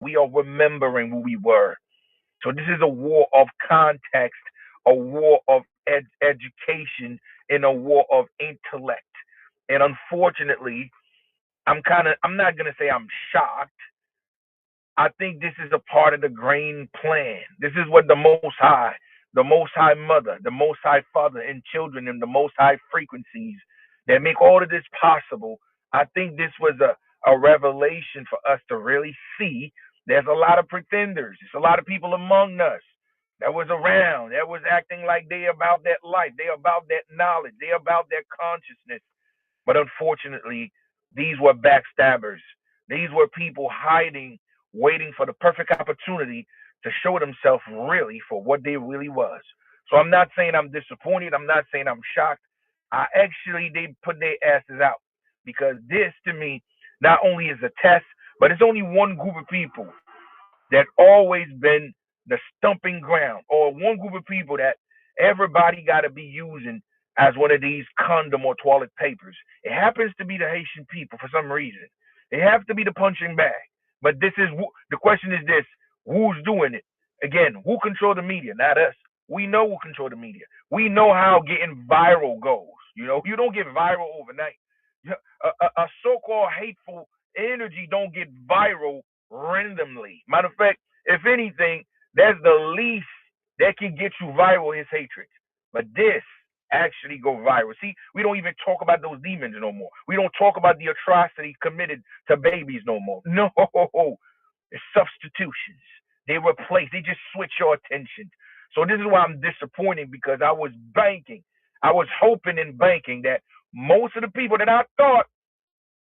We are remembering who we were. So this is a war of context, a war of education, and a war of intellect. And unfortunately, I'm not gonna say I'm shocked. I think this is a part of the grain plan. This is what the Most High Mother, the Most High Father, and children, and the Most High frequencies that make all of this possible. I think this was a revelation for us to really see. There's a lot of pretenders. There's a lot of people among us that was around, that was acting like they about that life, they about that knowledge, they about that consciousness. But unfortunately, these were backstabbers. These were people hiding, waiting for the perfect opportunity to show themselves really for what they really was. So I'm not saying I'm disappointed. I'm not saying I'm shocked. They put their asses out because this to me not only is a test, but it's only one group of people that always been the stumping ground, or one group of people that everybody got to be using as one of these condom or toilet papers. It happens to be the Haitian people for some reason. They have to be the punching bag. But the question is this: who's doing it? Again, who control the media? Not us. We know who control the media. We know how getting viral goes. You know, you don't get viral overnight. A so-called hateful energy don't get viral randomly. Matter of fact, if anything, that's the least that can get you viral is hatred. But this actually go viral. See, we don't even talk about those demons no more. We don't talk about the atrocities committed to babies no more. No, it's substitutions. They replace. They just switch your attention. So this is why I'm disappointed because I was banking. I was hoping and banking that most of the people that I thought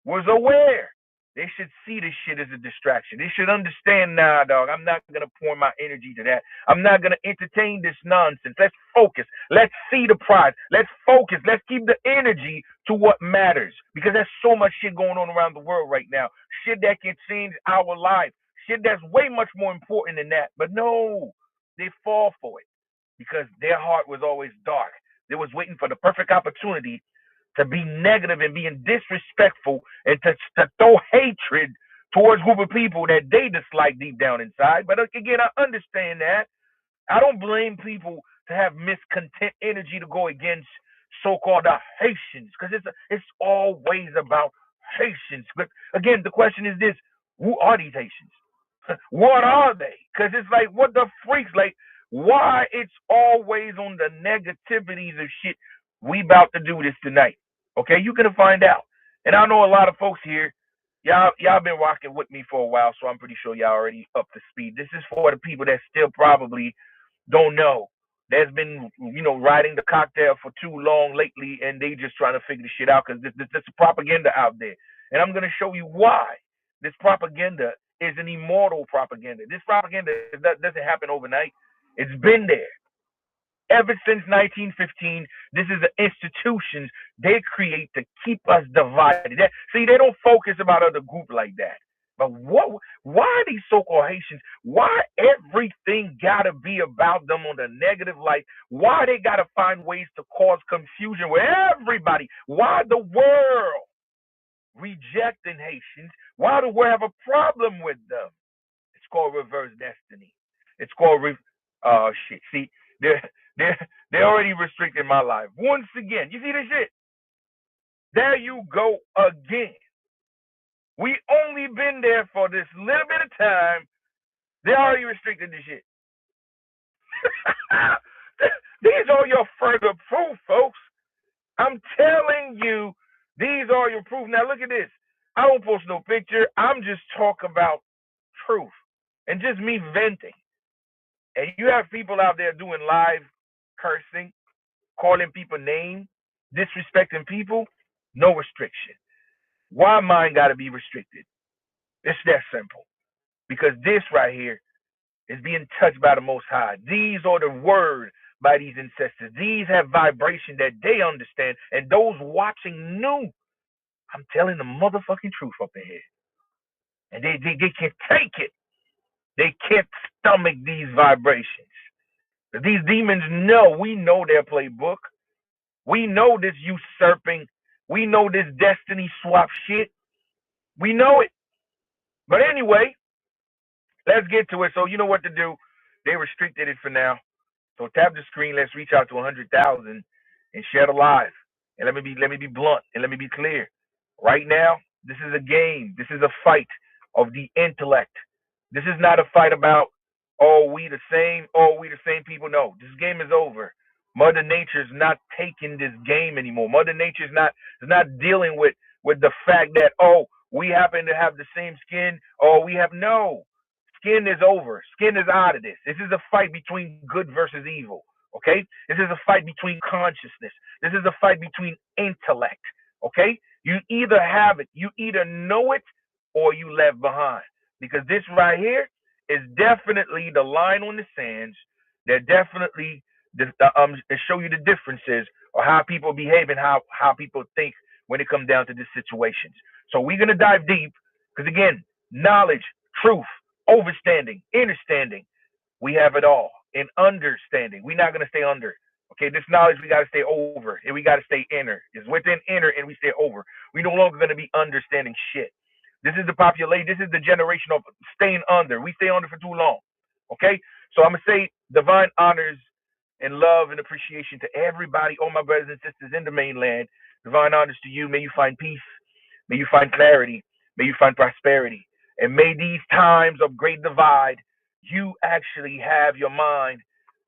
was aware. They should see this shit as a distraction. They should understand, nah, dog, I'm not going to pour my energy to that. I'm not going to entertain this nonsense. Let's focus. Let's see the prize. Let's focus. Let's keep the energy to what matters because there's so much shit going on around the world right now. Shit that can change our life. Shit that's way much more important than that. But no, they fall for it because their heart was always dark. They was waiting for the perfect opportunity to be negative and being disrespectful and to throw hatred towards a group of people that they dislike deep down inside. But again, I understand that. I don't blame people to have miscontent energy to go against so-called Haitians because it's always about Haitians. But again, the question is this: who are these Haitians? What are they? Because it's like, what the freaks? Like, why it's always on the negativities of shit? We about to do this tonight. Okay, you gonna find out. And I know a lot of folks here, y'all been rocking with me for a while, so I'm pretty sure y'all already up to speed. This is for the people that still probably don't know. There's been, riding the cocktail for too long lately, and they just trying to figure the shit out because there's propaganda out there. And I'm gonna show you why this propaganda is an immortal propaganda. This propaganda doesn't happen overnight. It's been there ever since 1915. This is the institutions they create to keep us divided. See, they don't focus about other group like that. But why these so-called Haitians? Why everything gotta be about them on the negative light? Why they gotta find ways to cause confusion with everybody? Why the world rejecting Haitians? Why do we have a problem with them? It's called reverse destiny. It's called shit. See, they're they're already restricting my life. Once again, you see this shit? There you go again. We only been there for this little bit of time. They already restricted the shit. These are your further proof, folks. I'm telling you, these are your proof. Now look at this. I don't post no picture. I'm just talking about truth and just me venting. And you have people out there doing live cursing, calling people names, disrespecting people. No restriction. Why mine got to be restricted? It's that simple. Because this right here is being touched by the Most High. These are the word by these ancestors. These have vibration that they understand, and those watching knew. I'm telling the motherfucking truth up in here, and they can't take it. They can't stomach these vibrations. These demons know. We know their playbook. We know this usurping. We know this destiny swap shit. We know it. But anyway, Let's get to it. So you know what to do. They restricted it for now. So tap the screen. Let's reach out to 100,000 and share the live. And let me be blunt and let me be clear. Right now, this is a game. This is a fight of the intellect. This is not a fight about we the same people. No, this game is over. Mother Nature's not taking this game anymore. Mother Nature's not dealing with the fact that we happen to have the same skin or we have no. Skin is over. Skin is out of this. This is a fight between good versus evil. Okay? This is a fight between consciousness. This is a fight between intellect. Okay? You either have it, you either know it, or you left behind. Because this right here is definitely the line on the sands that definitely show you the differences or how people behave and how people think when it comes down to these situations. So we're gonna dive deep because again, knowledge, truth, overstanding, understanding. We have it all. In understanding, we're not gonna stay under. Okay, this knowledge we gotta stay over, and we gotta stay inner. It's within inner, and we stay over. We no longer gonna be understanding shit. This is the population. This is the generation of staying under. We stay under for too long. Okay, so I'm gonna say divine honors and love and appreciation to everybody, all my brothers and sisters in the mainland. Divine honors to you. May you find peace. May you find clarity. May you find prosperity. And may these times of great divide, you actually have your mind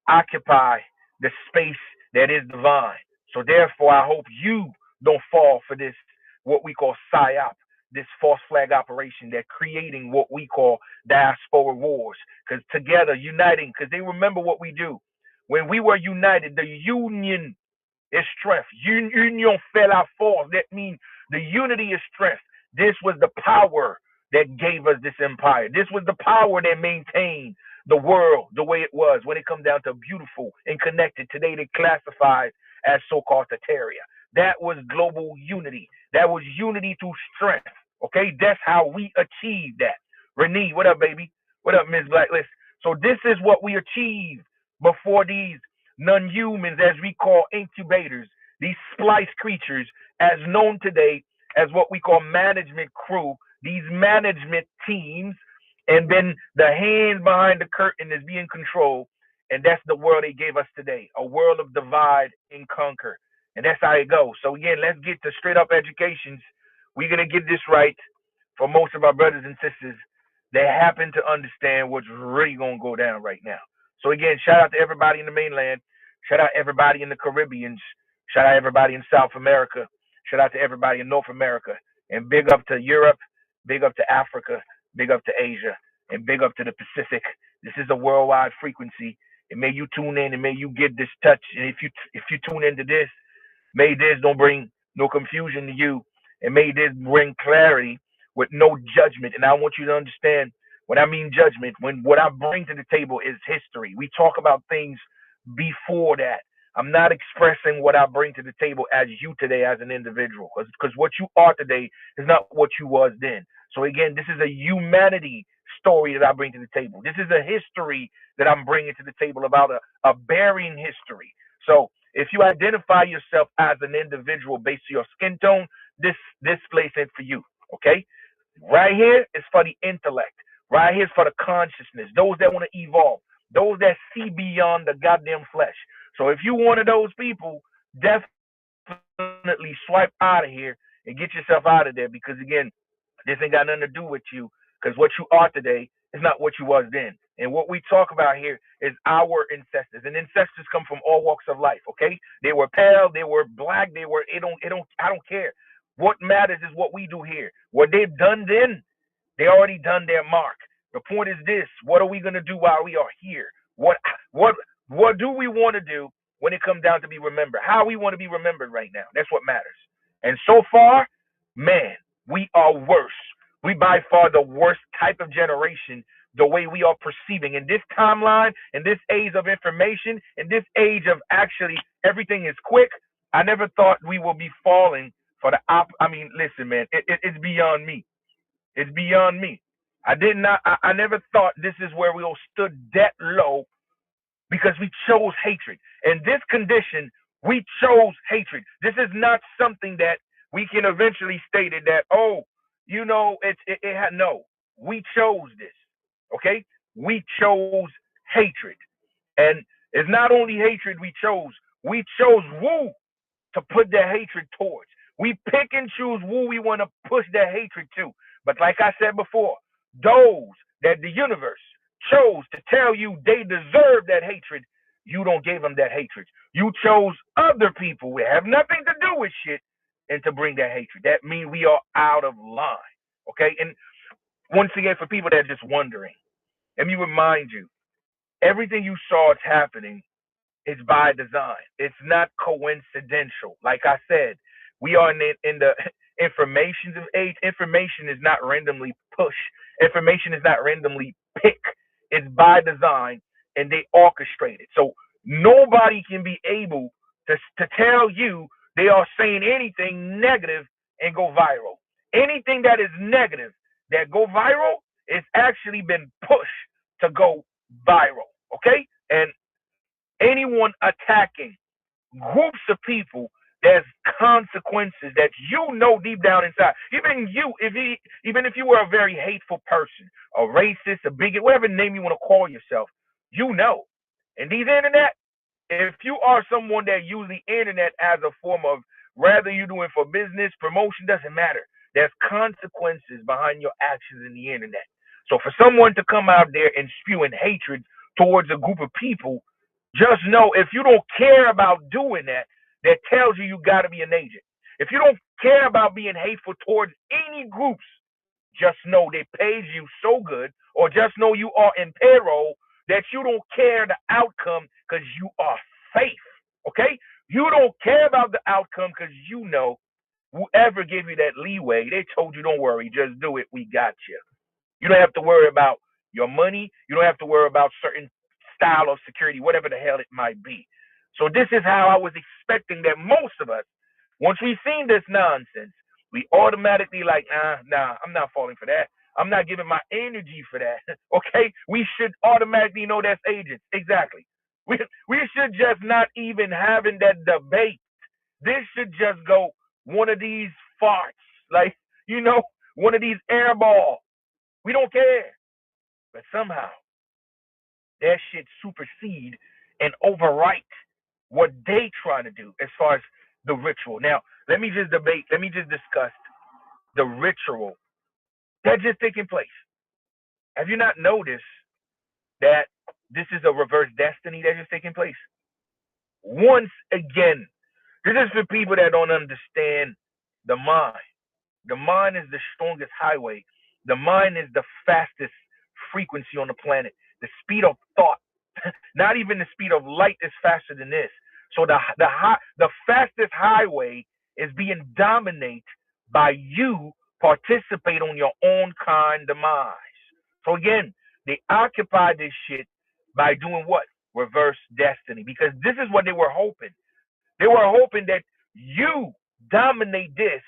occupy the space that is divine. So therefore, I hope you don't fall for this, what we call psyop, this false flag operation. They're creating what we call diaspora wars. Because together, uniting, because they remember what we do. When we were united, the union is strength. Union fait la force. That means the unity is strength. This was the power that gave us this empire. This was the power that maintained the world the way it was when it comes down to beautiful and connected. Today they classified as so-called Tataria. That was global unity. That was unity through strength. Okay, that's how we achieved that. Renee, what up, baby? What up, Ms. Blacklist? So this is what we achieved before these non-humans, as we call incubators, these splice creatures, as known today as what we call management crew, these management teams, and then the hands behind the curtain is being controlled, and that's the world they gave us today, a world of divide and conquer, and that's how it goes. So again, let's get to straight up educations. We're gonna get this right for most of our brothers and sisters that happen to understand what's really gonna go down right now. So again, shout out to everybody in the mainland. Shout out everybody in the Caribbeans. Shout out everybody in South America. Shout out to everybody in North America. And big up to Europe, big up to Africa, big up to Asia, and big up to the Pacific. This is a worldwide frequency. And may you tune in and may you get this touch. And if you tune into this, may this don't bring no confusion to you. And may this bring clarity with no judgment. And I want you to understand when I mean judgment, when what I bring to the table is history. We talk about things before that. I'm not expressing what I bring to the table as you today as an individual. Because what you are today is not what you was then. So again, this is a humanity story that I bring to the table. This is a history that I'm bringing to the table about a bearing history. So if you identify yourself as an individual based on your skin tone, this place ain't for you. Okay? Right here is for the intellect. Right here is for the consciousness. Those that want to evolve. Those that see beyond the goddamn flesh. So if you one of those people, definitely swipe out of here and get yourself out of there because again, this ain't got nothing to do with you because what you are today is not what you was then. And what we talk about here is our ancestors. And ancestors come from all walks of life, okay? They were pale, they were black, I don't care. What matters is what we do here. What they've done then, they already done their mark. The point is this: what are we gonna do while we are here? What what do we want to do when it comes down to be remembered? How we want to be remembered right now? That's what matters. And so far, man, we are worse. We by far the worst type of generation. The way we are perceiving in this timeline, in this age of information, in this age of actually everything is quick. I never thought we will be falling for the op. I mean, listen, man, it's beyond me. It's beyond me. I did not. I never thought this is where we all stood that low because we chose hatred. In this condition, we chose hatred. This is not something that we can eventually state it that it had no. We chose this. Okay? We chose hatred. And it's not only hatred we chose woo to put that hatred towards. We pick and choose who we want to push that hatred to. But like I said before, those that the universe chose to tell you they deserve that hatred, you don't give them that hatred. You chose other people who have nothing to do with shit and to bring that hatred. That means we are out of line. Okay? And once again, for people that are just wondering, let me remind you, everything you saw is happening, it's by design. It's not coincidental. Like I said, we are in the information age. Information is not randomly pushed. Information is not randomly picked. It's by design, and they orchestrate it. So nobody can be able to tell you they are saying anything negative and go viral. Anything that is negative that go viral is actually been pushed to go viral. Okay, and anyone attacking groups of people, there's consequences that you know deep down inside. Even if you were a very hateful person, a racist, a bigot, whatever name you want to call yourself, you know. And these internet, if you are someone that uses the internet as a form of, rather you doing for business, promotion, doesn't matter. There's consequences behind your actions in the internet. So for someone to come out there and spewing hatred towards a group of people, just know if you don't care about doing that, that tells you you got to be an agent. If you don't care about being hateful towards any groups, just know they paid you so good, or just know you are in payroll that you don't care the outcome because you are safe. Okay? You don't care about the outcome because you know whoever gave you that leeway, they told you, don't worry, just do it. We got you. You don't have to worry about your money. You don't have to worry about certain style of security, whatever the hell it might be. So this is how I was expecting that most of us, once we've seen this nonsense, we automatically like, nah, I'm not falling for that. I'm not giving my energy for that. Okay? We should automatically know that's agents. Exactly. We should just not even having that debate. This should just go one of these farts, like, one of these air balls. We don't care. But somehow that shit supersede and overwrite what they trying to do as far as the ritual. Now, let me just discuss the ritual that's just taking place. Have you not noticed that this is a reverse destiny that's just taking place? Once again, this is for people that don't understand the mind. The mind is the strongest highway. The mind is the fastest frequency on the planet. The speed of thought, not even the speed of light, is faster than this. So the fastest highway is being dominated by you participate on your own kind demise. So again, they occupy this shit by doing what? Reverse destiny. Because this is what they were hoping. They were hoping that you dominate this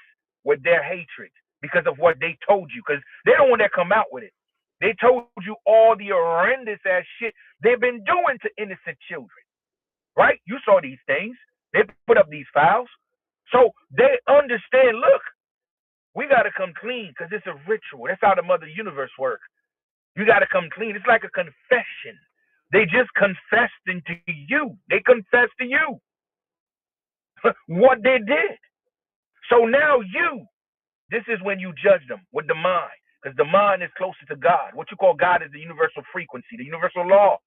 with their hatred because of what they told you. Because they're the one that come out with it. They told you all the horrendous ass shit they've been doing to innocent children. Right? You saw these things. They put up these files. So they understand, look, we got to come clean because it's a ritual. That's how the Mother Universe works. You got to come clean. It's like a confession. They just confessed into you. They confessed to you what they did. So now this is when you judge them with the mind, because the mind is closer to God. What you call God is the universal frequency, the universal law.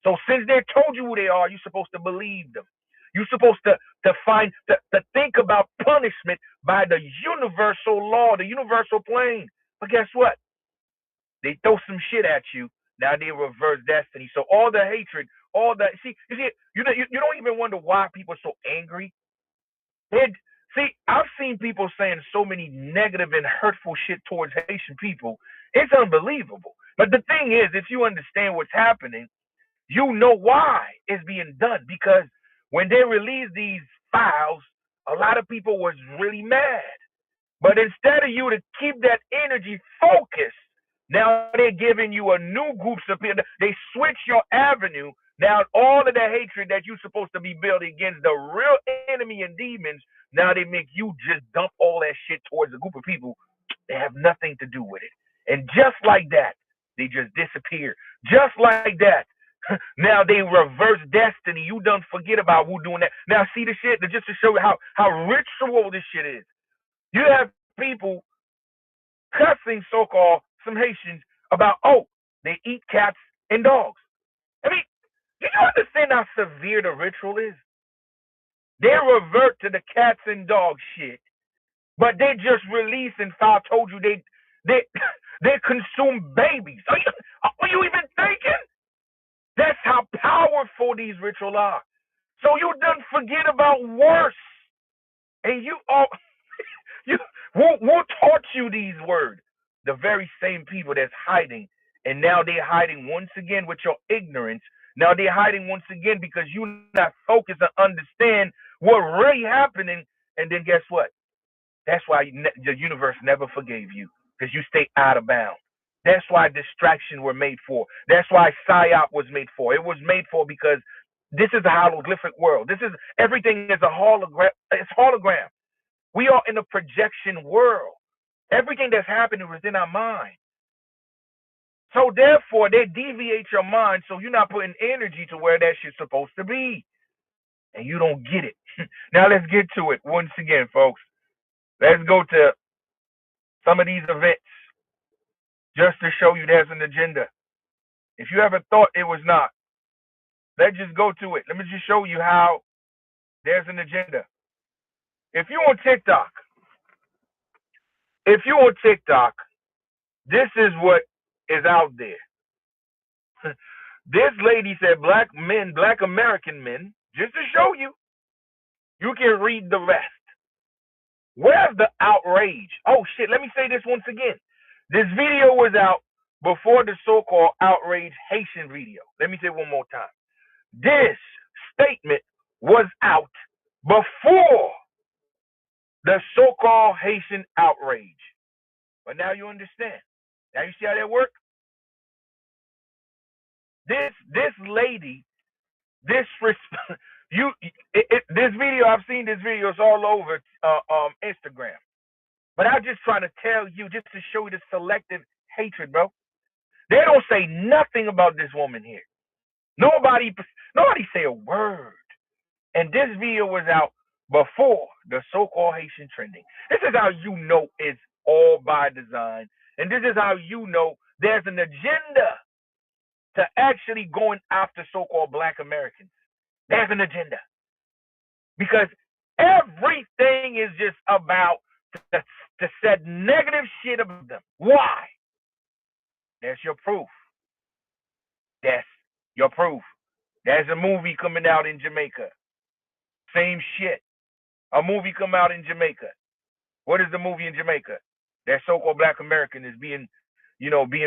So since they told you who they are, you're supposed to believe them. You're supposed to think about punishment by the universal law, the universal plane. But guess what? They throw some shit at you. Now they reverse destiny. So all the hatred, all the you don't even wonder why people are so angry. It, see, I've seen people saying so many negative and hurtful shit towards Haitian people. It's unbelievable. But the thing is, if you understand what's happening, you know why it's being done. Because when they released these files, a lot of people was really mad. But instead of you to keep that energy focused, now they're giving you a new group of people. They switch your avenue. Now all of the hatred that you're supposed to be building against the real enemy and demons, now they make you just dump all that shit towards a group of people that have nothing to do with it. And just like that, They just disappear. Just like that. Now they reverse destiny. You done forget about who doing that. Now see the shit, just to show you how ritual this shit is. You have people cussing so-called some Haitians about, oh, they eat cats and dogs. I mean, do you understand how severe the ritual is? They revert to the cats and dog shit, but they just release and file told you they they consume babies. Are you even thinking? That's how powerful these rituals are. So you done forget about worse. And you all you who taught you these words? The very same people that's hiding. And now they're hiding once again with your ignorance. Now they're hiding once again because you're not focused to understand what really happening. And then guess what? That's why the universe never forgave you because you stay out of bounds. That's why distraction were made for. That's why psyop was made for. It was made for because this is a holographic world. This is everything is a hologram. It's hologram. We are in a projection world. Everything that's happening is in our mind. So therefore, they deviate your mind so you're not putting energy to where that shit's supposed to be. And you don't get it. Now let's get to it once again, folks. Let's go to some of these events just to show you there's an agenda. If you ever thought it was not, let's just go to it. Let me just show you how there's an agenda. If you're on TikTok, this is what is out there. This lady said black men, black American men, just to show you, you can read the rest. Where's the outrage? Oh shit, let me say this once again. This video was out before the so-called outrage Haitian video. Let me say it one more time. This statement was out before the so-called Haitian outrage. But now you understand. Now you see how that works? This lady, this video, I've seen this video, it's all over Instagram. But I'm just trying to tell you, just to show you the selective hatred, bro. They don't say nothing about this woman here. Nobody say a word. And this video was out before the so-called Haitian trending. This is how you know it's all by design. And this is how you know there's an agenda to actually going after so-called black Americans. There's an agenda. Because everything is just about to set negative shit about them. Why? That's your proof. That's your proof. There's a movie coming out in Jamaica. Same shit. A movie come out in Jamaica. What is the movie in Jamaica? That so-called black American is being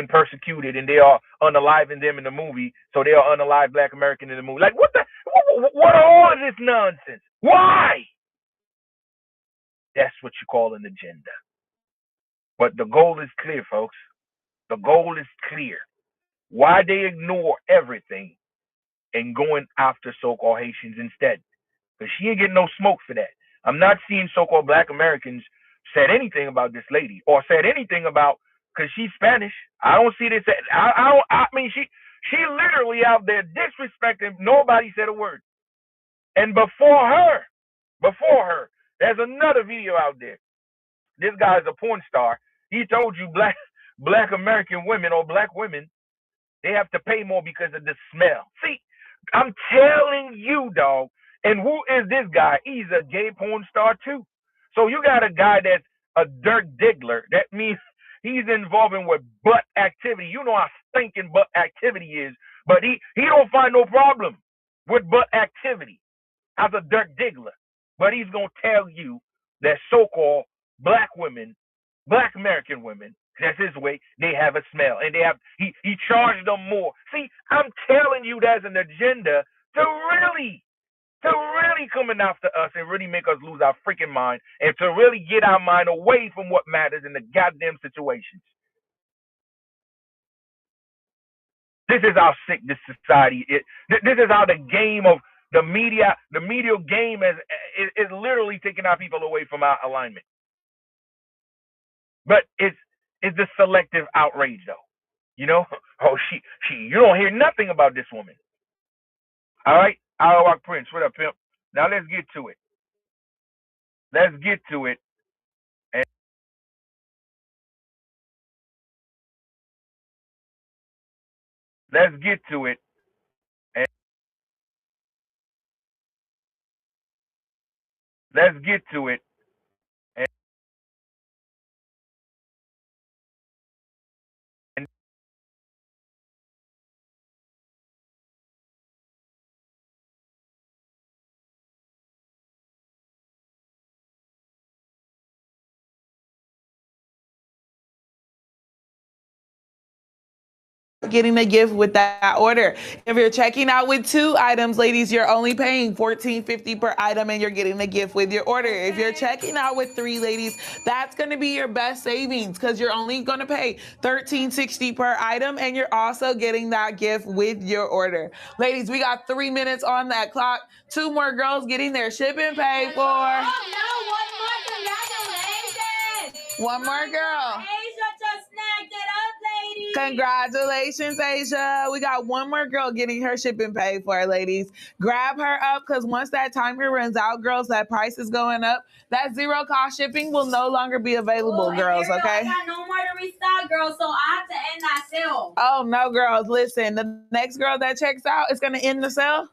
persecuted, and they are unaliving them in the movie, so they are unalive black American in the movie. Like, what are all of this nonsense? Why? That's what you call an agenda. But the goal is clear, folks. The goal is clear. Why they ignore everything and going after so-called Haitians instead? Because she ain't getting no smoke for that. I'm not seeing so-called black Americans said anything about this lady or said anything about, because she's Spanish. I don't see this. I mean, she literally out there disrespecting. Nobody said a word. And before her, there's another video out there. This guy's a porn star. He told you black American women or black women, they have to pay more because of the smell. See, I'm telling you, dog. And who is this guy? He's a gay porn star too. So you got a guy that's a dirt diggler. That means he's involving with butt activity. You know how stinking butt activity is, but he don't find no problem with butt activity as a dirt diggler. But he's gonna tell you that so-called black women, black American women, that's his way, they have a smell, and he charged them more. See, I'm telling you, there's an agenda to really coming after us and really make us lose our freaking mind, and to really get our mind away from what matters in the goddamn situations. This is how sick this society is. This is how the game of the media game is literally taking our people away from our alignment. But it's the selective outrage, though. You know, oh you don't hear nothing about this woman. All right, Arawak Prince, what up, pimp? Now let's get to it. Let's get to it. And let's get to it. And let's get to it. And getting a gift with that order. If you're checking out with 2 items, ladies, you're only paying $14.50 per item and you're getting a gift with your order. If you're checking out with 3, ladies, that's going to be your best savings because you're only going to pay $13.60 per item and you're also getting that gift with your order. Ladies, we got 3 minutes on that clock. 2 more girls getting their shipping paid for. Oh no, one more. Congratulations. One more girl. Asia just snagged it up, ladies. Congratulations, Asia. We got one more girl getting her shipping paid for, ladies. Grab her up because once that timer runs out, girls, that price is going up. That 0 cost shipping will no longer be available, girls, okay? I got no more to restock, girls, so I have to end that sale. Oh, no, girls. Listen, the next girl that checks out is going to end the sale.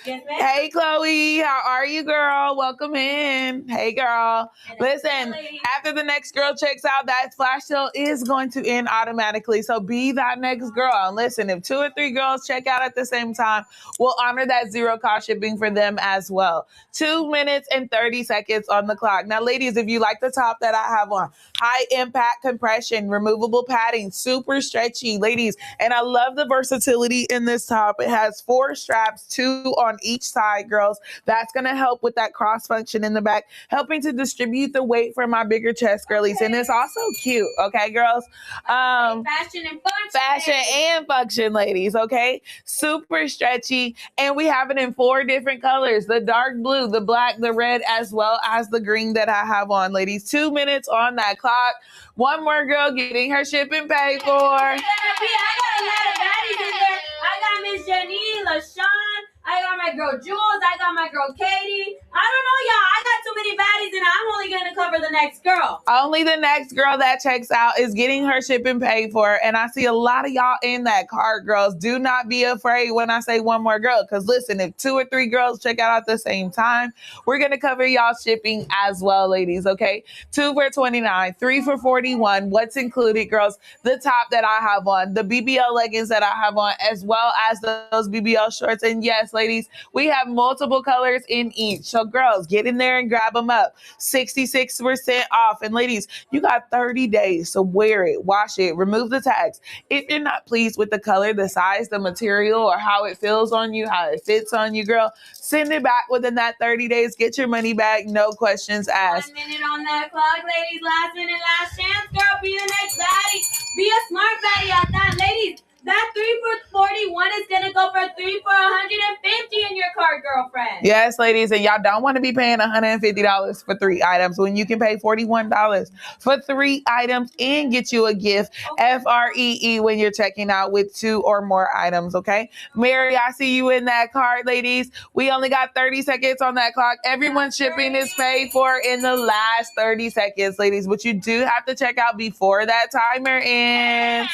Yes, ma'am. Hey, Chloe, how are you, girl? Welcome in. Hey, girl. Listen, after the next girl checks out, that flash sale is going to end automatically. So be that next girl. And listen, if 2 or 3 girls check out at the same time, we'll honor that 0 cost shipping for them as well. 2 minutes and 30 seconds on the clock. Now, ladies, if you like the top that I have on, high impact compression, removable padding, super stretchy, ladies. And I love the versatility in this top. It has 4 straps, 2 on each side, girls. That's going to help with that cross function in the back, helping to distribute the weight for my bigger chest girlies. Okay. And it's also cute. Okay, girls. Fashion and function. Fashion and function, ladies. Okay. Super stretchy. And we have it in 4 different colors, the dark blue, the black, the red, as well as the green that I have on, ladies. 2 minutes on that clock. One more girl getting her shipping paid for. I got a lot of baddies in there. I got Miss Jenny, LaShawn. I got my girl Jules. I got my girl Katie. I don't know, y'all. I got too many baddies, and I'm only going to cover the next girl. Only the next girl that checks out is getting her shipping paid for. And I see a lot of y'all in that cart, girls. Do not be afraid when I say one more girl. Because listen, if 2 or 3 girls check out at the same time, we're going to cover y'all shipping as well, ladies. Okay. 2 for $29, 3 for $41. What's included, girls? The top that I have on, the BBL leggings that I have on, as well as those BBL shorts. And yes, ladies, we have multiple colors in each. So girls, get in there and grab them up. 66% off. And ladies, you got 30 days to wear it, wash it, remove the tags. If you're not pleased with the color, the size, the material, or how it feels on you, how it fits on you, girl, send it back within that 30 days. Get your money back. No questions asked. 1 minute on that clock, ladies. Last minute, last chance, girl. Be the next baddie. Be a smart baddie out there, ladies. That 3 for 41 is going to go for 3 for 150 in your cart, girlfriend. Yes, ladies, and y'all don't want to be paying $150 for 3 items when you can pay $41 for 3 items and get you a gift, okay. FREE, when you're checking out with 2 or more items, okay? Mary, I see you in that cart, ladies. We only got 30 seconds on that clock. Everyone's shipping is paid for in the last 30 seconds, ladies, but you do have to check out before that timer ends.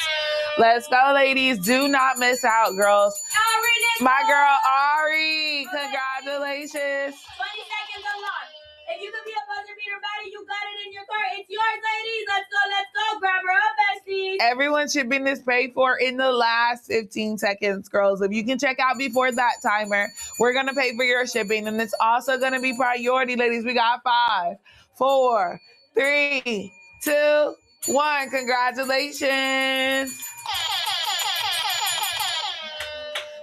Let's go, ladies. Do not miss out, girls. My girl, Ari, congratulations. 20 seconds unlocked. If you could be a buzzer beater baddie, you got it in your cart. It's yours, ladies. Let's go. Grab her up, besties. Everyone's shipping is paid for in the last 15 seconds, girls. If you can check out before that timer, we're going to pay for your shipping. And it's also going to be priority, ladies. We got 5, 4, 3, 2, 1. Congratulations.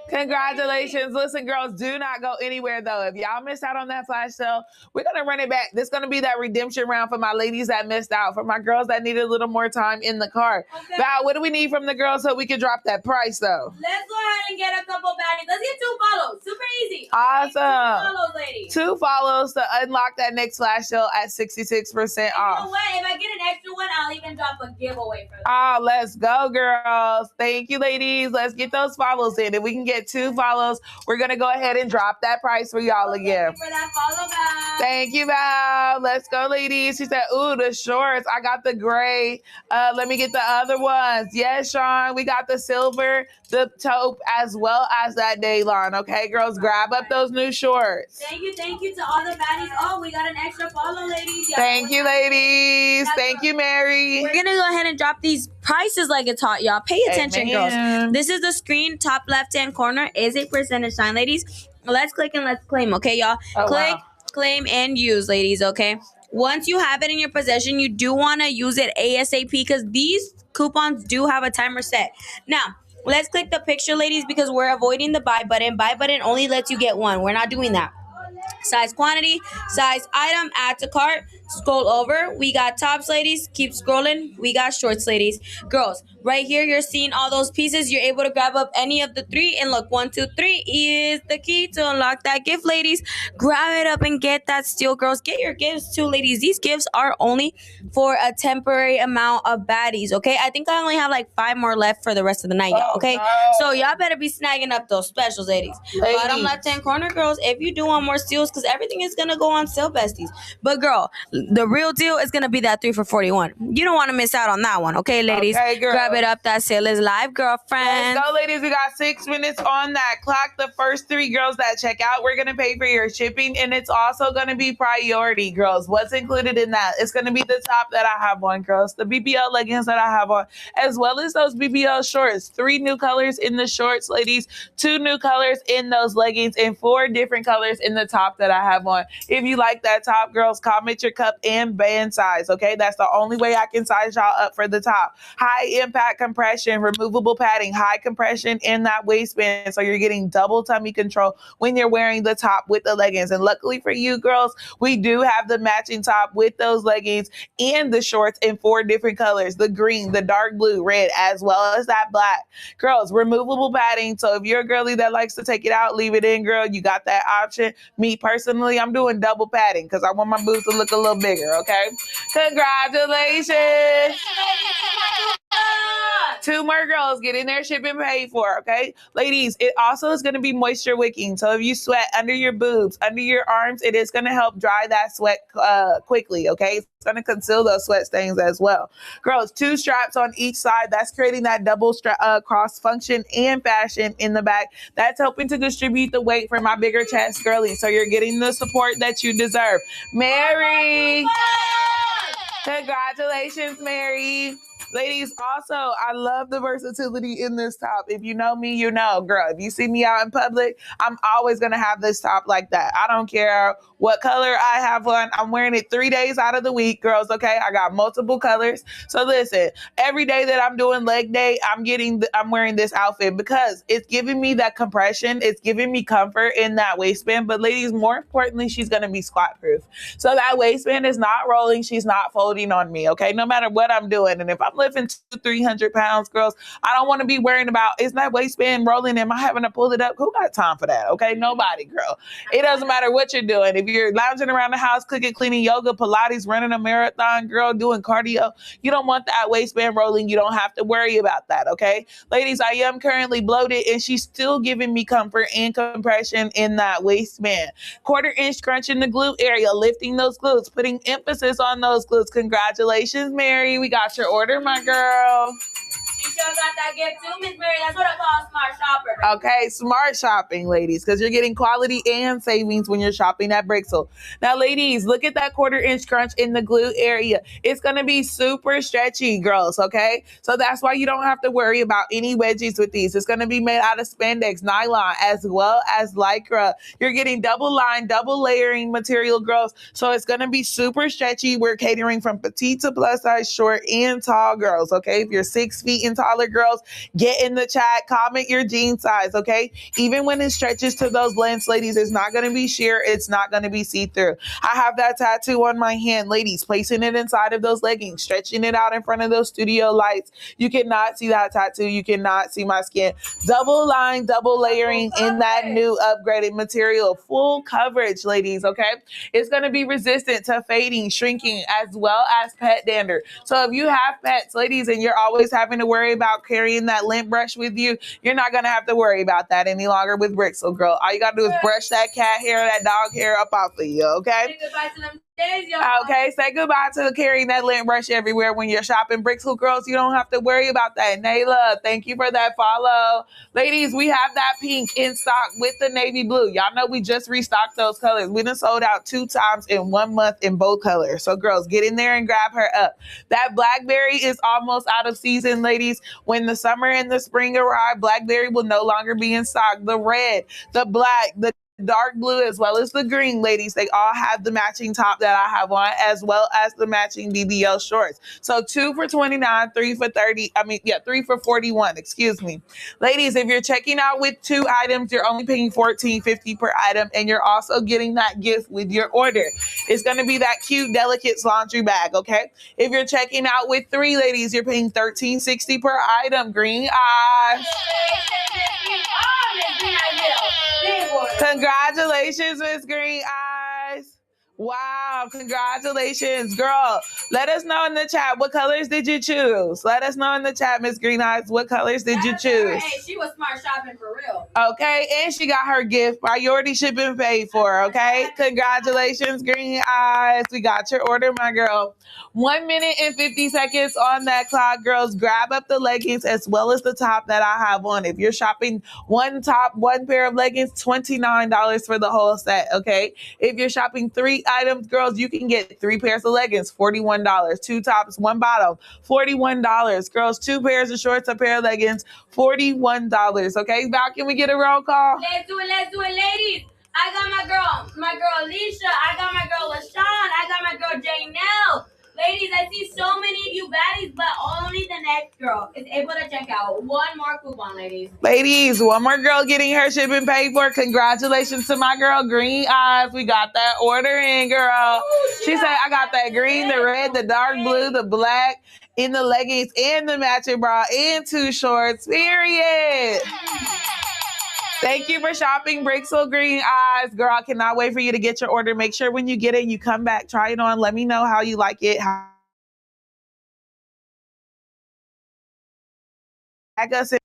Congratulations. Listen, girls, do not go anywhere, though. If y'all missed out on that flash sale, we're going to run it back. This is going to be that redemption round for my ladies that missed out, for my girls that needed a little more time in the car. Okay. Val, what do we need from the girls so we can drop that price, though? Let's go ahead and get a couple baddies. Let's get 2 follows. Super easy. Awesome. 2 follows, ladies. 2 follows to unlock that next flash sale at 66% off. You know what? If I get an extra one, I'll even drop a giveaway for them. Oh, let's go, girls. Thank you, ladies. Let's get those follows in. If we can get 2 follows, we're going to go ahead and drop that price for y'all again. Thank you for that follow, Val. Thank you, Val. Let's go, ladies. She said, ooh, the shorts. I got the gray. Let me get the other ones. Yes, Sean. We got the silver, the taupe, as well as that Daylon. Okay, girls, grab up those new shorts. Thank you to all the baddies. Oh, we got an extra follow, ladies. Thank you, ladies. Thank you, Mary. We're gonna go ahead and drop these prices like it's hot, y'all. Pay attention, girls. This is the screen. Top left-hand corner is a percentage sign, ladies. Let's click and let's claim, okay, y'all? Click, claim, and use, ladies, okay? Once you have it in your possession, you do want to use it ASAP because these coupons do have a timer set. Now, let's click the picture, ladies, because we're avoiding the buy button. Buy button only lets you get one. We're not doing that. Size quantity, size item, add to cart, scroll over. We got tops, ladies. Keep scrolling. We got shorts, ladies. Girls, right here, you're seeing all those pieces. You're able to grab up any of the 3. And look, 1, 2, 3 is the key to unlock that gift, ladies. Grab it up and get that steal, girls. Get your gifts too, ladies. These gifts are only for a temporary amount of baddies, okay? I think I only have like 5 more left for the rest of the night, y'all, okay? So y'all better be snagging up those specials, ladies. Bottom left-hand corner, girls, if you do want more steals, because everything is going to go on sale, besties. But, girl, the real deal is going to be that 3 for $41. You don't want to miss out on that one, okay, ladies? Okay, grab it up. That sale is live, girlfriend. Let's go, ladies. We got 6 minutes on that clock. The first 3 girls that check out, we're going to pay for your shipping, and it's also going to be priority, girls. What's included in that? It's going to be the top that I have on, girls, the BBL leggings that I have on, as well as those BBL shorts. 3 new colors in the shorts, ladies, 2 new colors in those leggings, and 4 different colors in the top that I have on. If you like that top, girls, comment your cup and band size, okay? That's the only way I can size y'all up for the top. High impact compression, removable padding, high compression in that waistband, so you're getting double tummy control when you're wearing the top with the leggings. And luckily for you, girls, we do have the matching top with those leggings and the shorts in 4 different colors: the green, the dark blue, red, as well as that black. Girls, removable padding, so if you're a girly that likes to take it out, leave it in, girl, you got that option. Me personally, I'm doing double padding because I want my boobs to look a little bigger, okay? Congratulations. 2 more girls getting their shipping paid for, okay? Ladies, it also is going to be moisture wicking. So if you sweat under your boobs, under your arms, it is going to help dry that sweat quickly, okay? It's going to conceal those sweat stains as well. Girls, 2 straps on each side. That's creating that double cross function and fashion in the back. That's helping to distribute the weight for my bigger chest girlies. So you're getting the support that you deserve. Mary! Congratulations, Mary. Ladies, also, I love the versatility in this top. If you know me, you know, girl, if you see me out in public, I'm always going to have this top like that. I don't care what color I have on. I'm wearing it 3 days out of the week, girls, okay? I got multiple colors. So listen, every day that I'm doing leg day, I'm wearing this outfit because it's giving me that compression. It's giving me comfort in that waistband. But ladies, more importantly, she's going to be squat proof. So that waistband is not rolling. She's not folding on me, okay? No matter what I'm doing. And if I'm lifting 200-300 pounds, girls, I don't want to be worrying about, is that waistband rolling? Am I having to pull it up? Who got time for that? Okay, nobody, girl. It doesn't matter what you're doing. If you're lounging around the house, cooking, cleaning, yoga, Pilates, running a marathon, girl, doing cardio, you don't want that waistband rolling. You don't have to worry about that, okay? Ladies, I am currently bloated, and she's still giving me comfort and compression in that waistband. 1/4 inch crunch in the glute area, lifting those glutes, putting emphasis on those glutes. Congratulations, Mary. We got your order, my girl. She sure got that gift too, Miss Mary. That's what I call a smart shopper. Okay, smart shopping, ladies, because you're getting quality and savings when you're shopping at Brixel. Now, ladies, look at that 1/4 inch crunch in the glute area. It's going to be super stretchy, girls, okay? So that's why you don't have to worry about any wedgies with these. It's going to be made out of spandex, nylon, as well as Lycra. You're getting double line, double layering material, girls. So it's going to be super stretchy. We're catering from petite to plus size, short and tall girls, okay? If you're 6 feet and tall, taller girls, get in the chat, comment your jean size, okay? Even when it stretches to those lengths, ladies, it's not going to be sheer. It's not going to be see-through. I have that tattoo on my hand, ladies, placing it inside of those leggings, stretching it out in front of those studio lights. You cannot see that tattoo. You cannot see my skin. Double line, double layering in that new upgraded material. Full coverage, ladies, okay? It's going to be resistant to fading, shrinking, as well as pet dander. So if you have pets, ladies, and you're always having to worry about carrying that lint brush with you, you're not going to have to worry about that any longer with Brixel, girl. All you got to do is brush that cat hair, that dog hair up off of you, okay? Say goodbye to them days, y'all. Okay, say goodbye to carrying that lint brush everywhere when you're shopping. Brixel girls, you don't have to worry about that. Nayla, thank you for that follow. Ladies, we have that pink in stock with the navy blue. Y'all know we just restocked those colors. We done sold out 2 times in 1 month in both colors. So girls, get in there and grab her up. That blackberry is almost out of season, ladies. When the summer and the spring arrive, blackberry will no longer be in stock. The red, the black, the dark blue, as well as the green, ladies, they all have the matching top that I have on, as well as the matching BBL shorts. So 2 for $29, 3 for $30. 3 for $41, excuse me. Ladies, if you're checking out with 2 items, you're only paying $14.50 per item, and you're also getting that gift with your order. It's going to be that cute Delicates laundry bag, okay? If you're checking out with 3, ladies, you're paying $13.60 per item. Green eyes. Congratulations, Miss Green Eyes. Wow, congratulations, girl. Let us know in the chat, what colors did you choose? Let us know in the chat, Miss Green Eyes, what colors did you choose? Hey, she was smart shopping for real. Okay, and she got her gift, priority shipping paid for, okay? Congratulations, Green Eyes. We got your order, my girl. 1 minute and 50 seconds on that clock, girls. Grab up the leggings as well as the top that I have on. If you're shopping 1 top, 1 pair of leggings, $29 for the whole set, okay? If you're shopping 3 items, girls, you can get 3 pairs of leggings, $41. 2 tops, 1 bottom, $41. Girls, 2 pairs of shorts, a pair of leggings, $41. Okay, Val, can we get a roll call? Let's do it, ladies. I got my girl Alicia. I got my girl LaShawn. I got my girl Janelle. Ladies, I see so many of you baddies, but only the next girl is able to check out 1 more coupon, ladies. Ladies, 1 more girl getting her shipping paid for. Congratulations to my girl Green Eyes. We got that order in, girl. Ooh, She said, I got that green, the red, the dark blue, the black, in the leggings, and the matching bra, and 2 shorts, period. Thank you for shopping Brixel Green Eyes. Girl, I cannot wait for you to get your order. Make sure when you get it, you come back, try it on. Let me know how you like it. Tag us in.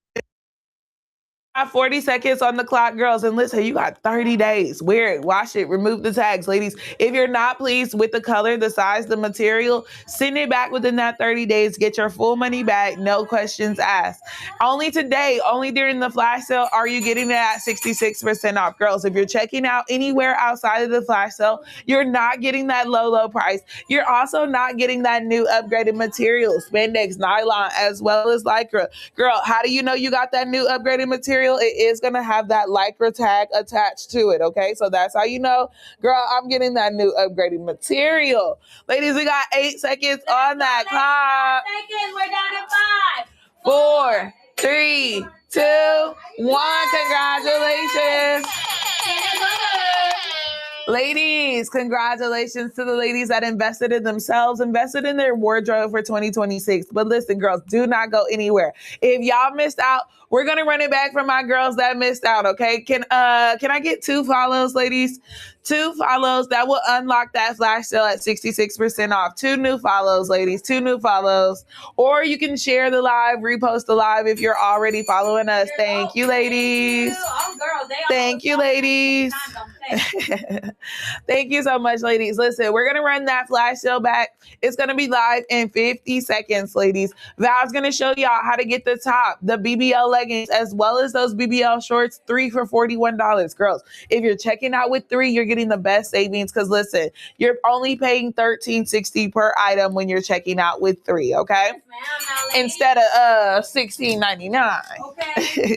40 seconds on the clock, girls, and listen, you got 30 days. Wear it, wash it, remove the tags. Ladies, if you're not pleased with the color, the size, the material, send it back within that 30 days. Get your full money back, no questions asked. Only today, only during the flash sale, are you getting it at 66% off. Girls, if you're checking out anywhere outside of the flash sale, you're not getting that low price. You're also not getting that new upgraded material, spandex, nylon, as well as lycra. Girl, how do you know you got that new upgraded material? It is going to have that lycra tag attached to it, okay? So that's how you know, girl, I'm getting that new upgraded material. Ladies, we got 8 seconds on that clock. 8 seconds, we're down to 4, 5. 3, 2, 1. Congratulations. Ladies, congratulations to the ladies that invested in themselves, invested in their wardrobe for 2026. But listen, girls, do not go anywhere. If y'all missed out, we're going to run it back for my girls that missed out, okay? Can I get 2 follows, ladies? 2 follows. That will unlock that flash sale at 66% off. 2 new follows, ladies. 2 new follows. Or you can share the live, repost the live if you're already following us. Thank you, ladies. Thank you, ladies. Thank you so much, ladies. Listen, we're going to run that flash sale back. It's going to be live in 50 seconds, ladies. Val's going to show y'all how to get the top, the BBL leggings, as well as those BBL shorts, 3 for $41. Girls, if you're checking out with 3, you're getting the best savings because, listen, you're only paying $13.60 per item when you're checking out with 3, okay? Yes, ma'am, Instead of $16.99. Okay.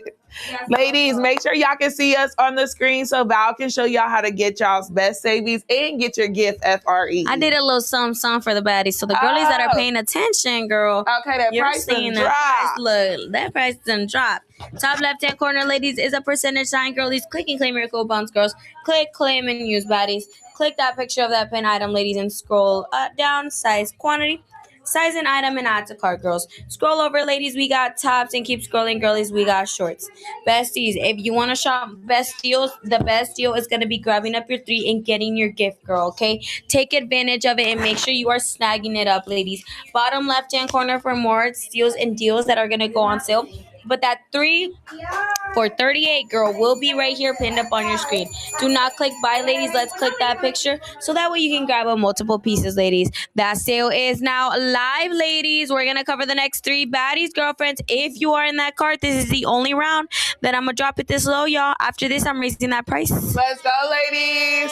Ladies, make sure y'all can see us on the screen so Val can show y'all how to get y'all's best savings and get your gift FRE. I did a little something for the baddies. So the girlies that are paying attention, girl. Okay, that price done dropped. Look, that price done dropped. Top left-hand corner, ladies, is a percentage sign. Girlies, click and claim your coupons, girls. Click, claim, and use, baddies. Click that picture of that pin item, ladies, and scroll down, size, quantity. Size and item and add to cart, girls. Scroll over, ladies. We got tops, and keep scrolling, girlies. We got shorts. Besties, if you want to shop best deals, the best deal is going to be grabbing up your 3 and getting your gift, girl, okay? Take advantage of it and make sure you are snagging it up, ladies. Bottom left-hand corner for more steals and deals that are going to go on sale. But that 3 for $38, girl, will be right here pinned up on your screen. Do not click buy, ladies. Let's click that picture so that way you can grab a multiple pieces, ladies. That sale is now live, ladies. We're going to cover the next 3 baddies, girlfriends. If you are in that cart, this is the only round that I'm going to drop it this low, y'all. After this, I'm raising that price. Let's go, ladies.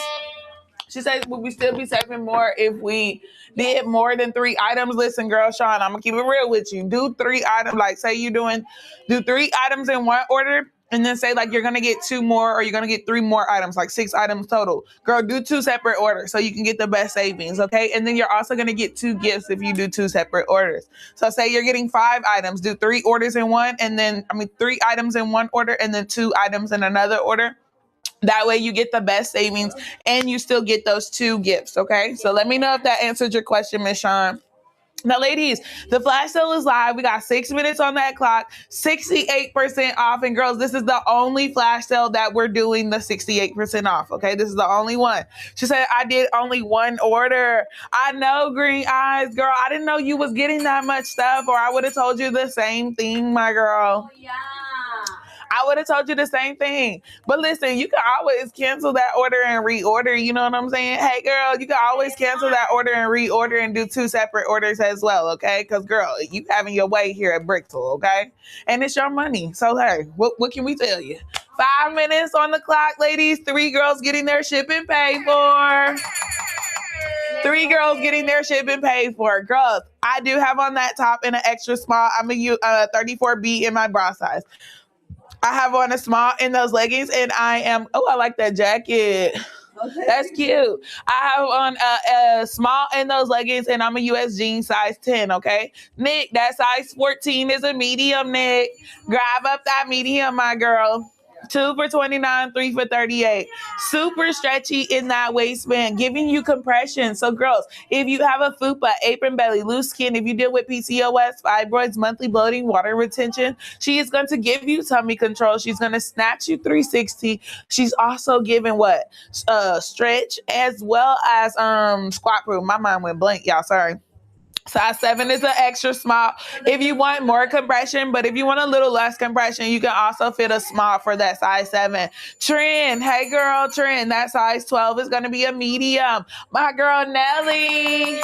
She said, would we still be saving more if we did more than 3 items? Listen, girl, Sean, I'm going to keep it real with you. Do 3 items. Like, say do 3 items in one order, and then say, like, you're going to get 2 more or you're going to get 3 more items, like 6 items total. Girl, do 2 separate orders so you can get the best savings, okay? And then you're also going to get 2 gifts if you do 2 separate orders. So say you're getting 5 items, do 3 orders in one, and then, 3 items in one order, and then 2 items in another order. That way you get the best savings and you still get those 2 gifts, okay? So let me know if that answered your question, Miss Sean. Now, ladies, the flash sale is live. We got 6 minutes on that clock, 68% off. And girls, this is the only flash sale that we're doing the 68% off, okay? This is the only one. She said, I did only 1 order. I know, Green Eyes, girl. I didn't know you was getting that much stuff, or I would have told you the same thing, my girl. Oh, yeah. I would have told you the same thing. But listen, you can always cancel that order and reorder. You know what I'm saying? Hey, girl, you can always cancel that order and reorder and do 2 separate orders as well, okay? Because, girl, you having your way here at Bricktool, okay? And it's your money. So, hey, what can we tell you? 5 minutes on the clock, ladies. 3 girls getting their shipping paid for. 3 girls getting their shipping paid for. Girls, I do have on that top in an extra small. I'm a 34B in my bra size. I have on a small in those leggings, and I like that jacket. Okay. That's cute. I have on a small in those leggings, and I'm a US jean size 10, okay? Nick, that size 14 is a medium, Nick. Grab up that medium, my girl. 2 for $29, 3 for $38. Super stretchy in that waistband, giving you compression. So, girls, if you have a fupa, apron belly, loose skin, if you deal with PCOS, fibroids, monthly bloating, water retention, she is going to give you tummy control. She's going to snatch you 360. She's also giving stretch as well as squat proof. My mind went blank, y'all. Sorry. Size 7 is an extra small if you want more compression, but if you want a little less compression, you can also fit a small for that size 7. Trend, hey girl, Trend, that size 12 is going to be a medium. My girl, Nelly.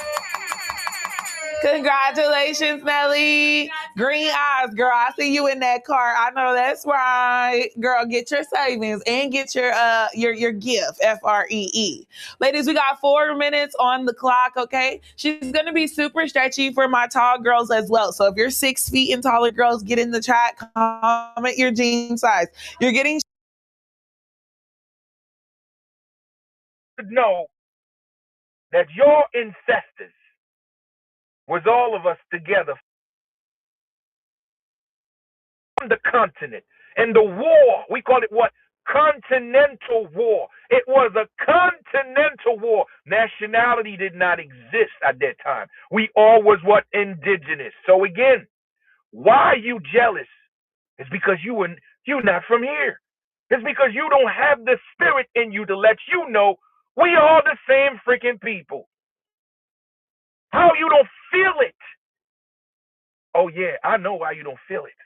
Congratulations, Nelly. Green Eyes, girl, I see you in that car. I know that's right. Girl, get your savings and get your gift, FREE. Ladies, we got 4 minutes on the clock, okay? She's going to be super stretchy for my tall girls as well. So if you're 6 feet and taller girls, get in the chat, comment your jean size. You're getting to know that your ancestors was all of us together on the continent. And the war, we call it what? Continental war. It was a continental war. Nationality did not exist at that time. We all was what? Indigenous. So again, why are you jealous? It's because you're not from here. It's because you don't have the spirit in you to let you know we all the same freaking people. How you don't feel it? Oh yeah, I know why you don't feel it.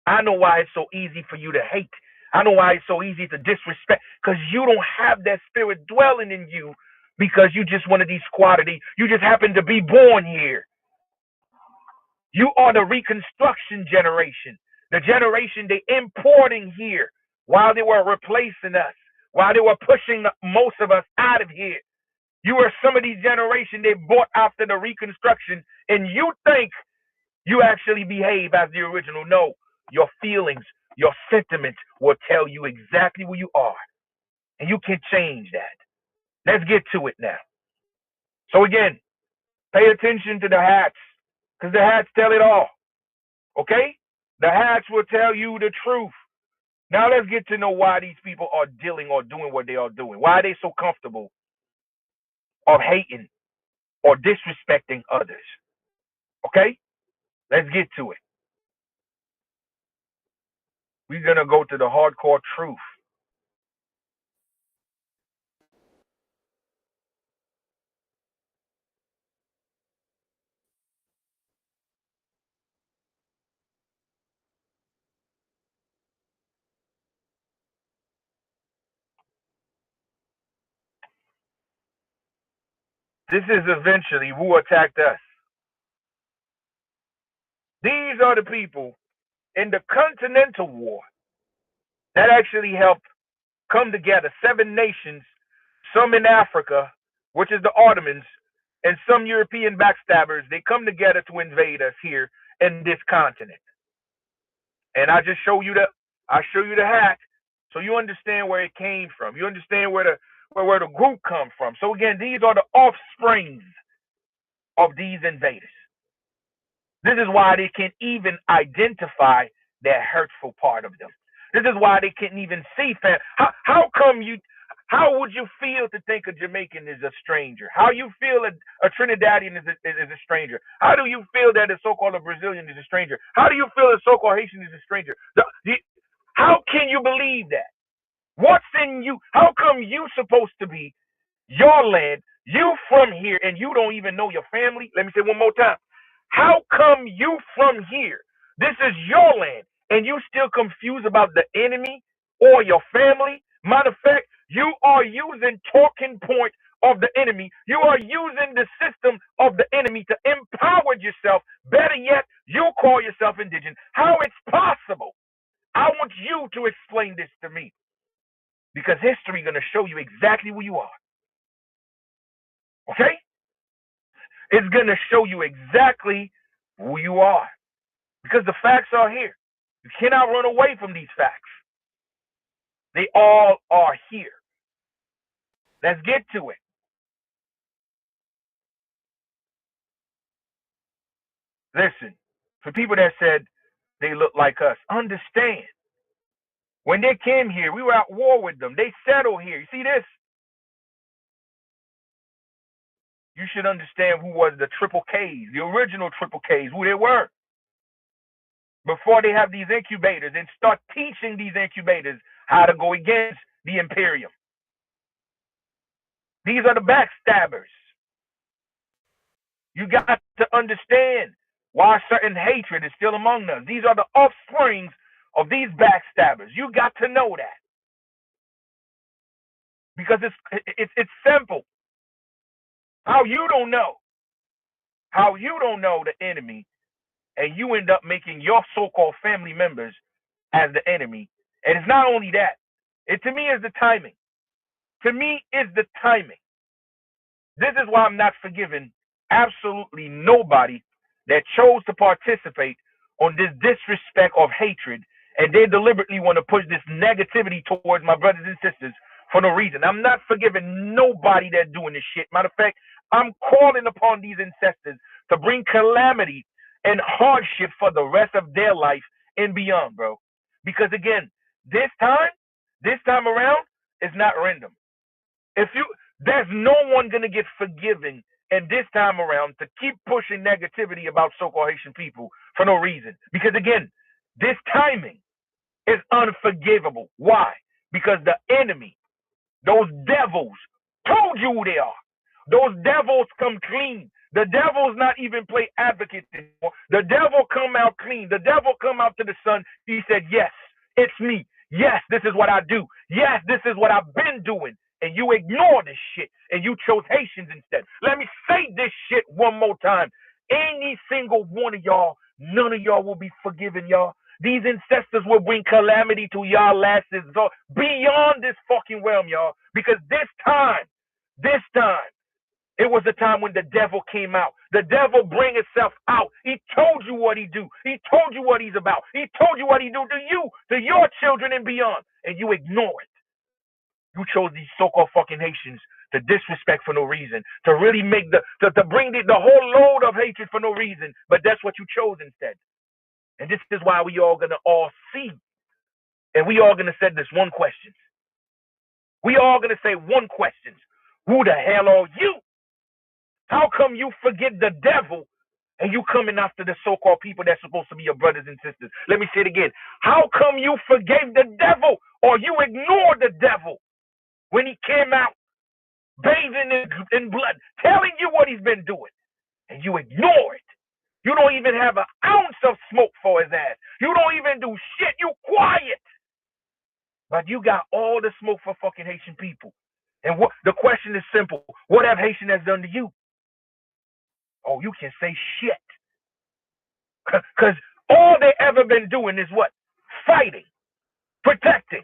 I know why it's so easy for you to hate. I know why it's so easy to disrespect, because you don't have that spirit dwelling in you, because you just one of these squatters. You just happen to be born here. You are the Reconstruction generation, the generation they importing here while they were replacing us, while they were pushing most of us out of here. You are some of these generation they bought after the Reconstruction, and you think you actually behave as the original. No, your feelings Your sentiments will tell you exactly who you are. And you can change that. Let's get to it now. So again, pay attention to the hats, because the hats tell it all. Okay? The hats will tell you the truth. Now let's get to know why these people are dealing or doing what they are doing. Why are they so comfortable of hating or disrespecting others? Okay? Let's get to it. We're going to go to the hardcore truth. This is eventually who attacked us. These are the people in the Continental War that actually helped come together. 7 nations, some in Africa, which is the Ottomans, and some European backstabbers. They come together to invade us here in this continent. And I show you the hat, so you understand where it came from. You understand where the group come from. So again, these are the offsprings of these invaders. This is why they can even identify that hurtful part of them. This is why they can't even see how would you feel to think a Jamaican is a stranger? How you feel a Trinidadian is a stranger? How do you feel that a so-called a Brazilian is a stranger? How do you feel a so-called Haitian is a stranger? How can you believe that? What's in you? How come you supposed to be your land? You from here and you don't even know your family? Let me say one more time. How come you from here? This is your land and you still confused about the enemy or your family? Matter of fact, you are using talking point of the enemy. You are using the system of the enemy to empower yourself. Better yet, you call yourself indigenous. How it's possible? I want you to explain this to me, because history is going to show you exactly who you are. Okay? It's going to show you exactly who you are, because the facts are here. You cannot run away from these facts. They all are here. Let's get to it. Listen, for people that said they look like us, understand. When they came here, we were at war with them. They settled here. You see this? You should understand who was the triple Ks, the original triple Ks, who they were, before they have these incubators and start teaching these incubators how to go against the Imperium. These are the backstabbers. You got to understand why certain hatred is still among us. These are the offsprings of these backstabbers. You got to know that, because it's simple. How you don't know the enemy, and you end up making your so-called family members as the enemy. And it's not only that. It to me is the timing. To me is the timing. This is why I'm not forgiving absolutely nobody that chose to participate on this disrespect of hatred, and they deliberately want to push this negativity towards my brothers and sisters for no reason. I'm not forgiving nobody that's doing this shit. Matter of fact, I'm calling upon these ancestors to bring calamity and hardship for the rest of their life and beyond, bro. Because again, this time around, is not random. If you There's no one gonna get forgiven and this time around to keep pushing negativity about so-called Haitian people for no reason. Because again, this timing is unforgivable. Why? Because the enemy, those devils, told you who they are. Those devils come clean. The devil's not even play advocate anymore. The devil come out clean. The devil come out to the sun. He said, yes, it's me. Yes, this is what I do. Yes, this is what I've been doing. And you ignore this shit and you chose Haitians instead. Let me say this shit one more time. Any single one of y'all, none of y'all will be forgiven, y'all. These ancestors will bring calamity to y'all lasses beyond this fucking realm, y'all. Because this time, It was the time when the devil came out. The devil bring himself out. He told you what he do. He told you what he's about. He told you what he do to you, to your children and beyond. And you ignore it. You chose these so-called fucking Haitians to disrespect for no reason, to really make to bring the whole load of hatred for no reason. But that's what you chose instead. And this is why we all gonna all see. And we all gonna say this one question. We all gonna say one question. Who the hell are you? How come you forget the devil and you coming after the so-called people that's supposed to be your brothers and sisters? Let me say it again. How come you forgave the devil or you ignored the devil when he came out bathing in blood, telling you what he's been doing, and you ignore it? You don't even have an ounce of smoke for his ass. You don't even do shit. You quiet. But you got all the smoke for fucking Haitian people. And what the question is simple. What have Haitian has done to you? Oh, you can say shit. Because all they ever been doing is what? Fighting, protecting,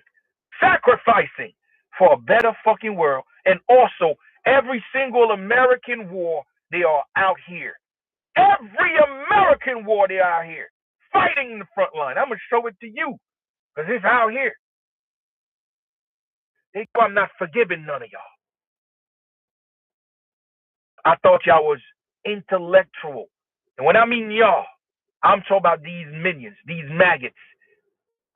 sacrificing for a better fucking world. And also, every single American war, they are out here. Every American war, they are out here. Fighting in the front line. I'm going to show it to you. Because it's out here. I'm not forgiving none of y'all. I thought y'all was intellectual. And when I mean y'all, I'm talking about these minions, these maggots.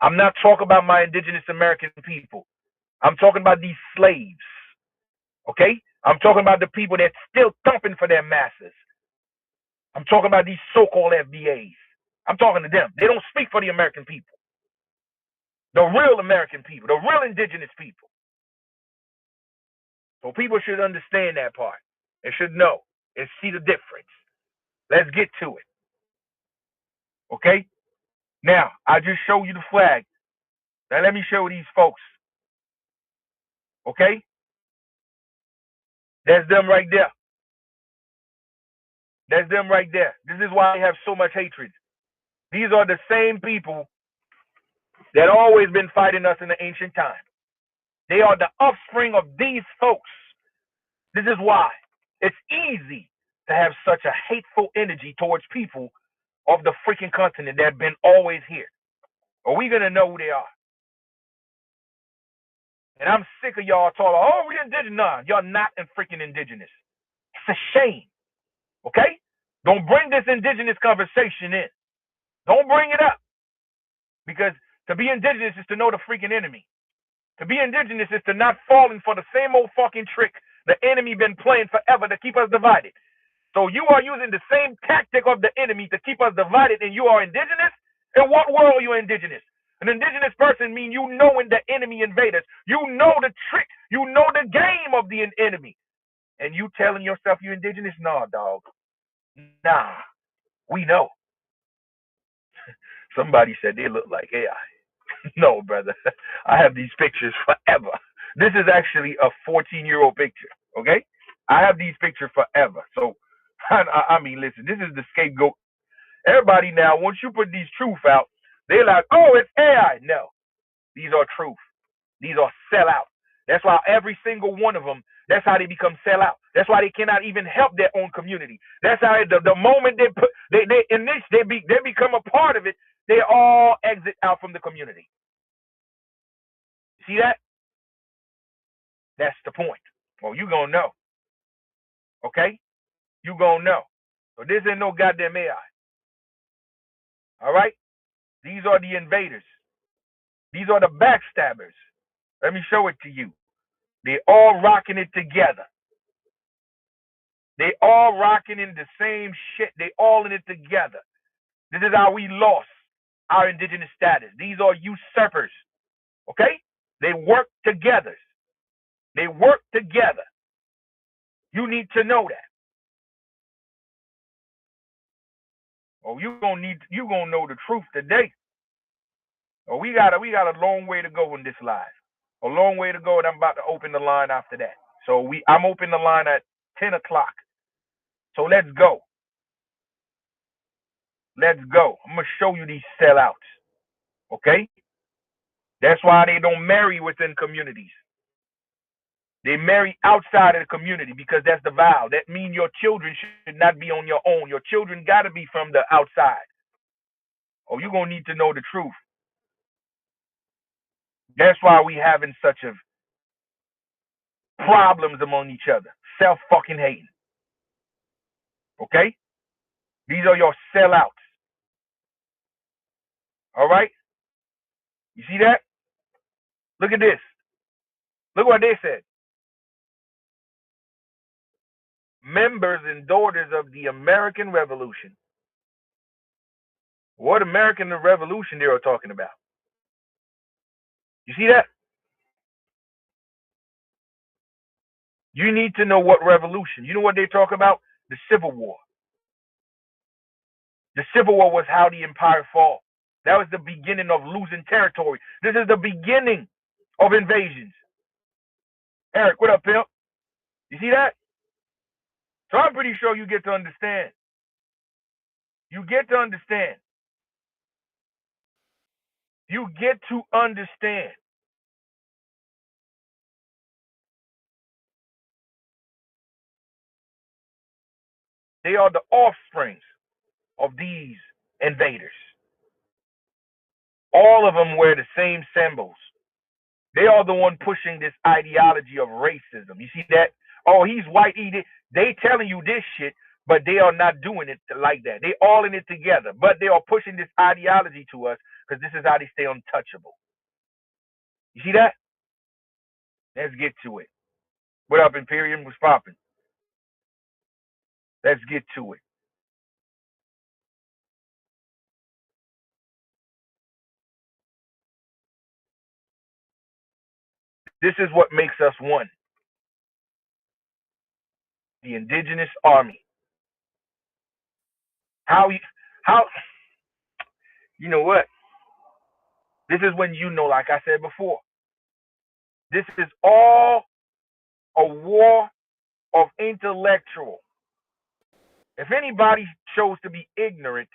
I'm not talking about my indigenous American people. I'm talking about these slaves. Okay? I'm talking about the people that's still thumping for their masters. I'm talking about these so-called FBAs. I'm talking to them. They don't speak for the American people. The real American people, the real indigenous people. So people should understand that part and should know and see the difference. Let's get to it. Okay? Now, I just showed you the flag. Now let me show these folks. Okay? That's them right there. That's them right there. This is why they have so much hatred. These are the same people that always been fighting us in the ancient time. They are the offspring of these folks. This is why it's easy to have such a hateful energy towards people of the freaking continent that have been always here. Are we gonna know who they are? And I'm sick of y'all talking, oh, we indigenous. Nah, y'all not freaking indigenous. It's a shame. Okay? Don't bring this indigenous conversation in. Don't bring it up. Because to be indigenous is to know the freaking enemy. To be indigenous is to not falling for the same old fucking trick the enemy been playing forever to keep us divided. So you are using the same tactic of the enemy to keep us divided, and you are indigenous? In what world are you indigenous? An indigenous person means you know when the enemy invaders. You know the trick. You know the game of the enemy. And you telling yourself you indigenous? Nah, dog. Nah. We know. Somebody said they look like AI. No, brother. I have these pictures forever. This is actually a 14-year-old picture, okay? I have these pictures forever. So, I mean, listen, this is the scapegoat. Everybody now, once you put these truth out, they're like, oh, it's AI. No, these are truth. These are sellout. That's why every single one of them, that's how they become sellout. That's why they cannot even help their own community. That's how the moment they become a part of it, they all exit out from the community. See that? That's the point. Well, you gonna know. Okay? You gonna know. So this ain't no goddamn AI. All right? These are the invaders. These are the backstabbers. Let me show it to you. They all rocking it together. They all rocking in the same shit. They all in it together. This is how we lost our indigenous status. These are usurpers. Okay? They work together. They work together. You need to know that. Oh, you gonna know the truth today. Oh, we got a long way to go in this live. A long way to go, and I'm about to open the line after that. So I'm opening the line at 10 o'clock. So let's go. Let's go. I'm gonna show you these sellouts. Okay? That's why they don't marry within communities. They marry outside of the community because that's the vow. That means your children should not be on your own. Your children got to be from the outside. Oh, you're going to need to know the truth. That's why we having such a problems among each other. Self-fucking hating. Okay? These are your sellouts. All right? You see that? Look at this. Look what they said. Members and daughters of the American Revolution. What American Revolution they are talking about? You see that? You need to know what revolution. You know what they talk about? The Civil War. The Civil War was how the empire fall. That was the beginning of losing territory. This is the beginning of invasions. Eric, what up, pimp? You see that? So I'm pretty sure you get to understand. You get to understand. You get to understand. They are the offsprings of these invaders. All of them wear the same symbols. They are the one pushing this ideology of racism. You see that? Oh, he's white. They telling you this shit, but they are not doing it like that. They all in it together, but they are pushing this ideology to us because this is how they stay untouchable. You see that? Let's get to it. What up, Imperium? What's popping? Let's get to it. This is what makes us one. The indigenous army. How you know what? This is when you know, like I said before, this is all a war of intellectual. If anybody chose to be ignorant,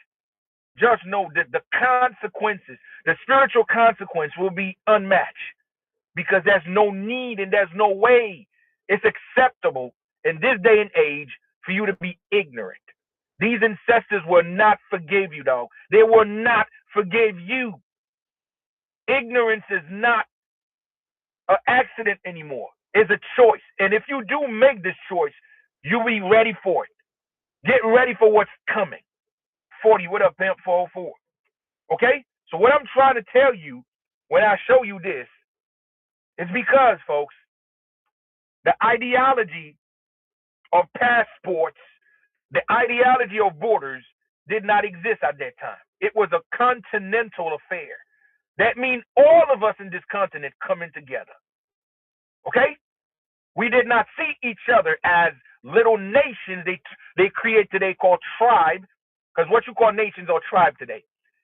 just know that the consequences, the spiritual consequence will be unmatched because there's no need and there's no way it's acceptable in this day and age for you to be ignorant. These ancestors will not forgive you, dog. They will not forgive you. Ignorance is not an accident anymore. It's a choice. And if you do make this choice, you'll be ready for it. Get ready for what's coming. 40, what up, pimp? 404. Okay? So what I'm trying to tell you when I show you this is because, folks, the ideology of passports, the ideology of borders did not exist at that time. It was a continental affair. That means all of us in this continent coming together. Okay? We did not see each other as little nations they create today called tribe, because what you call nations are tribe today.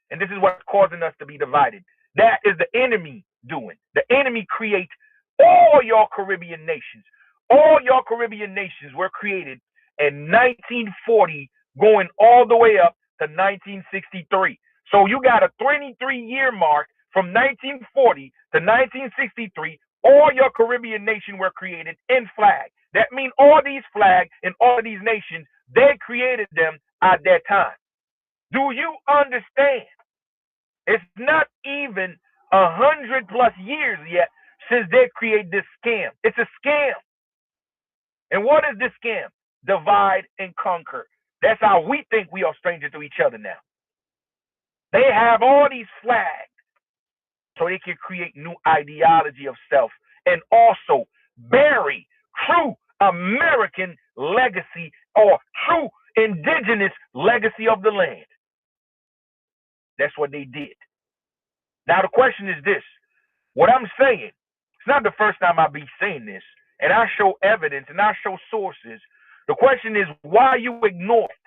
And this is what's causing us to be divided. That is the enemy doing. The enemy creates all your Caribbean nations. All your Caribbean nations were created in 1940 going all the way up to 1963. So you got a 23-year mark from 1940 to 1963. All your Caribbean nations were created in flag. That means all these flags and all these nations, they created them at that time. Do you understand? It's not even 100+ years yet since they created this scam. It's a scam. And what is this scam? Divide and conquer. That's how we think we are strangers to each other now. They have all these flags so they can create new ideology of self and also bury true American legacy or true indigenous legacy of the land. That's what they did. Now the question is this. What I'm saying, it's not the first time I be saying this, and I show evidence and I show sources. The question is why you ignore it.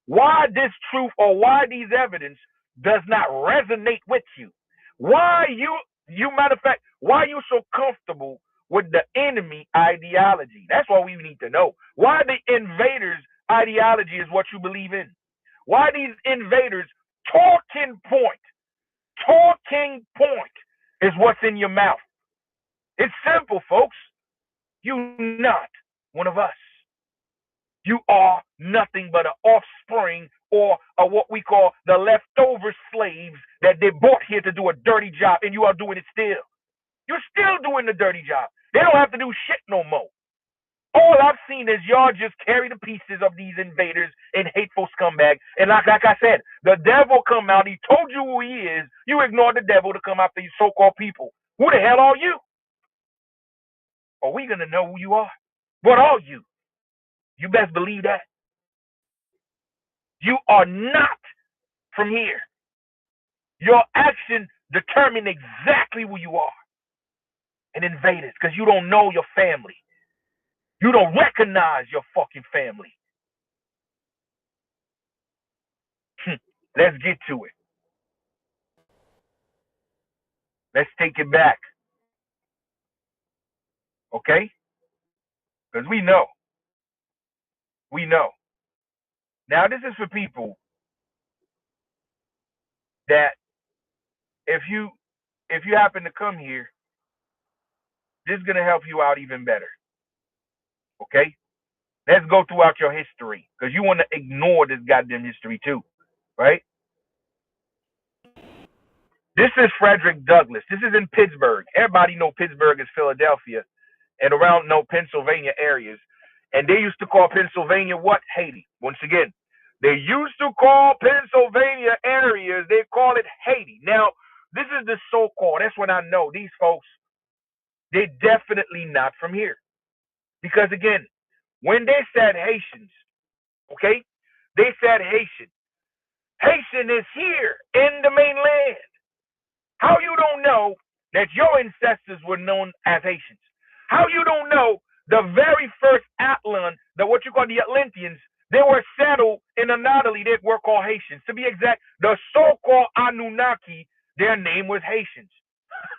Why this truth or why these evidence does not resonate with you. Why you matter of fact, why you so comfortable with the enemy ideology? That's what we need to know. Why the invaders ideology is what you believe in. Why these invaders talking point is what's in your mouth. It's simple, folks. You not one of us. You are nothing but an offspring or what we call the leftover slaves that they brought here to do a dirty job, and you are doing it still. You're still doing the dirty job. They don't have to do shit no more. All I've seen is y'all just carry the pieces of these invaders and hateful scumbags. And like I said, the devil come out. He told you who he is. You ignore the devil to come after these so-called people. Who the hell are you? Are we going to know who you are? What are you? You best believe that. You are not from here. Your action determine exactly who you are. An invaders, because you don't know your family. You don't recognize your fucking family. Let's get to it. Let's take it back. Okay? Because we know. We know. Now, this is for people that if you happen to come here, this is going to help you out even better. Okay? Let's go throughout your history, because you want to ignore this goddamn history too, right? This is Frederick Douglass. This is in Pittsburgh. Everybody know Pittsburgh is Philadelphia, and around Pennsylvania areas. And they used to call Pennsylvania what? Haiti. Once again, they used to call Pennsylvania areas, they call it Haiti. Now, this is the so-called, that's when I know these folks, they're definitely not from here. Because again, when they said Haitians, okay, they said Haitian. Haitian is here in the mainland. How you don't know that your ancestors were known as Haitians? How you don't know the very first Atlan, what you call the Atlanteans, they were settled in Anatoly, they were called Haitians. To be exact, the so-called Anunnaki, their name was Haitians.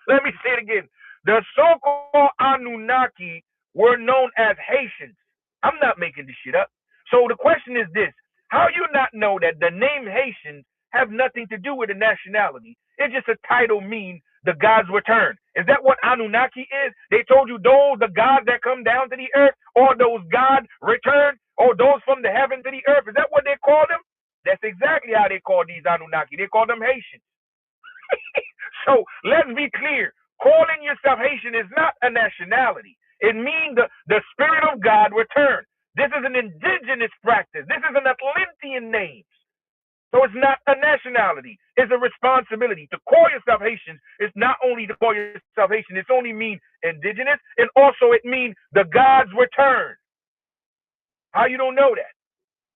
Let me say it again. The so-called Anunnaki were known as Haitians. I'm not making this shit up. So the question is this: how you not know that the name Haitian have nothing to do with the nationality? It's just a title mean the God's return. Is that what Anunnaki is? They told you those the gods that come down to the earth, or those God return, or those from the heaven to the earth. Is that what they call them? That's exactly how they call these Anunnaki. They call them Haitians. So let's be clear. Calling yourself Haitian is not a nationality. It means the spirit of God return. This is an indigenous practice. This is an Atlantean name. So it's not a nationality. It's a responsibility. To call yourself Haitian is not only to call yourself Haitian, it only means indigenous, and also it means the God's return. How you don't know that?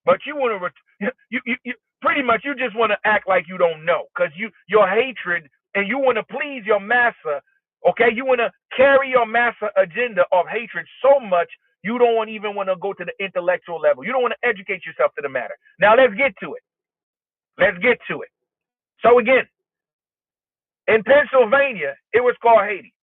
But you want to, you pretty much you just want to act like you don't know, because your hatred, and you want to please your master. Okay, you want to carry your master agenda of hatred so much you don't even want to go to the intellectual level. You don't want to educate yourself to the matter. Now let's get to it. Let's get to it. So again, in Pennsylvania, it was called Haiti.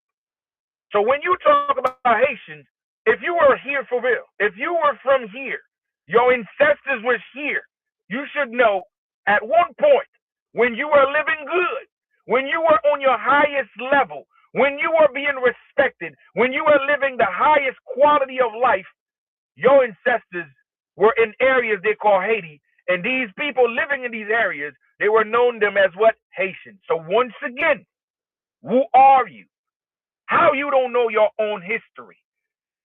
So when you talk about Haitians, if you were here for real, if you were from here, your ancestors was here, you should know at one point when you were living good, when you were on your highest level, when you were being respected, when you were living the highest quality of life, your ancestors were in areas they call Haiti. And these people living in these areas, they were known them as what? Haitians. So once again, who are you? How you don't know your own history?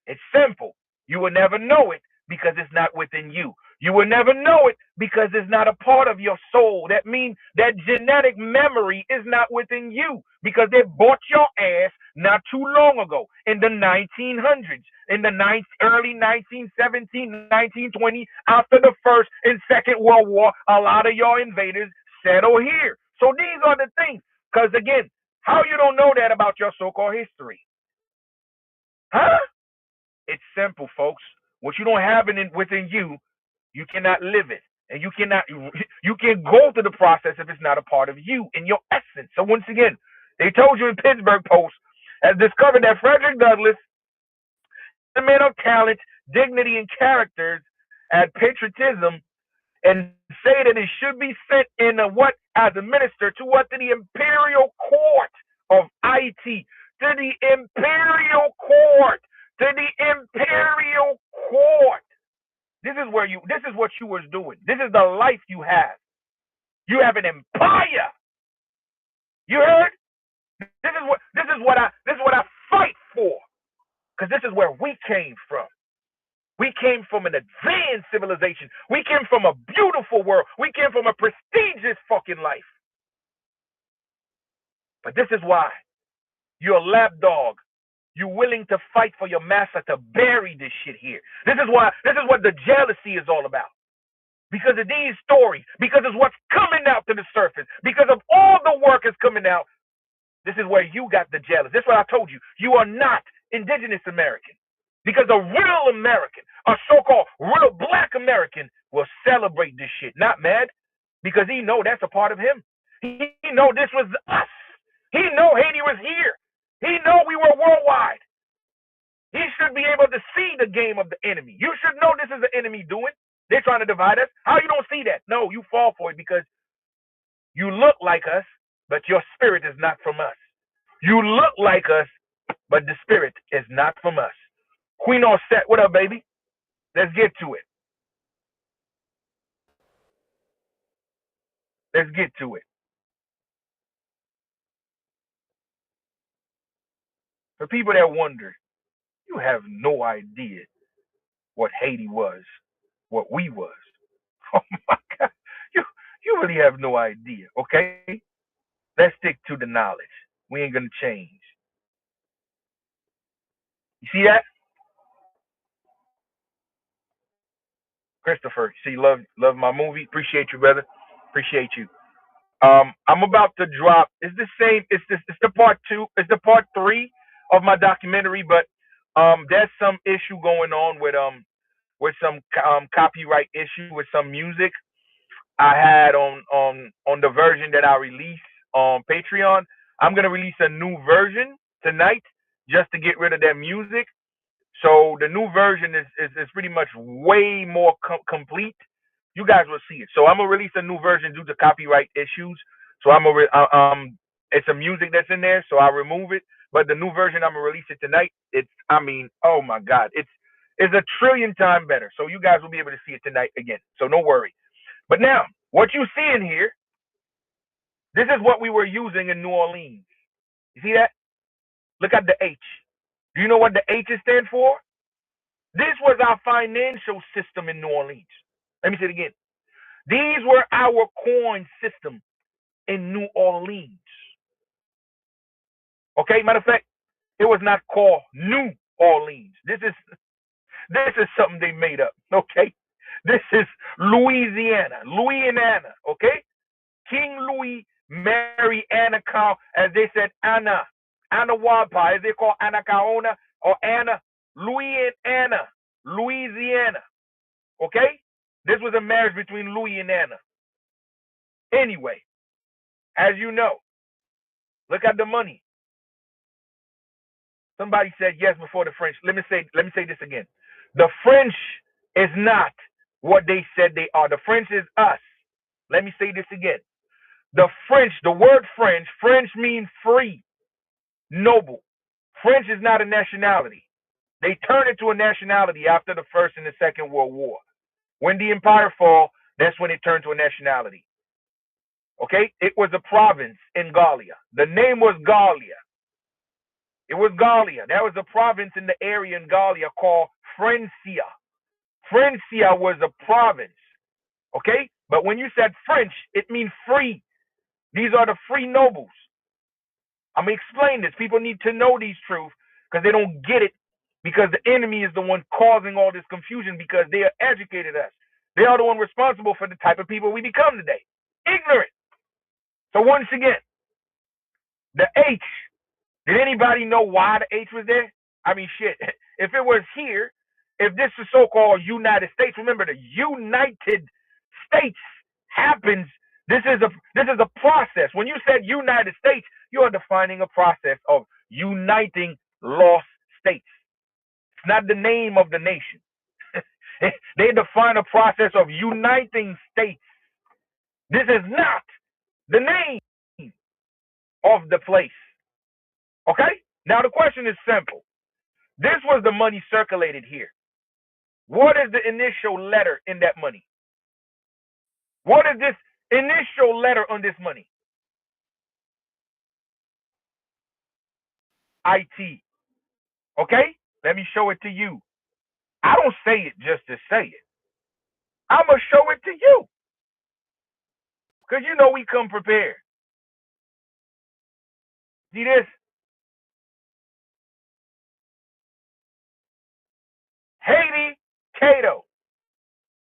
It's simple. You will never know it because it's not within you. You will never know it because it's not a part of your soul. That means that genetic memory is not within you, because they bought your ass not too long ago in the 1900s, in the early 1917, 1920, after the First and Second World War. A lot of your invaders settle here. So these are the things. Because again, how you don't know that about your so-called history? Huh? It's simple, folks. What you don't have within you, you cannot live it. And you can't go through the process if it's not a part of you in your essence. So once again, they told you in Pittsburgh Post has discovered that Frederick Douglass, a man of talent, dignity, and characters, and patriotism, and say that it should be sent in as a minister to the Imperial Court of IT, to the Imperial Court. to the imperial court. This is what you was doing. This is the life you have. You have an empire. You heard? This is what I fight for. Because this is where we came from. We came from an advanced civilization. We came from a beautiful world. We came from a prestigious fucking life. But this is why you're a lapdog. You're willing to fight for your master to bury this shit here. This is what the jealousy is all about. Because of these stories, because of what's coming out to the surface, because of all the work is coming out, this is where you got the jealous. That's what I told you. You are not indigenous American. Because a real American, a so-called real black American, will celebrate this shit. Not mad, because he know that's a part of him. He know this was us. He know Haiti was here. He know we were worldwide. He should be able to see the game of the enemy. You should know this is the enemy doing. They're trying to divide us. How you don't see that? No, you fall for it because you look like us, but your spirit is not from us. You look like us, but the spirit is not from us. Queen all set. What up, baby? Let's get to it. Let's get to it. For people that wonder, you have no idea what Haiti was, what we was. Oh my God. You really have no idea, okay? Let's stick to the knowledge. We ain't gonna change. You see that? Christopher, see, love my movie. Appreciate you, brother. Appreciate you. I'm about to drop. It's the same. It's the part two. It's the part three of my documentary, but there's some issue going on with some copyright issue with some music I had on the version that I released on Patreon. I'm gonna release a new version tonight just to get rid of that music. So the new version is pretty much way more complete. You guys will see it. So I'm gonna release a new version due to copyright issues. So it's a music that's in there, so I'll remove it. But the new version I'm gonna release it tonight. Oh my God, it's a trillion times better. So you guys will be able to see it tonight again. So no worry. But now, what you see in here, this is what we were using in New Orleans. You see that? Look at the H. Do you know what the H stands for? This was our financial system in New Orleans. Let me say it again. These were our coin system in New Orleans. Okay, matter of fact, it was not called New Orleans. This is something they made up. Okay, this is Louisiana. Okay, King Louis married Anna Cow, as they said Anna Wapa, as they call Anna Caona or Anna Louis and Anna, Louisiana. Okay, this was a marriage between Louis and Anna. Anyway, as you know, look at the money. Somebody said yes before the French. Let me say this again. The French is not what they said they are. The French is us. Let me say this again. The French, the word French means free, noble. French is not a nationality. They turned it to a nationality after the First and the Second World War. When the empire fell, that's when it turned to a nationality. Okay? It was a province in Gallia. The name was Gallia. It was Gallia. There was a province in the area in Gallia called Francia. Francia was a province. Okay? But when you said French, it means free. These are the free nobles. I'm going to explain this. People need to know these truths because they don't get it, because the enemy is the one causing all this confusion because they have educated us. They are the one responsible for the type of people we become today. Ignorant. So once again, the H. Did anybody know why the H was there? I mean, shit. If it was here, if this is so-called United States, remember the United States happens. This is a process. When you said United States, you are defining a process of uniting lost states. It's not the name of the nation. They define a process of uniting states. This is not the name of the place. Okay? Now the question is simple. This was the money circulated here. What is the initial letter in that money? What is this initial letter on this money? IT. Okay? Let me show it to you. I don't say it just to say it. I'm going to show it to you. Because you know we come prepared. See this? Haiti Cato.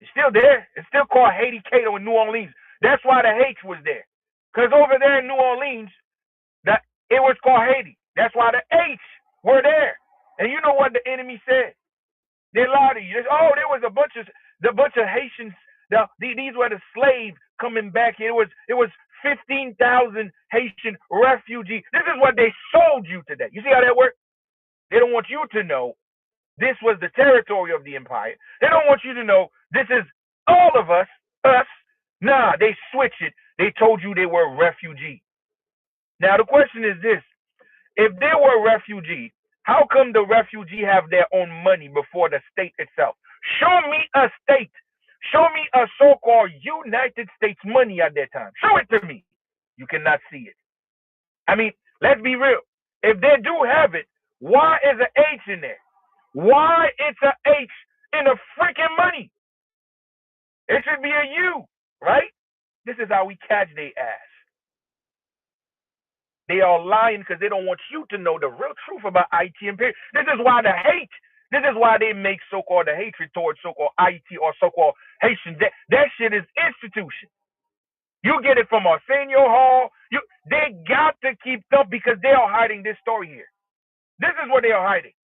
It's still there. It's still called Haiti Cato in New Orleans. That's why the H was there. Because over there in New Orleans, that it was called Haiti. That's why the H were there. And you know what the enemy said? They lied to you. Oh, there was a bunch of Haitians. These were the slaves coming back. It was 15,000 Haitian refugees. This is what they sold you today. You see how that works? They don't want you to know this was the territory of the empire. They don't want you to know this is all of us. Nah, they switched it. They told you they were refugees. Now the question is this: if they were refugees, how come the refugee have their own money before the state itself? Show me a state. Show me a so-called United States money at that time. Show it to me. You cannot see it. I mean, let's be real. If they do have it, why is an H in there? Why it's a H in the freaking money? It should be a U, right? This is how we catch their ass. They are lying because they don't want you to know the real truth about IT and period. This is why the hate. This is why they make so-called the hatred towards so-called IT or so-called Haitian. That shit is institution. You get it from Arsenio Hall. They got to keep up because they are hiding this story here. This is what they are hiding.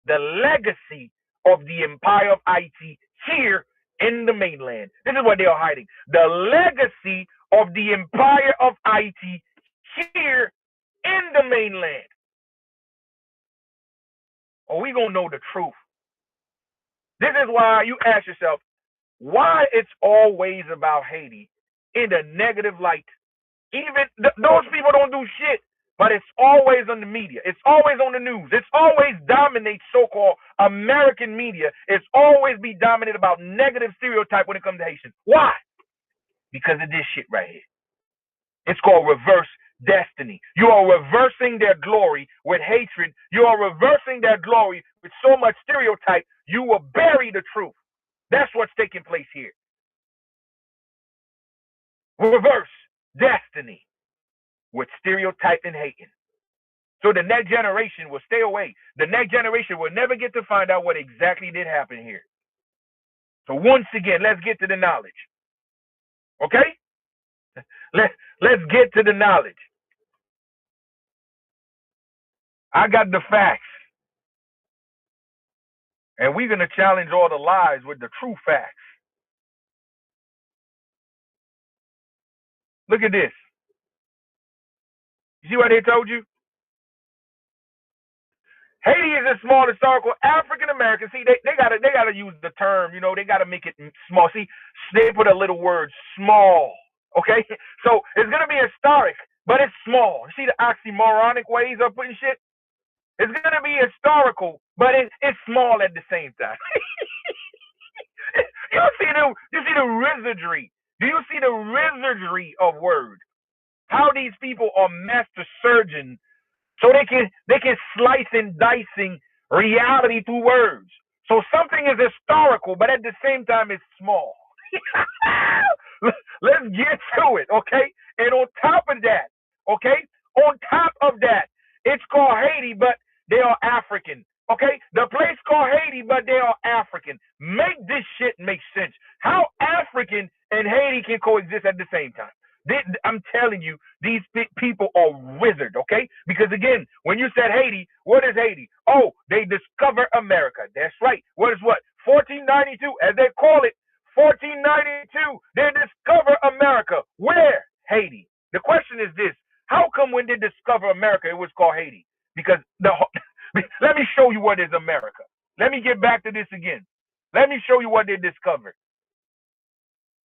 The legacy of the empire of IT here in the mainland. This is what they are hiding. The legacy of the empire of IT here in the mainland. Or we gonna know the truth. This is why you ask yourself, why it's always about Haiti in a negative light. Even those people don't do shit, but it's always on the media. It's always on the news. It's always dominates so-called American media. It's always be dominated about negative stereotype when it comes to Haitians. Why? Because of this shit right here. It's called reverse destiny. You are reversing their glory with hatred. You are reversing their glory with so much stereotype, you will bury the truth. That's what's taking place here. Reverse destiny with stereotype and hating. So the next generation will stay away. The next generation will never get to find out what exactly did happen here. So once again, let's get to the knowledge. Okay? Let's get to the knowledge. I got the facts. And we're going to challenge all the lies with the true facts. Look at this. You see what they told you? Haiti is a small historical African American. See, they gotta use the term, they gotta make it small. See, they put a little word small. Okay? So it's gonna be historic, but it's small. See the oxymoronic ways of putting shit? It's gonna be historical, but it's small at the same time. you see the wizardry. Do you see the wizardry of words? How these people are master surgeons, so they can slice and dicing reality through words. So something is historical, but at the same time it's small. Let's get to it, okay? And on top of that, it's called Haiti, but they are African. Okay? The place called Haiti, but they are African. Make this shit make sense. How African and Haiti can coexist at the same time? I'm telling you, these people are wizard, okay? Because again, when you said Haiti, what is Haiti? Oh, they discover America. That's right. What is what? 1492, as they call it. 1492, they discover America. Where? Haiti. The question is this: how come when they discover America, it was called Haiti? Because let me show you what is America. Let me get back to this again. Let me show you what they discovered.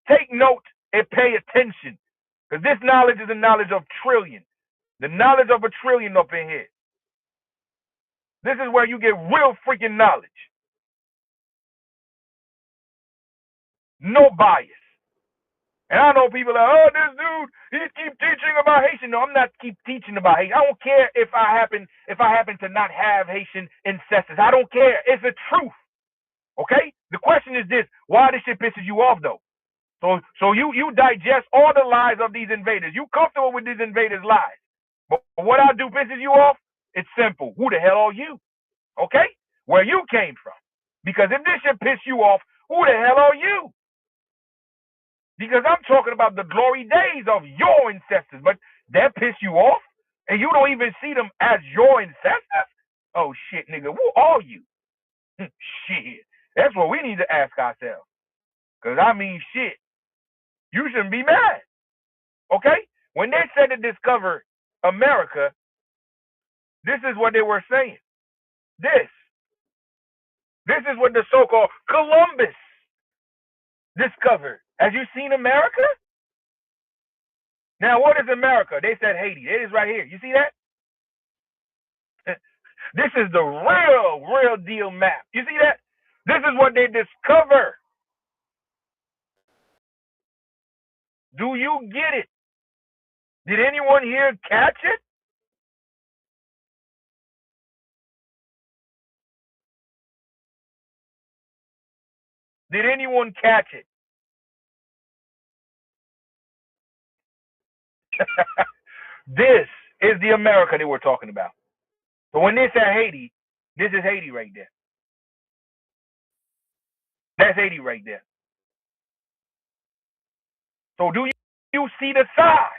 Take note and pay attention. Because this knowledge is the knowledge of trillion. The knowledge of a trillion up in here. This is where you get real freaking knowledge. No bias. And I know people are, oh, this dude, he keep teaching about Haitian. No, I'm not keep teaching about Haitian. I don't care if I happen to not have Haitian ancestors. I don't care. It's the truth. Okay? The question is this: why this shit pisses you off though? So you digest all the lies of these invaders. You comfortable with these invaders' lies. But what I do pisses you off? It's simple. Who the hell are you? Okay? Where you came from. Because if this shit piss you off, who the hell are you? Because I'm talking about the glory days of your ancestors, but that piss you off? And you don't even see them as your ancestors? Oh shit, nigga, who are you? Shit. That's what we need to ask ourselves. Because I mean shit. You shouldn't be mad. Okay? When they said to discover America, this is what they were saying. This is what the so-called Columbus discovered. Have you seen America? Now, what is America? They said Haiti. It is right here. You see that? This is the real deal map. You see that? This is what they discover. Do you get it? Did anyone here catch it? Did anyone catch it? This is the America they were talking about. So when they say Haiti, this is Haiti right there. That's Haiti right there. So do you see the size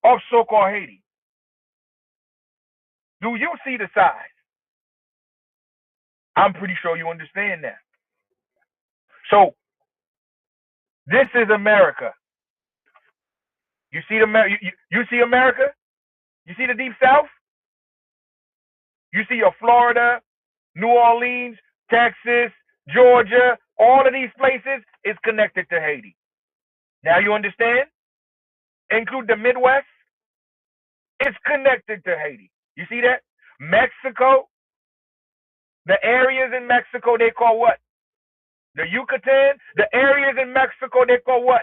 of so-called Haiti? Do you see the size? I'm pretty sure you understand that. So this is America. You see you see America? You see the Deep South? You see your Florida, New Orleans, Texas, Georgia, all of these places is connected to Haiti. Now you understand? Include the Midwest, it's connected to Haiti. You see that? Mexico, the areas in Mexico they call what? The Yucatan, the areas in Mexico they call what?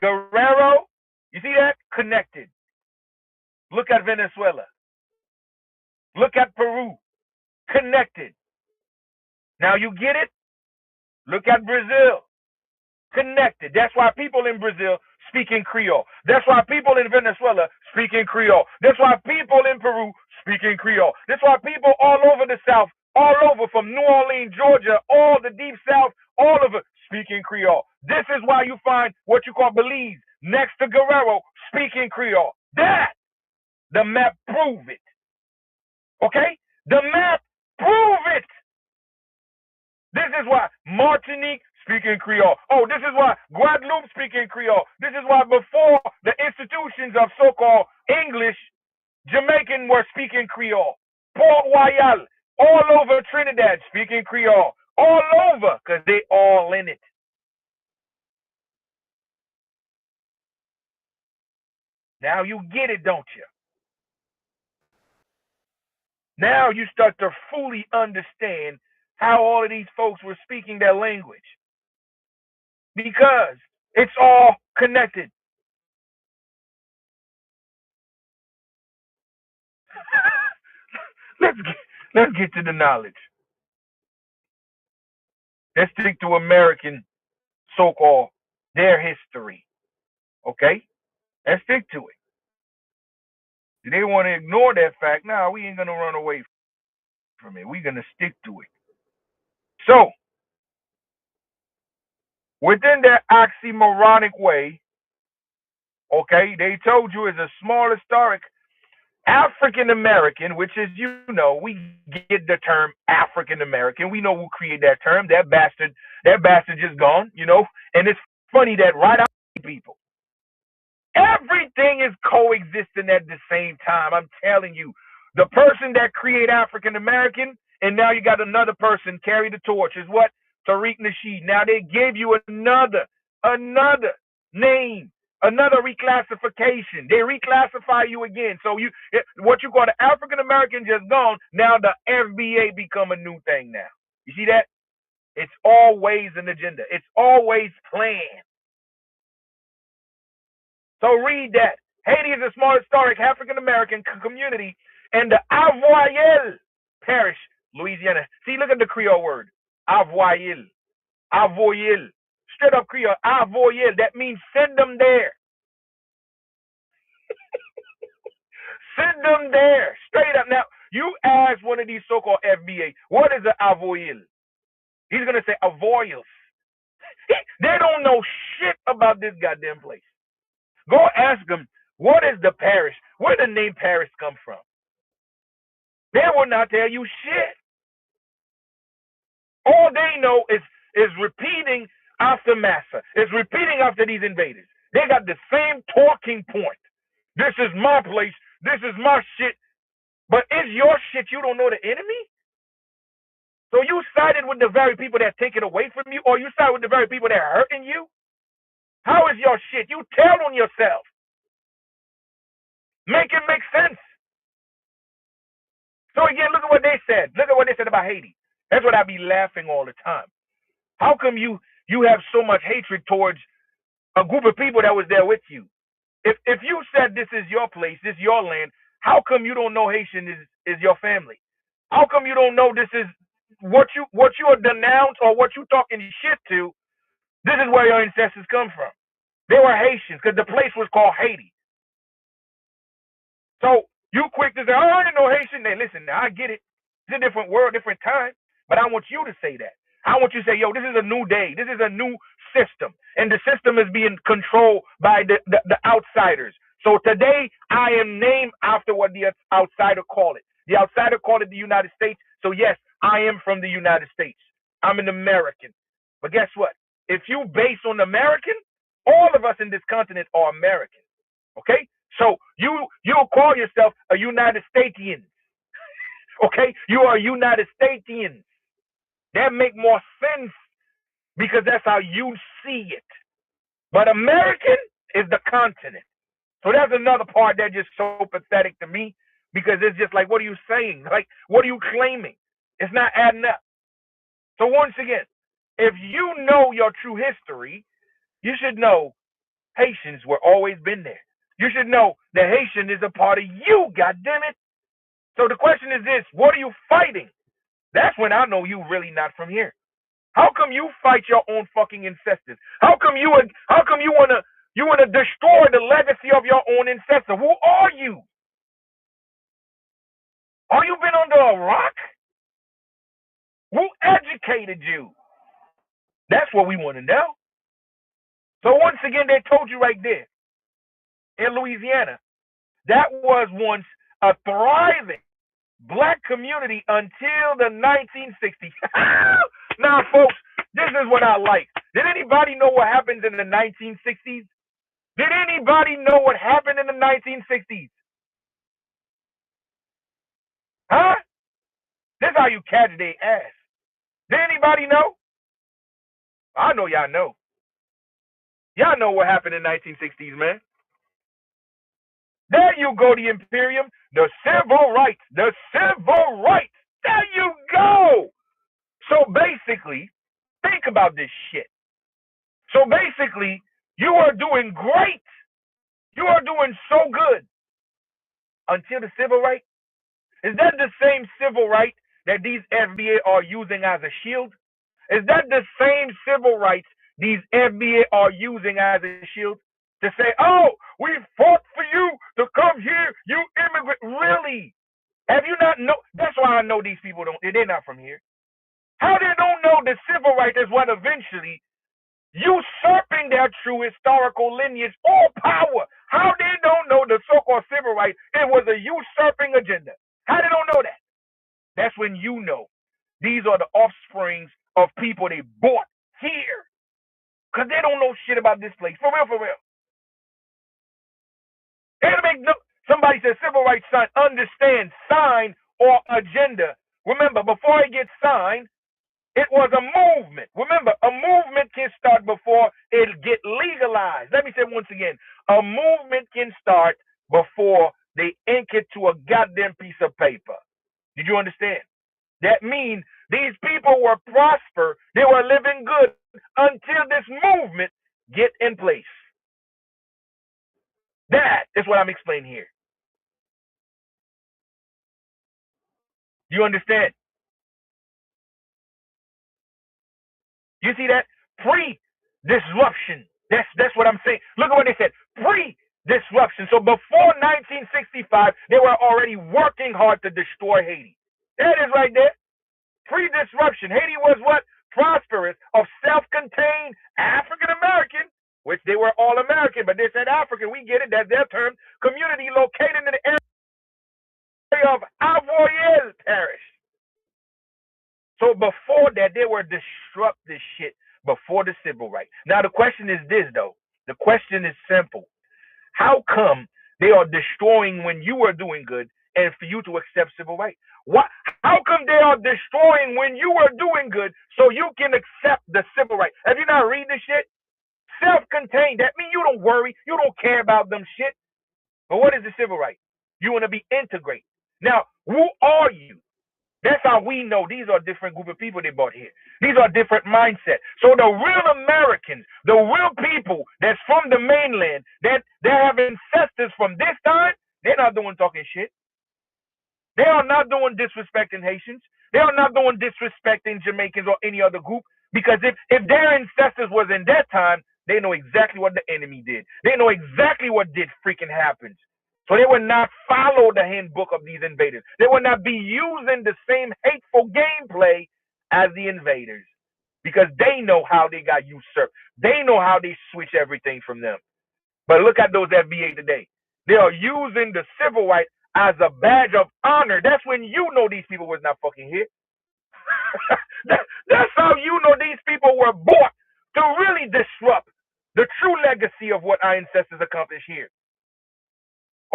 Guerrero, you see that? Connected. Look at Venezuela. Look at Peru. Connected. Now you get it? Look at Brazil. Connected. That's why people in Brazil speak in Creole. That's why people in Venezuela speak in Creole. That's why people in Peru speak in Creole. That's why people all over the South, all over from New Orleans, Georgia, all the Deep South, all of it speak in Creole. This is why you find what you call Belize next to Guerrero speaking Creole. That, the map prove it. Okay? The map prove it. This is why Martinique speaking Creole. Oh, this is why Guadeloupe speaking Creole. This is why before the institutions of so-called English, Jamaican were speaking Creole. Port Royal, all over Trinidad speaking Creole. All over, because they all in it. Now you get it, don't you? Now you start to fully understand how all of these folks were speaking their language. Because it's all connected. let's get to the knowledge. Let's stick to American so-called their history. Okay? Let's stick to it. Do they want to ignore that fact? No, we ain't gonna run away from it. We're gonna stick to it. So, within that oxymoronic way, okay, they told you it's a small historic African American, which is, you know, we get the term African American. We know who created that term. That bastard just gone, you know. And it's funny that right after people, everything is coexisting at the same time. I'm telling you, the person that created African American, and now you got another person carry the torch. Is what? Tariq Nasheed. Now they gave you another name, Another reclassification. They reclassify you again. So what you call the African American just gone. Now the FBA become a new thing now. You see that? It's always an agenda. It's always planned. So read that. Haiti is the small historic African American community in the Avoyelles Parish, Louisiana. See, look at the Creole word. Avoyelles. Avoyelles. Straight up Creole. Avoyelles. That means send them there. Send them there. Straight up. Now, you ask one of these so-called FBA, what is an Avoyelles? He's going to say Avoyelles. They don't know shit about this goddamn place. Go ask them, what is the parish? Where the name parish come from? They will not tell you shit. All they know is repeating after Massa. Is repeating after these invaders. They got the same talking point. This is my place. This is my shit. But is your shit you don't know the enemy? So you sided with the very people that take it away from you, or you side with the very people that are hurting you? How is your shit? You tell on yourself. Make it make sense. So again, look at what they said. Look at what they said about Haiti. That's what I be laughing all the time. How come you have so much hatred towards a group of people that was there with you? If you said this is your place, this is your land, how come you don't know Haitian is your family? How come you don't know this is what you are denounced or what you talking shit to? This is where your ancestors come from. They were Haitians because the place was called Haiti. So you quick to say, oh, I didn't know Haitian. Hey, listen, now I get it. It's a different world, different time. But I want you to say that. I want you to say, yo, this is a new day. This is a new system. And the system is being controlled by the outsiders. So today, I am named after what the outsider call it. The outsider called it the United States. So yes, I am from the United States. I'm an American. But guess what? If you base on American, all of us in this continent are American. Okay? So you'll call yourself a United Statesian. Okay? You are United Statesians. That make more sense because that's how you see it. But American is the continent. So that's another part that's just so pathetic to me because it's just like, what are you saying? Like, what are you claiming? It's not adding up. So once again, if you know your true history, you should know Haitians were always been there. You should know that Haitian is a part of you, goddammit. So the question is this, what are you fighting? That's when I know you really not from here. How come you fight your own fucking ancestors? How come you wanna destroy the legacy of your own ancestor? Who are you? Are you been under a rock? Who educated you? That's what we want to know. So once again, they told you right there in Louisiana, that was once a thriving black community until the 1960s. Now, folks, this is what I like. Did anybody know what happens in the 1960s? Did anybody know what happened in the 1960s? Huh? This is how you catch their ass. Did anybody know? I know y'all know. Y'all know what happened in the 1960s, man. There you go, the Imperium, the civil rights, the civil rights. There you go. So basically, think about this shit. So basically, you are doing great. You are doing so good until the civil right. Is that the same civil right that these FBA are using as a shield? Is that the same civil rights these FBA are using as a shield? To say, oh, we fought for you to come here, you immigrant. Really? Have you not know? That's why I know these people don't, they're not from here. How they don't know the civil right is what eventually usurping their true historical lineage or power. How they don't know the so-called civil right, it was a usurping agenda. How they don't know that? That's when you know these are the offsprings of people they bought here. Because they don't know shit about this place. For real, for real. Somebody said civil rights sign, understand sign or agenda. Remember, before it gets signed, It was a movement. Remember, a movement can start before it get legalized. Let me say once again, a movement can start before they ink it to a goddamn piece of paper. Did you understand? That means these people were prosper, they were living good until this movement get in place. That is what I'm explaining here. You understand? You see that? Pre-disruption. That's what I'm saying. Look at what they said. Pre-disruption. So before 1965, they were already working hard to destroy Haiti. That is right there. Pre-disruption. Haiti was what? Prosperous, of self-contained African American, which they were all American, but they said African. We get it. That's their term. Community located in the area of Avoyelles Parish. So before that, they were disrupt this shit before the civil rights. Now the question is this though. The question is simple. How come they are destroying when you are doing good and for you to accept civil rights? What? How come they are destroying when you are doing good so you can accept the civil rights? Have you not read this shit? Self-contained. That means you don't worry. You don't care about them shit. But what is the civil right? You want to be integrated. Now, who are you? That's how we know these are different group of people they brought here. These are different mindsets. So the real Americans, the real people that's from the mainland, that have ancestors from this time, they're not doing talking shit. They are not doing disrespecting Haitians. They are not doing disrespecting Jamaicans or any other group. Because if their ancestors was in that time, they know exactly what the enemy did. They know exactly what did freaking happen. So they would not follow the handbook of these invaders. They would not be using the same hateful gameplay as the invaders. Because they know how they got usurped. They know how they switch everything from them. But look at those FBA today. They are using the civil rights as a badge of honor. That's when you know these people was not fucking here. That's how you know these people were bought to really disrupt the true legacy of what our ancestors accomplished here.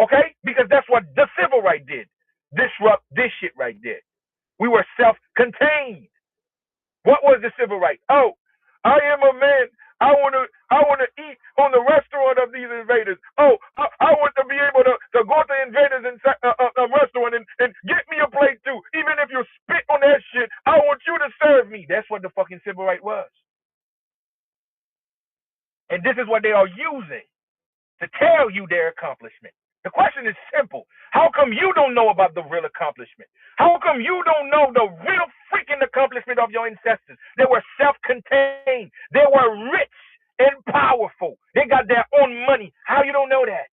Okay? Because that's what the civil right did. Disrupt this shit right there. We were self-contained. What was the civil right? Oh, I am a man. I wanna eat on the restaurant of these invaders. Oh, I want to be able to go to invaders in a restaurant and get me a plate too. Even if you spit on that shit, I want you to serve me. That's what the fucking civil right was. And this is what they are using to tell you their accomplishment. The question is simple. How come you don't know about the real accomplishment? How come you don't know the real freaking accomplishment of your ancestors? They were self-contained. They were rich and powerful. They got their own money. How you don't know that?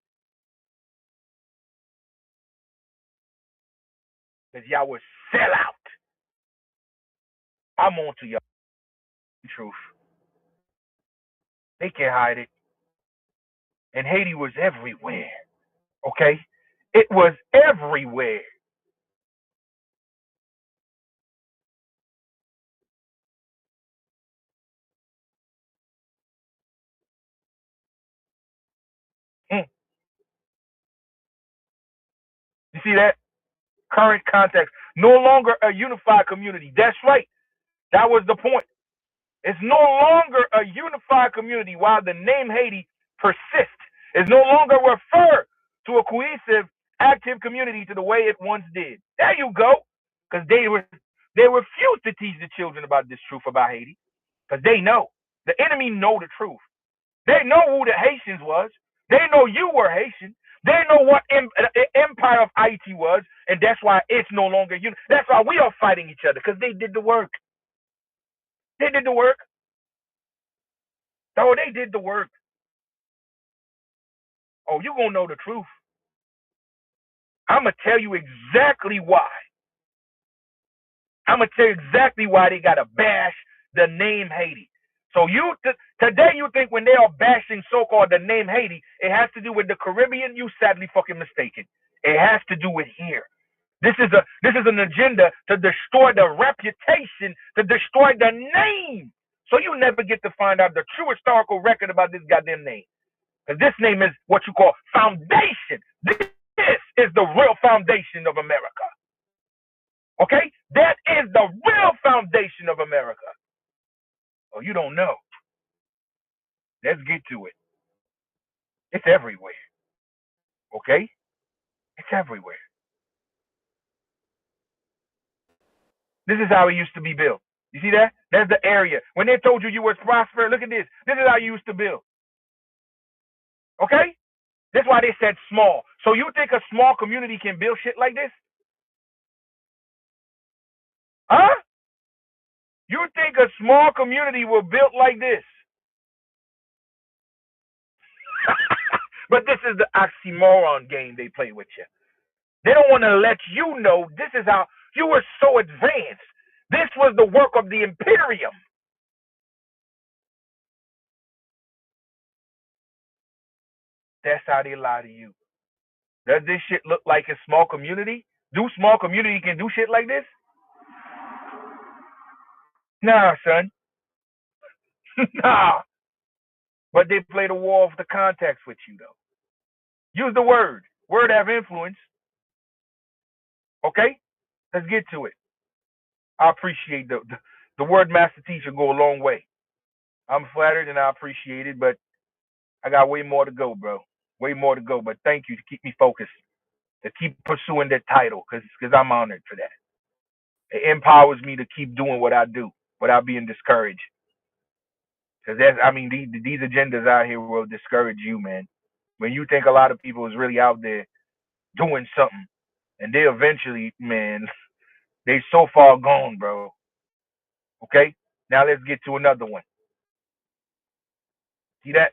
Because y'all was sell out. I'm on to y'all. Truth. They can't hide it. And Haiti was everywhere. Okay? It was everywhere. Mm. You see that? Current context. No longer a unified community. That's right. That was the point. It's no longer a unified community while the name Haiti persists. It's no longer referred to a cohesive, active community to the way it once did. There you go. Because they refuse to teach the children about this truth about Haiti. Because they know. The enemy know the truth. They know who the Haitians was. They know you were Haitian. They know what empire of Haiti was, and that's why it's no longer you. That's why we are fighting each other, because they did the work. They did the work. Oh, they did the work. Oh, you gonna know the truth. I'm gonna tell you exactly why. I'm gonna tell you exactly why they gotta bash the name Haiti. So today you think when they are bashing so-called the name Haiti, it has to do with the Caribbean? You sadly fucking mistaken. It has to do with here. This is an agenda to destroy the reputation, to destroy the name. So you never get to find out the true historical record about this goddamn name. Because this name is what you call foundation. This is the real foundation of America. Okay? That is the real foundation of America. Oh, you don't know. Let's get to it. It's everywhere. Okay? It's everywhere. This is how it used to be built. You see that? That's the area. When they told you you was prosperous, look at this. This is how you used to build. Okay? That's why they said small. So you think a small community can build shit like this? Huh? You think a small community will build like this? But this is the oxymoron game they play with you. They don't want to let you know this is how you were so advanced. This was the work of the Imperium. That's how they lie to you. Does this shit look like a small community? Do small community can do shit like this? Nah, son. Nah. But they play the war of the context with you, though. Use the word. Word have influence. Okay? Let's get to it. I appreciate the word master teacher go a long way. I'm flattered and I appreciate it, but I got way more to go, bro. Way more to go. But thank you to keep me focused, to keep pursuing that title, because I'm honored for that. It empowers me to keep doing what I do without being discouraged. Because these agendas out here will discourage you, man. When you think a lot of people is really out there doing something, and they eventually, man, they so far gone, bro. Okay? Now let's get to another one. See that?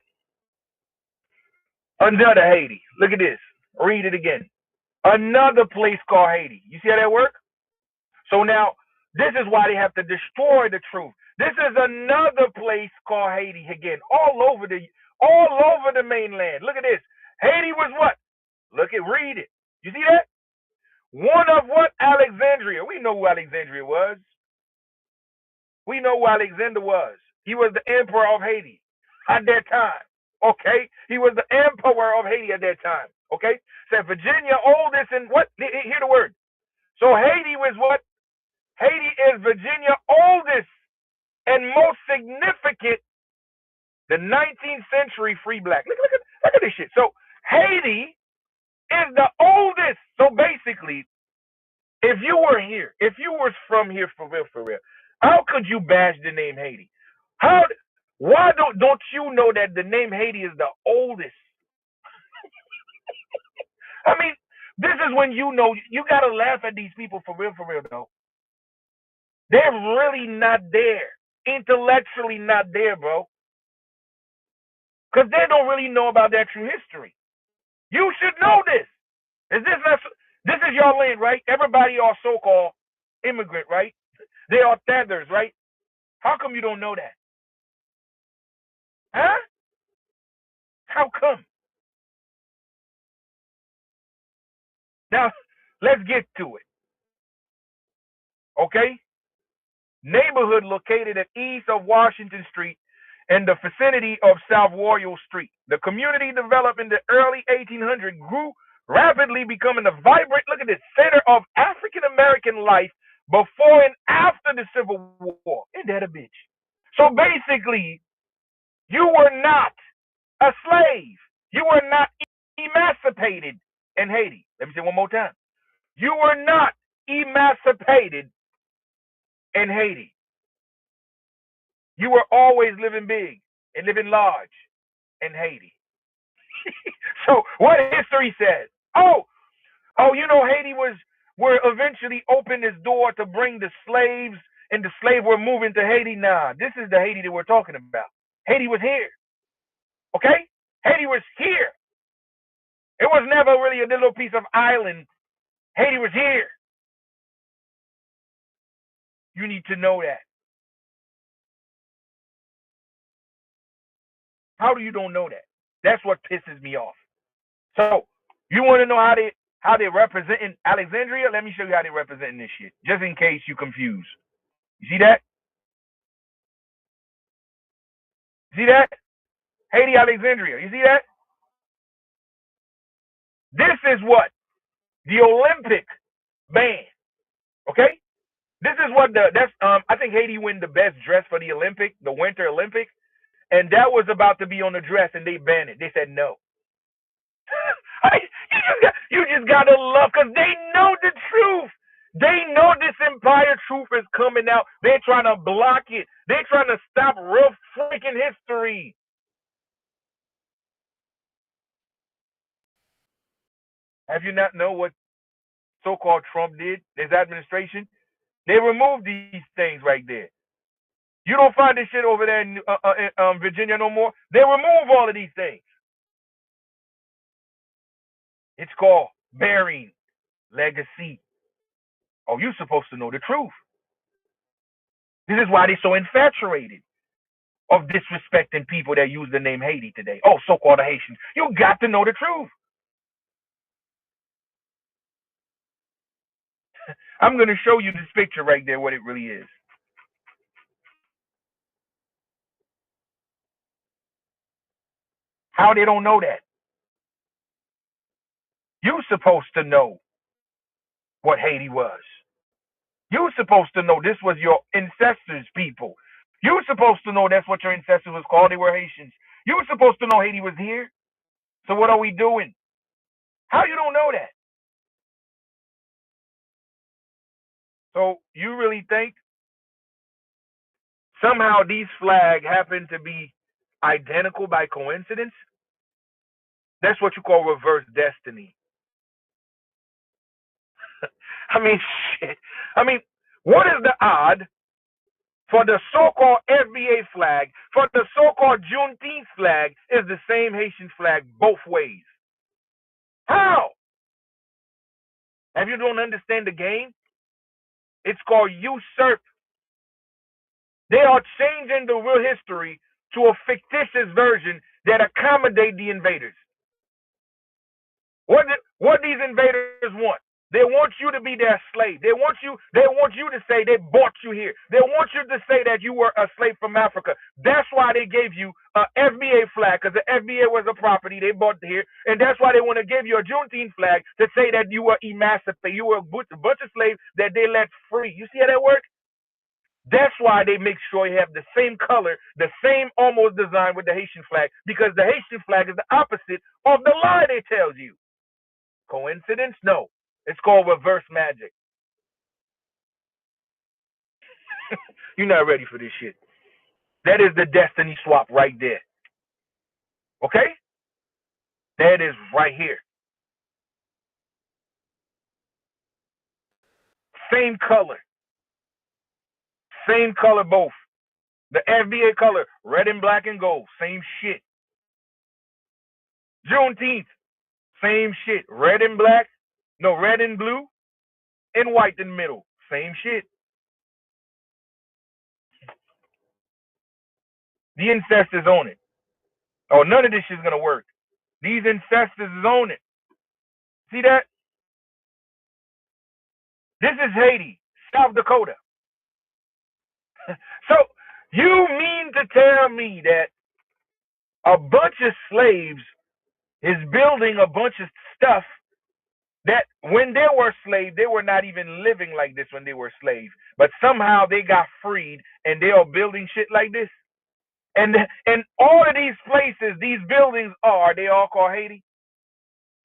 Another Haiti. Look at this. Read it again. Another place called Haiti. You see how that work? So now, this is why they have to destroy the truth. This is another place called Haiti again, all over the mainland. Look at this. Haiti was what? Read it. You see that? One of what? Alexandria. We know who Alexandria was. We know who Alexander was. He was the emperor of Haiti at that time. Okay? He was the emperor of Haiti at that time. Okay? Said Virginia oldest and what? Hear the word. So Haiti was what? Haiti is Virginia oldest and most significant, the 19th century free black. Look at this shit. So Haiti is the oldest. So basically, if you were here, if you were from here for real, how could you bash the name Haiti? Why don't you know that the name Haiti is the oldest? I mean, this is when you know you gotta laugh at these people for real though. They're really not there. Intellectually not there, bro. Because they don't really know about their true history. You should know this. This is your land, right? Everybody are so-called immigrant, right? They are tethers, right? How come you don't know that? Huh? How come? Now, let's get to it. Okay? Neighborhood located at east of Washington Street in the vicinity of South Royal Street. The community developed in the early 1800s, grew rapidly, becoming a vibrant, look at this, center of African American life before and after the Civil War. Ain't that a bitch? So basically, you were not a slave. You were not emancipated in Haiti. Let me say it one more time. You were not emancipated in Haiti. You were always living big and living large in Haiti. So what history says? Haiti where eventually opened its door to bring the slaves, and the slaves were moving to Haiti. Nah, this is the Haiti that we're talking about. Haiti was here. Okay? Haiti was here. It was never really a little piece of island. Haiti was here. You need to know that. How do you don't know that? That's what pisses me off. So you want to know how they representing Alexandria? Let me show you how they representing this shit, just in case you confused. You see that? See that? Haiti, Alexandria. You see that? This is what? The Olympic band. Okay, this is what I think Haiti win the best dress for the Winter Olympics, and that was about to be on the dress, and they banned it. They said no. You just gotta love, because they know the truth. They know this empire truth is coming out. They're trying to block it. They're trying to stop real freaking history. Have you not know what so-called Trump did? His administration, they removed these things right there. You don't find this shit over there in Virginia no more. They remove all of these things. It's called bearing legacy. Oh, you're supposed to know the truth. This is why they're so infatuated of disrespecting people that use the name Haiti today. Oh, so-called Haitians. You got to know the truth. I'm going to show you this picture right there, what it really is. How they don't know that. You're supposed to know what Haiti was. You're supposed to know this was your ancestors' people. You're supposed to know that's what your ancestors was called. They were Haitians. You're supposed to know Haiti was here. So what are we doing? How you don't know that? So you really think somehow these flags happen to be identical by coincidence? That's what you call reverse destiny. I mean, shit. I mean, what is the odd for the so-called FBA flag, for the so-called Juneteenth flag, is the same Haitian flag both ways? How? Have you don't understand the game? It's called usurp. They are changing the real history to a fictitious version that accommodate the invaders. What these invaders want? They want you to be their slave. They want you to say they bought you here. They want you to say that you were a slave from Africa. That's why they gave you a FBA flag, because the FBA was a property they bought here, and that's why they want to give you a Juneteenth flag to say that you were emancipated. You were a bunch of slaves that they let free. You see how that works? That's why they make sure you have the same color, the same almost design with the Haitian flag, because the Haitian flag is the opposite of the lie they tells you. Coincidence? No. It's called reverse magic. You're not ready for this shit. That is the destiny swap right there. Okay? That is right here. Same color. Same color both. The FBA color, red and black and gold. Same shit. Juneteenth, same shit. Red and black. No, red and blue and white in the middle. Same shit. The ancestors own it. Oh, none of this shit's gonna work. These ancestors own it. See that? This is Haiti, South Dakota. So you mean to tell me that a bunch of slaves is building a bunch of stuff that when they were slaves, they were not even living like this when they were slaves. But somehow they got freed and they are building shit like this. And all of these places, these buildings they all called Haiti.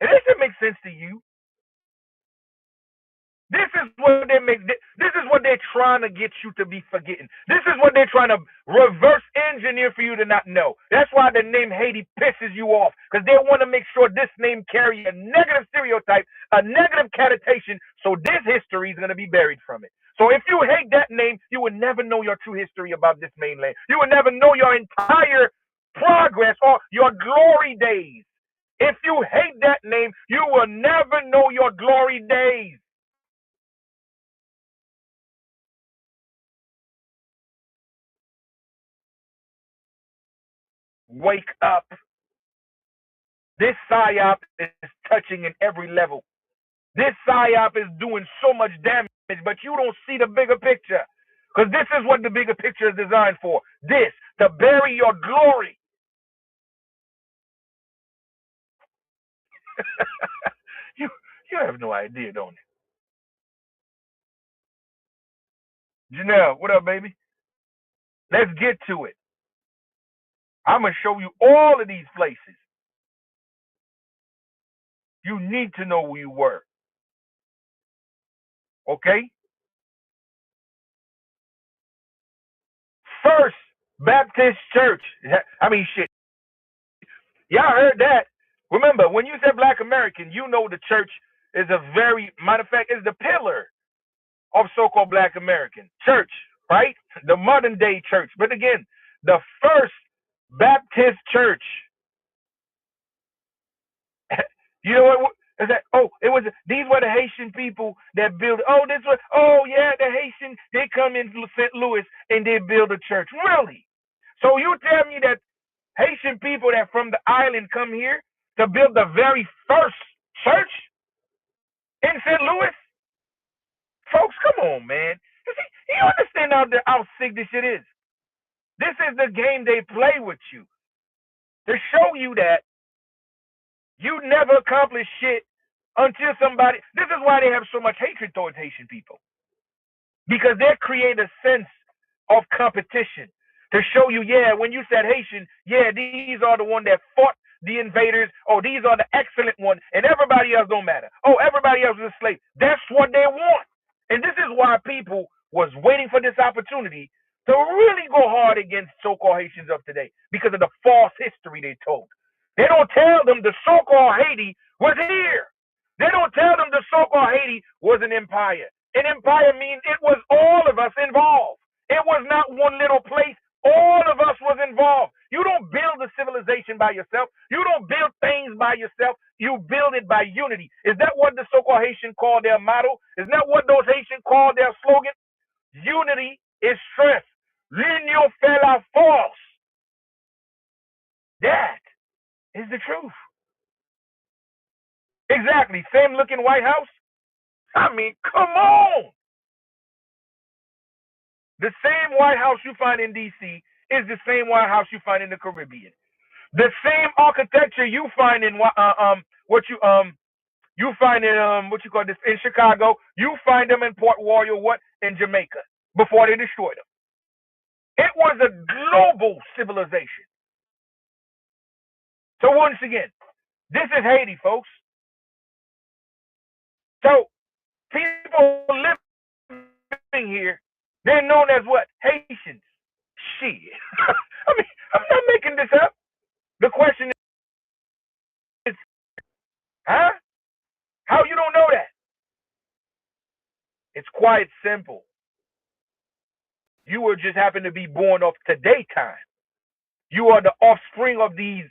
And this should make sense to you. This is what they make. This is what they're trying to get you to be forgetting. This is what they're trying to reverse engineer for you to not know. That's why the name Haiti pisses you off, because they want to make sure this name carry a negative stereotype, a negative connotation, so this history is going to be buried from it. So if you hate that name, you would never know your true history about this mainland. You would never know your entire progress or your glory days. If you hate that name, you will never know your glory days. Wake up. This psyop is touching in every level. This psyop is doing so much damage, but you don't see the bigger picture. Because this is what the bigger picture is designed for. This, to bury your glory. you you have no idea, don't you? Janelle, what up, baby? Let's get to it. I'm going to show you all of these places. You need to know who you were. Okay? First Baptist Church. I mean, shit. Y'all heard that. Remember, when you said Black American, you know the church is a very, matter of fact, is the pillar of so-called Black American church, right? The modern day church. But again, the first Baptist church. You know what? Is that? Oh, it was. These were the Haitian people that built. Oh, this was. Oh, yeah, the Haitian. They come in St. Louis and they build a church. Really? So you tell me that Haitian people that from the island come here to build the very first church in St. Louis? Folks, come on, man. You see, you understand how sick this shit is. This is the game they play with you to show you that you never accomplish shit until somebody. This is why they have so much hatred towards Haitian people, because they create a sense of competition to show you, yeah, when you said Haitian, yeah, these are the one that fought the invaders. Oh, these are the excellent ones, and everybody else don't matter. Oh, everybody else is a slave. That's what they want, and this is why people was waiting for this opportunity to really go hard against so-called Haitians of today because of the false history they told. They don't tell them the so-called Haiti was here. They don't tell them the so-called Haiti was an empire. An empire means it was all of us involved. It was not one little place. All of us was involved. You don't build a civilization by yourself. You don't build things by yourself. You build it by unity. Is that what the so-called Haitian call their motto? Is that what those Haitians call their slogan? Unity is strength. L'union fait la force. That is the truth. Exactly. Same looking White House. I mean, come on. The same White House you find in D.C. is the same White House you find in the Caribbean. The same architecture you find in what you find in what you call this in Chicago, you find them in Port Royal, what in Jamaica before they destroyed them. It was a global civilization. So once again, this is Haiti, folks. So people living here, they're known as what? Haitians. Shit. I mean, I'm not making this up. The question is, huh? How you don't know that? It's quite simple. You will just happen to be born of today time. You are the offspring of these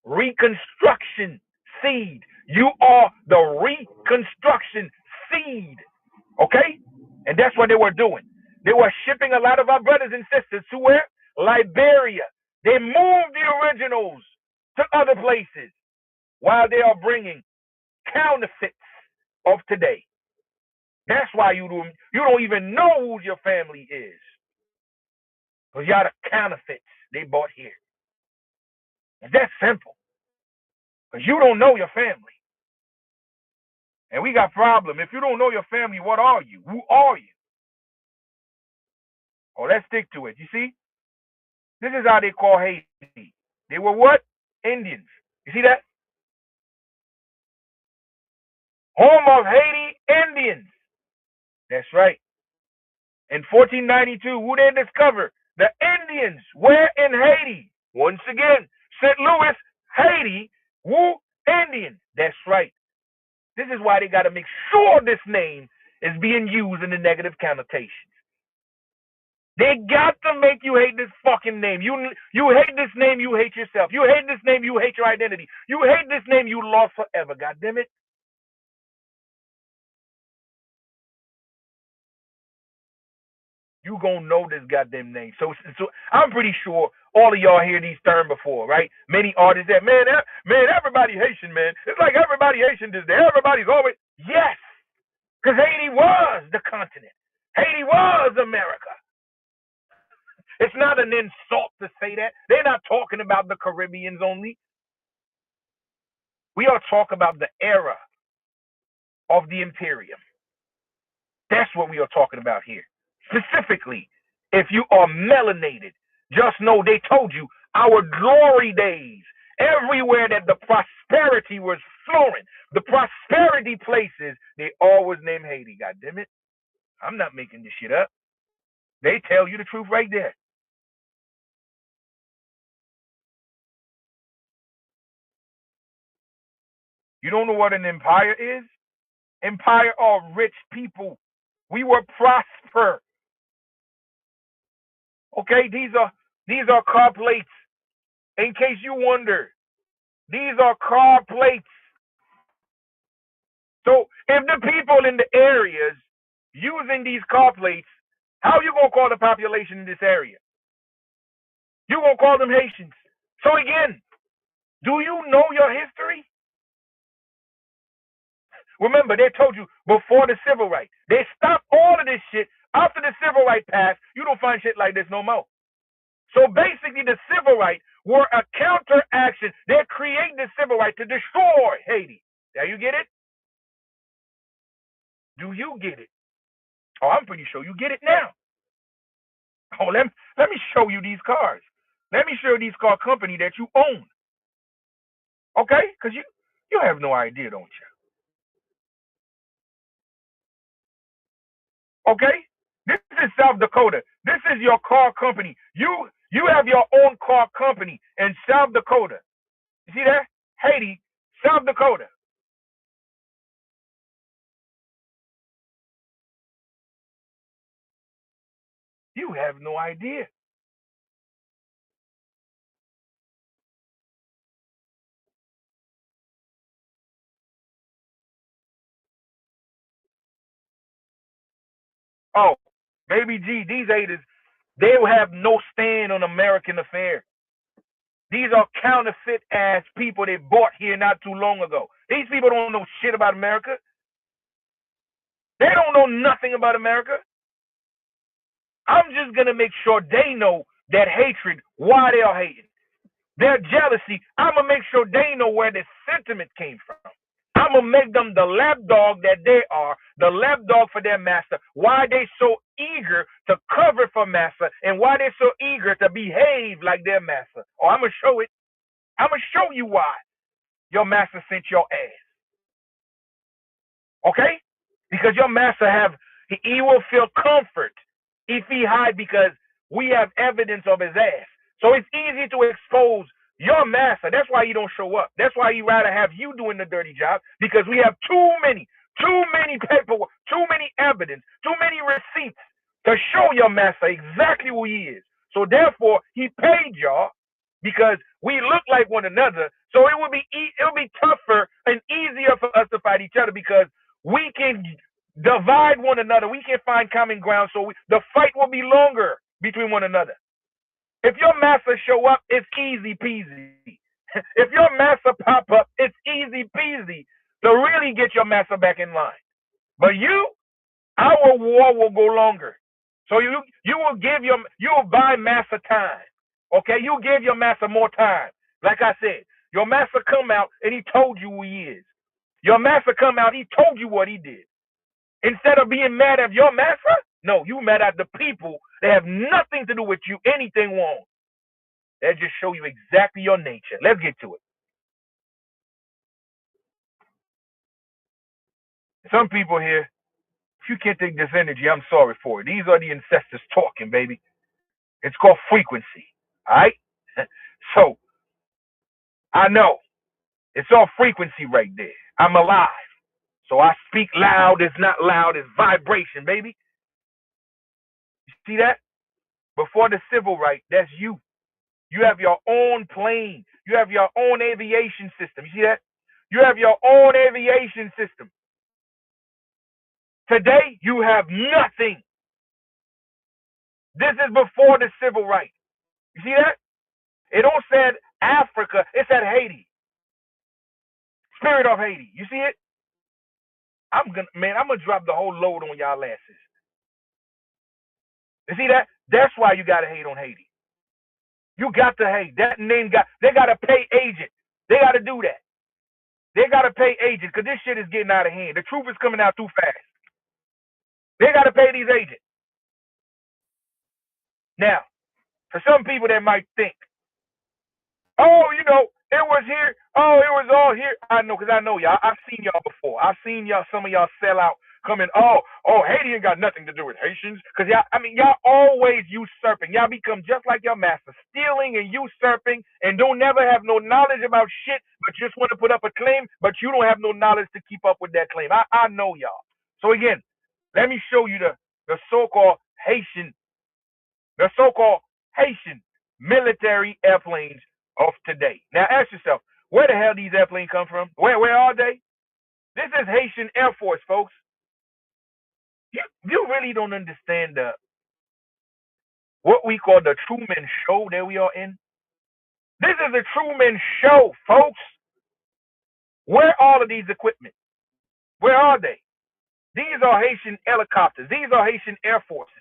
reconstruction seed. You are the reconstruction seed. Okay? And that's what they were doing. They were shipping a lot of our brothers and sisters to where? Liberia. They moved the originals to other places while they are bringing counterfeits of today. That's why you don't even know who your family is. Because y'all the counterfeits they bought here. And that's simple. Because you don't know your family. And we got problem. If you don't know your family, what are you? Who are you? Oh, let's stick to it. You see? This is how they call Haiti. They were what? Indians. You see that? Home of Haiti Indians. That's right. In 1492, who they discover? The Indians. Where in Haiti? Once again, St. Louis, Haiti. Woo, Indians. That's right. This is why they got to make sure this name is being used in the negative connotations. They got to make you hate this fucking name. You hate this name, you hate yourself. You hate this name, you hate your identity. You hate this name, you lost forever. God damn it. You gonna know this goddamn name. So I'm pretty sure all of y'all hear these terms before, right? Many artists that man, everybody Haitian, man. It's like everybody Haitian this day. Everybody's always yes, because Haiti was the continent. Haiti was America. It's not an insult to say that. They're not talking about the Caribbeans only. We are talking about the era of the Imperium. That's what we are talking about here. specifically, if you are melanated, just know they told you our glory days, everywhere that the prosperity was flowing, the prosperity places, they always named Haiti. God damn it. I'm not making this shit up. They tell you the truth right there. You don't know what an empire is? Empire are rich people. We were prosper. Okay, these are car plates. In case you wonder, these are car plates. So if the people in the areas using these car plates, how you gonna call the population in this area? You gonna call them Haitians. So again, do you know your history? Remember, they told you before the civil rights. They stopped all of this shit after the civil rights passed. You don't find shit like this no more. So basically, the civil rights were a counteraction. They're creating the civil rights to destroy Haiti. Now you get it? Do you get it? Oh, I'm pretty sure you get it now. Oh, let me show you these cars. Let me show you these car company that you own. Okay? Because you have no idea, don't you? Okay? This is South Dakota. This is your car company. You have your own car company in South Dakota. You see that? Haiti, South Dakota. You have no idea. Oh, baby G, these haters, they will have no stand on American affairs. These are counterfeit ass people they bought here not too long ago. These people don't know shit about America. They don't know nothing about America. I'm just gonna make sure they know that hatred, why they are hating. Their jealousy, I'm gonna make sure they know where this sentiment came from. I'm gonna make them the lapdog that they are, the lapdog for their master. Why they so eager to cover for master, and why they so eager to behave like their master. Oh, I'm gonna show it. I'm gonna show you why your master sent your ass. Okay? Because your master he will feel comfort if he hide because we have evidence of his ass. So it's easy to expose your master. That's why he don't show up. That's why he rather have you doing the dirty job because we have too many paperwork, too many evidence, too many receipts to show your master exactly who he is. So therefore, he paid y'all because we look like one another. So it will be tougher and easier for us to fight each other because we can divide one another. We can find common ground. So the fight will be longer between one another. If your master show up, it's easy peasy. If your master pop up, it's easy peasy to really get your master back in line. But our war will go longer. So you will buy master time. Okay, you give your master more time. Like I said, your master come out and he told you who he is. Your master come out, he told you what he did. Instead of being mad at your master, no, you mad at the people that have nothing to do with you, anything wrong. That just show you exactly your nature. Let's get to it. Some people here, if you can't take this energy, I'm sorry for it. These are the ancestors talking, baby. It's called frequency. All right? So, I know. It's all frequency right there. I'm alive. So I speak loud. It's not loud. It's vibration, baby. You see that? Before the civil right, that's you. You have your own plane. You have your own aviation system. You see that? You have your own aviation system. Today, you have nothing. This is before the civil rights. You see that? It don't said Africa. It said Haiti. Spirit of Haiti. You see it? I'm gonna drop the whole load on y'all asses. You see that? That's why you gotta hate on Haiti. You got to hate. That name they gotta pay agent. They gotta do that. They gotta pay agent because this shit is getting out of hand. The truth is coming out too fast. They gotta pay these agents. Now, for some people that might think, oh, it was here. Oh, it was all here. I know, because I know y'all. I've seen y'all before. I've seen y'all, some of y'all sell out, coming, Haiti ain't got nothing to do with Haitians. Because y'all always usurping. Y'all become just like your master, stealing and usurping, and don't never have no knowledge about shit, but just want to put up a claim, but you don't have no knowledge to keep up with that claim. I know y'all. So again, let me show you the so-called Haitian military airplanes of today. Now ask yourself, where the hell these airplanes come from? Where are they? This is Haitian Air Force, folks. You really don't understand what we call the Truman Show that we are in. This is the Truman Show, folks. Where are all of these equipment? Where are they? These are Haitian helicopters. These are Haitian Air Forces.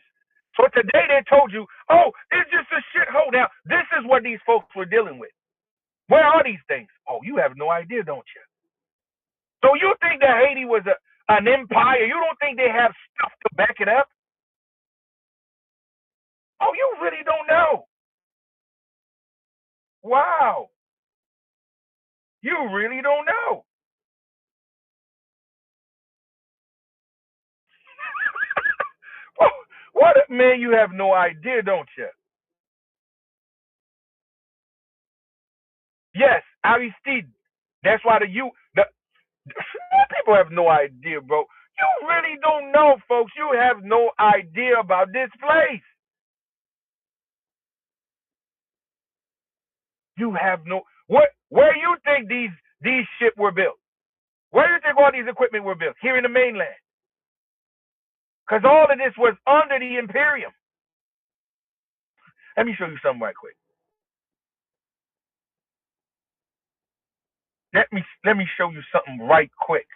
So today they told you, oh, it's just a shithole. Now, this is what these folks were dealing with. Where are these things? Oh, you have no idea, don't you? So you think that Haiti was an empire? You don't think they have stuff to back it up? Oh, you really don't know. Wow. You really don't know. What, man, you have no idea, don't you? Yes, Aristide. That's why the people have no idea, bro. You really don't know, folks. You have no idea about this place. You have no where you think these ships were built? Where do you think all these equipment were built? Here in the mainland. Because all of this was under the Imperium. Let me show you something right quick. Let me show you something right quick.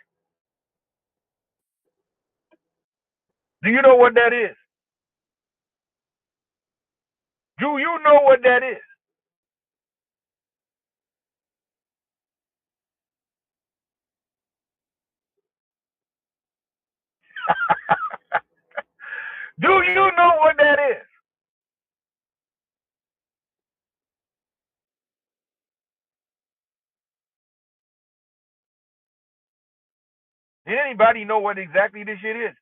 Do you know what that is? Do you know what that is? Do you know what that is? Did anybody know what exactly this shit is?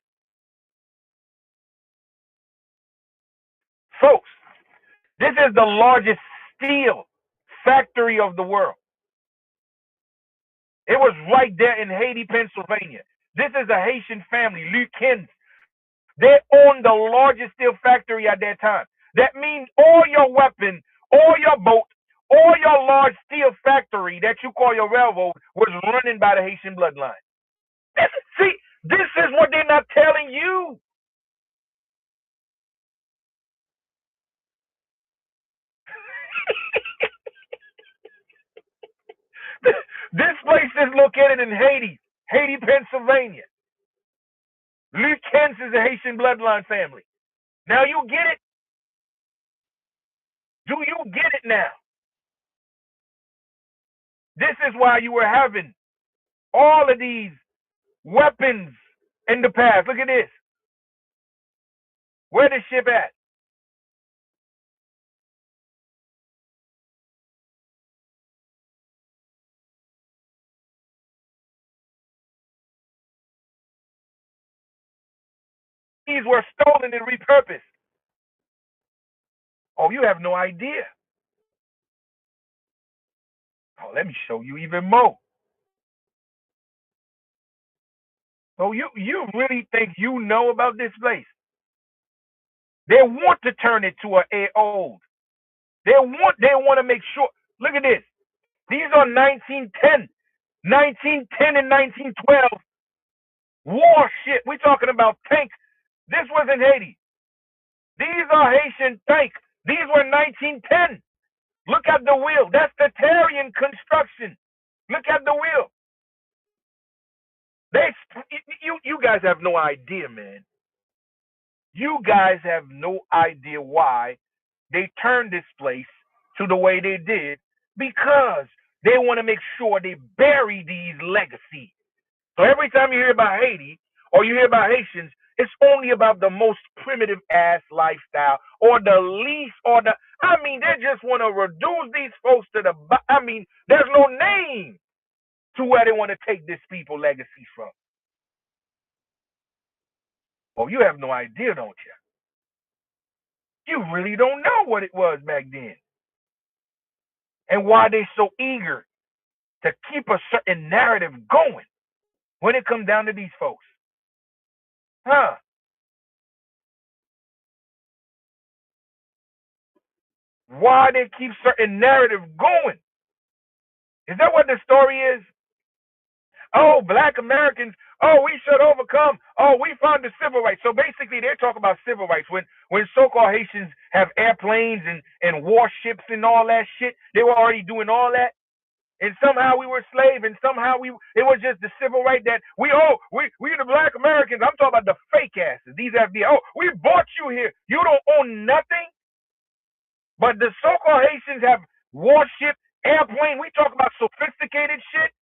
Folks, this is the largest steel factory of the world. It was right there in Haiti, Pennsylvania. This is a Haitian family, Lucans. They owned the largest steel factory at that time. That means all your weapons, all your boats, all your large steel factory that you call your railroad was running by the Haitian bloodline. See, this is what they're not telling you. This place is located in Haiti, Pennsylvania. Lucans is a Haitian bloodline family. Now you get it? Do you get it now? This is why you were having all of these weapons in the past. Look at this. Where the ship at? These were stolen and repurposed. Oh, you have no idea. Oh, let me show you even more. So you really think you know about this place? They want to turn it to a old. They want to make sure. Look at this. These are 1910 and 1912 war shit. We're talking about tanks. This was in Haiti. These are Haitian tanks. These were 1910. Look at the wheel. That's the Terrian construction. Look at the wheel. You guys have no idea, man. You guys have no idea why they turned this place to the way they did, because they want to make sure they bury these legacies. So every time you hear about Haiti or you hear about Haitians, it's only about the most primitive ass lifestyle, or the least, or the, I mean, they just want to reduce these folks to the, I mean, there's no name to where they want to take this people legacies from. Oh, you have no idea, don't you? You really don't know what it was back then, and why they're so eager to keep a certain narrative going when it comes down to these folks. Huh? Why they keep certain narrative going? Is that what the story is? Oh, black Americans, oh, we should overcome. Oh, we found the civil rights. So basically they're talking about civil rights. When so-called Haitians have airplanes and warships and all that shit, they were already doing all that. And somehow we were slaves, and somehow it was just the civil right that we the black Americans. I'm talking about the fake asses. These FBI. Oh, we brought you here. You don't own nothing. But the so-called Haitians have warship, airplane. We talk about sophisticated shit.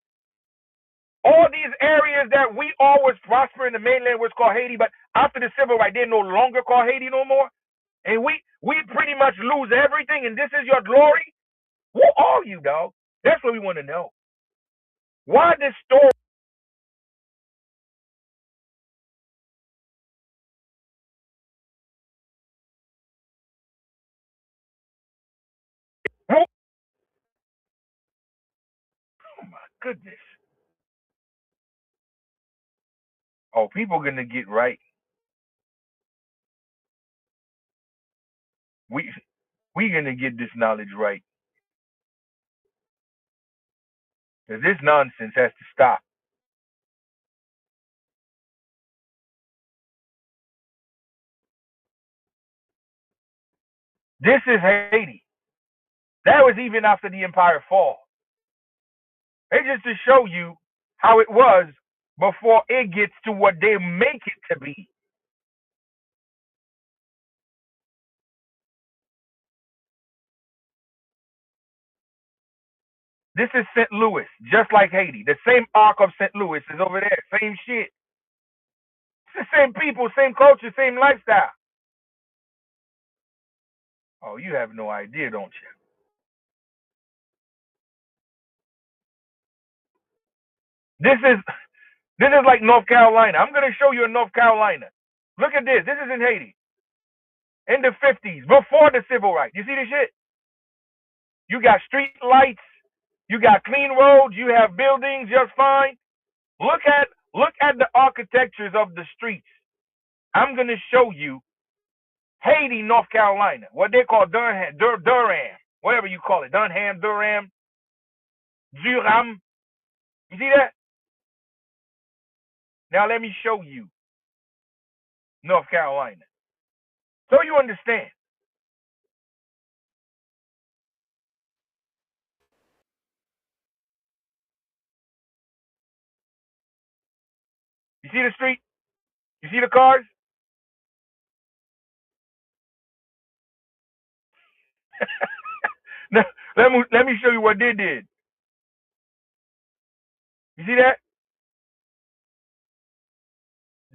All these areas that we always prosper in the mainland was called Haiti, but after the civil right, they're no longer called Haiti no more. And we pretty much lose everything, and this is your glory. Who are you, dog? That's what we want to know. Why this story? Oh my goodness. Oh, people gonna get right. We we gonna get this knowledge right. Because this nonsense has to stop. This is Haiti. That was even after the empire fall. It's just to show you how it was before it gets to what they make it to be. This is St. Louis, just like Haiti. The same arc of St. Louis is over there. Same shit. It's the same people, same culture, same lifestyle. Oh, you have no idea, don't you? This is this is like North Carolina. I'm gonna show you in North Carolina. Look at this. This is in Haiti in the 50s, before the civil rights. You see this shit? You got street lights. You got clean roads. You have buildings just fine. Look at the architectures of the streets. I'm gonna show you Haiti, North Carolina, what they call Durham, whatever you call it, Durham. You see that? Now let me show you North Carolina, so you understand. You see the street? You see the cars? Now, let me show you what they did. You see that?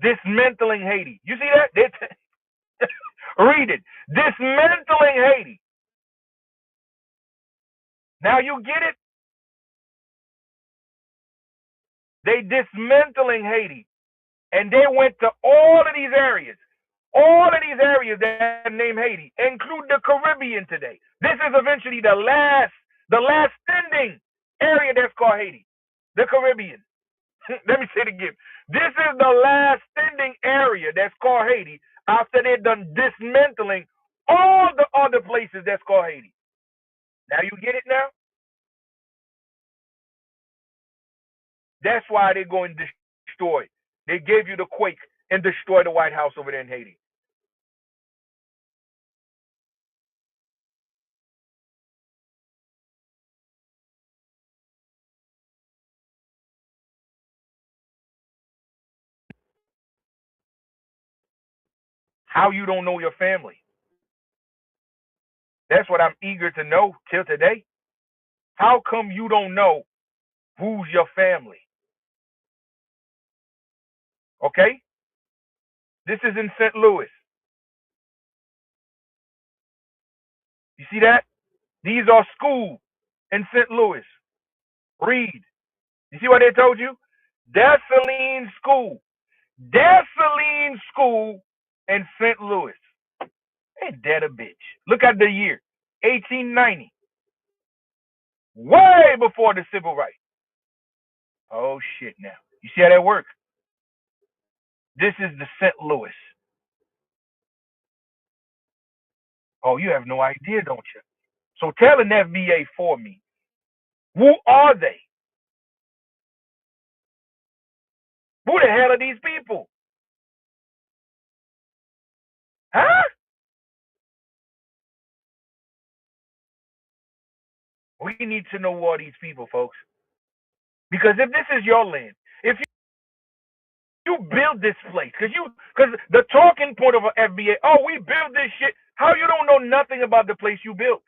Dismantling Haiti. You see that? Read it. Dismantling Haiti. Now you get it? They dismantling Haiti. And they went to all of these areas. All of these areas that name Haiti include the Caribbean today. This is eventually the last standing area that's called Haiti. The Caribbean. Let me say it again. This is the last standing area that's called Haiti after they're done dismantling all the other places that's called Haiti. Now you get it now? That's why they're going to destroy. They gave you the quake and destroy the White House over there in Haiti. How you don't know your family? That's what I'm eager to know till today. How come you don't know who's your family? Okay? This is in St. Louis. see that? These are schools in St. Louis. Read. You see what they told you? Dessalines School. Dessalines School in St. Louis. Ain't that a bitch? Look at the year. 1890. Way before the civil rights. Oh shit now. You see how that works? This is the St. Louis. Oh, you have no idea, don't you? So tell an FBA for me. Who are they? Who the hell are these people? Huh? We need to know who are these people, folks. Because if this is your land, if you build this place, because the talking point of an FBA, oh, we build this shit. How you don't know nothing about the place you built?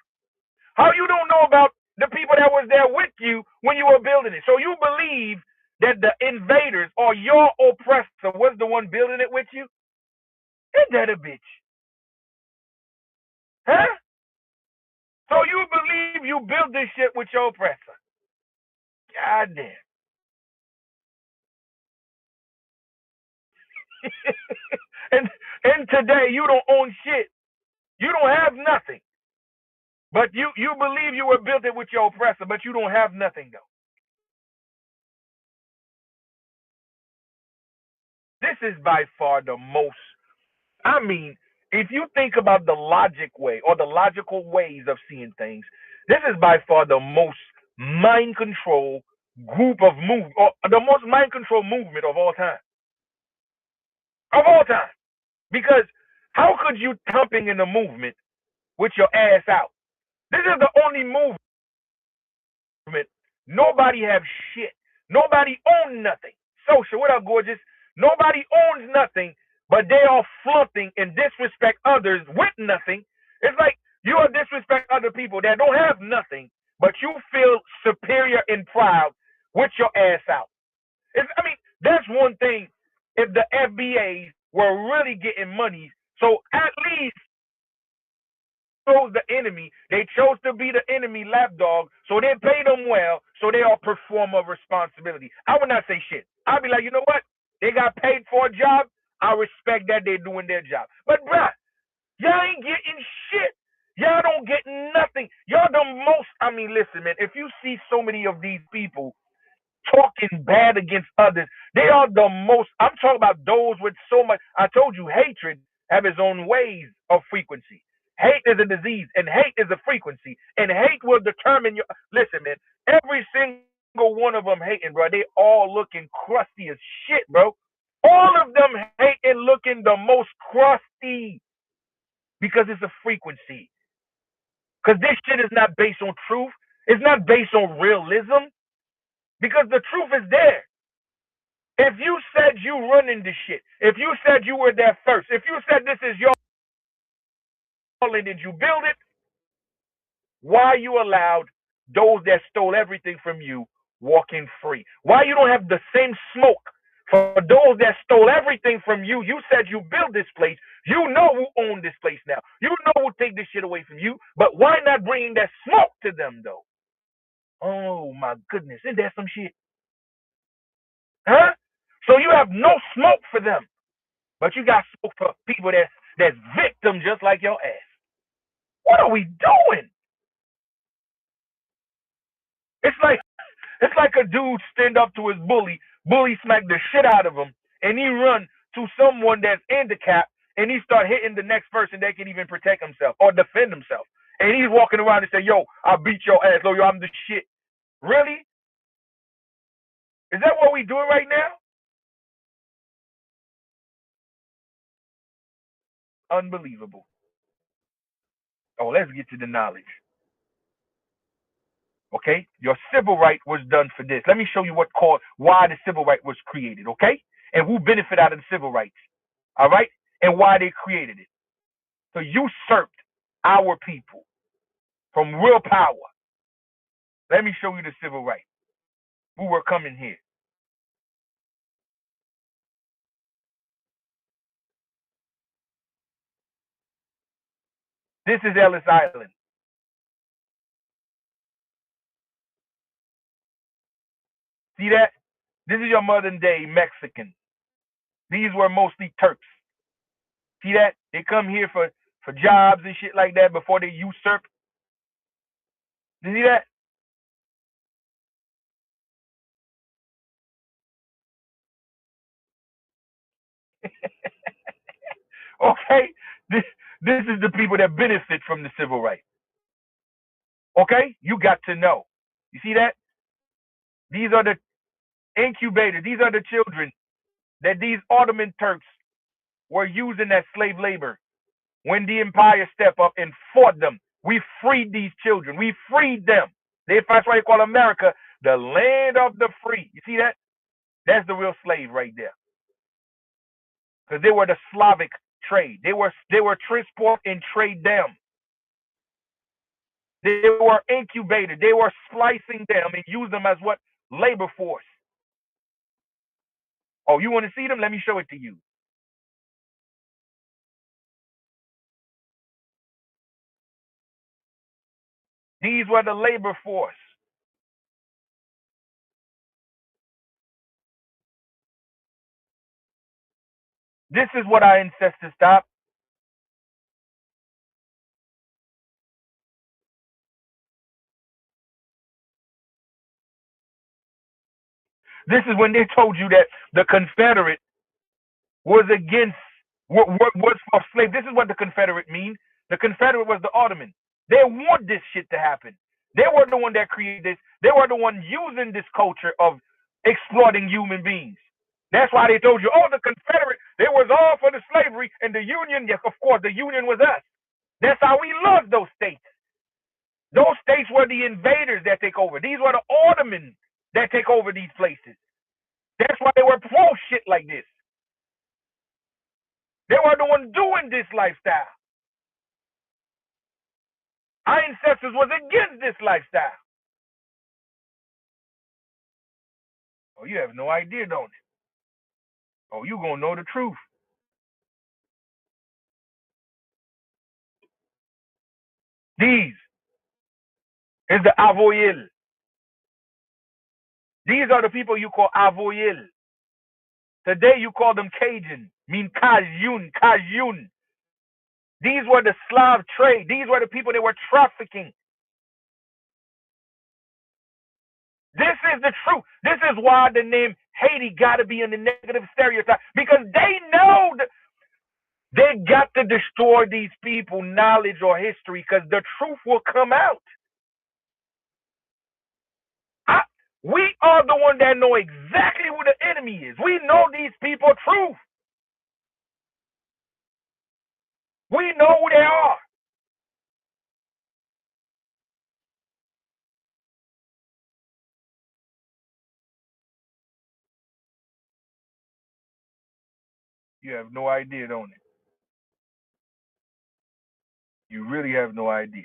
How you don't know about the people that was there with you when you were building it? So you believe that the invaders or your oppressor was the one building it with you? Ain't that a bitch? Huh? So you believe you built this shit with your oppressor? God damn. and today you don't own shit. You don't have nothing. But you believe you were built it with your oppressor, but you don't have nothing though. This is by far the most, I mean, if you think about the logic way or the logical ways of seeing things, this is by far the most mind control group of move or the most mind control movement of all time. Of all time. Because how could you thumping in a movement with your ass out? This is the only movement. Nobody have shit. Nobody own nothing. Social, what up, gorgeous? Nobody owns nothing, but they are flaunting and disrespect others with nothing. It's like you are disrespect other people that don't have nothing, but you feel superior and proud with your ass out. I mean, that's one thing. If the FBAs were really getting money, so at least chose the enemy. They chose to be the enemy lapdog, so they pay them well, so they all perform a responsibility. I would not say shit. I'd be like, you know what? They got paid for a job. I respect that they're doing their job. But bruh, y'all ain't getting shit. Y'all don't get nothing. Y'all the most. I mean, listen, man. If you see so many of these people talking bad against others, they are the most. I'm talking about those with so much. I told you, hatred have its own ways of frequency. Hate is a disease, and hate is a frequency, and hate will determine your. Listen, man. Every single one of them hating, bro. They all looking crusty as shit, bro. All of them hating, looking the most crusty because it's a frequency. Because this shit is not based on truth. It's not based on realism. Because the truth is there. If you said you running this shit, if you said you were there first, if you said this is your and did you build it, why you allowed those that stole everything from you walking free? Why you don't have the same smoke for those that stole everything from you? You said you built this place. You know who owned this place now. You know who take this shit away from you. But why not bringing that smoke to them though? Oh my goodness, isn't that some shit? Huh? So you have no smoke for them. But you got smoke for people that's victim just like your ass. What are we doing? It's like a dude stand up to his bully smack the shit out of him, and he run to someone that's handicapped, and he start hitting the next person that can even protect himself or defend himself. And he's walking around and say, "Yo, I beat your ass. Yo, I'm the shit." Really? Is that what we doing right now? Unbelievable. Oh, let's get to the knowledge. Okay, your civil right was done for this. Let me show you why the civil right was created. Okay, and who benefit out of the civil rights. All right, and why they created it. To usurp our people from real power. Let me show you the civil right. Who were coming here. This is Ellis Island. See that? This is your modern day Mexican. These were mostly Turks. See that? They come here for jobs and shit like that before they usurp. You see that? Okay? This is the people that benefit from the civil rights. Okay? You got to know. You see that? These are the incubators. These are the children that these Ottoman Turks were using as slave labor. When the empire stepped up and fought them, we freed these children. We freed them. That's why they call America the land of the free. You see that? That's the real slave right there. Because they were the Slavic trade. They were transport and trade them. They were incubated. They were splicing them and use them as what? Labor force. Oh, you want to see them? Let me show it to you. These were the labor force. This is what our ancestors stopped. This is when they told you that the Confederate was against what was for slaves. This is what the Confederate means. The Confederate was the Ottoman. They want this shit to happen. They were the one that created this. They were the one using this culture of exploiting human beings. That's why they told you, oh, the Confederate, they was all for the slavery, and the Union, yes, of course, the Union was us. That's how we lost those states. Those states were the invaders that take over. These were the Ottomans that take over these places. That's why they were pro shit like this. They were the ones doing this lifestyle. Our ancestors was against this lifestyle. Oh, you have no idea, don't you? Oh, you gonna know the truth. These is the Avoyel. These are the people you call Avoyel. Today you call them Cajun, mean Cajun, Cajun. These were the Slav trade. These were the people that were trafficking. This is the truth. This is why the name Haiti got to be in the negative stereotype, because they know that they got to destroy these people, knowledge or history, because the truth will come out. We are the one that know exactly who the enemy is. We know these people truth. We know who they are. You have no idea, don't you? You really have no idea.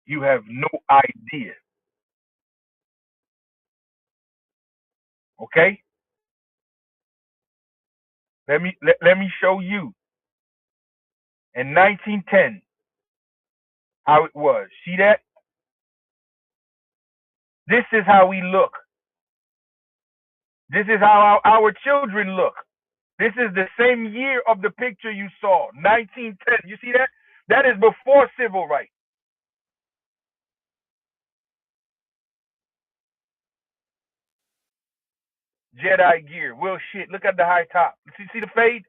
You have no idea. Okay? Let me show you in 1910 how it was. See that? This is how we look. This is how our children look. This is the same year of the picture you saw, 1910. You see that? That is before civil rights. Jedi gear. Well, shit. Look at the high top. See the fade?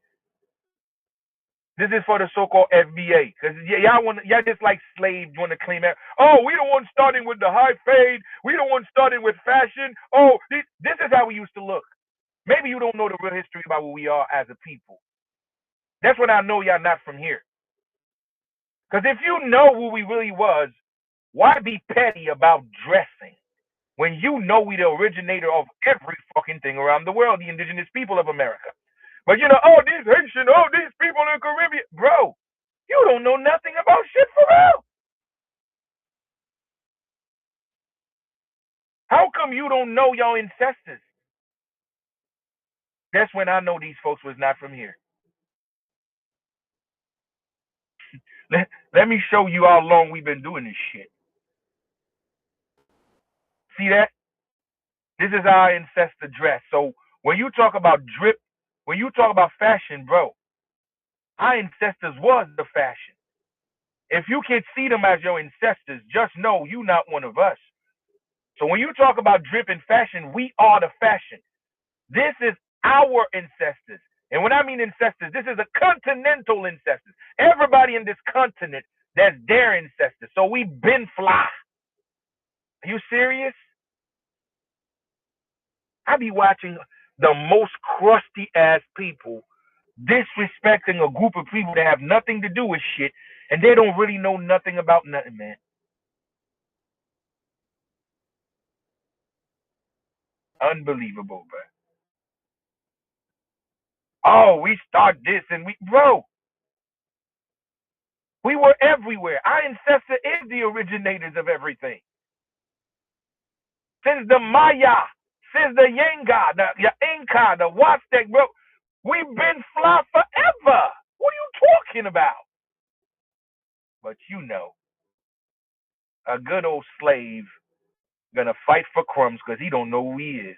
This is for the so-called FBA, because y'all just like slaves want to claim that. Oh, we the one starting with the high fade. We the one starting with fashion. Oh, this is how we used to look. Maybe you don't know the real history about what we are as a people. That's when I know y'all not from here. Because if you know who we really was, why be petty about dressing when you know we the originator of every fucking thing around the world, the indigenous people of America? But you know, oh, these Haitian, oh, these people in the Caribbean. Bro, you don't know nothing about shit for real. How come you don't know your ancestors? That's when I know these folks was not from here. Let me show you how long we've been doing this shit. See that? This is our ancestor dress. So when you talk about drip, when you talk about fashion, bro, our ancestors was the fashion. If you can see them as your ancestors, just know you not one of us. So when you talk about drip and fashion, we are the fashion. This is our ancestors. And when I mean ancestors, this is a continental ancestors. Everybody in this continent, that's their ancestors. So we been fly. Are you serious? I be watching the most crusty ass people disrespecting a group of people that have nothing to do with shit, and they don't really know nothing about nothing, man. Unbelievable, bro. Oh, we start this and we were everywhere. Our ancestor is the originators of everything. Since the Maya, since the Yenga, the Inca, the Huastec, bro, we've been fly forever. What are you talking about? But you know, a good old slave gonna fight for crumbs because he don't know who he is.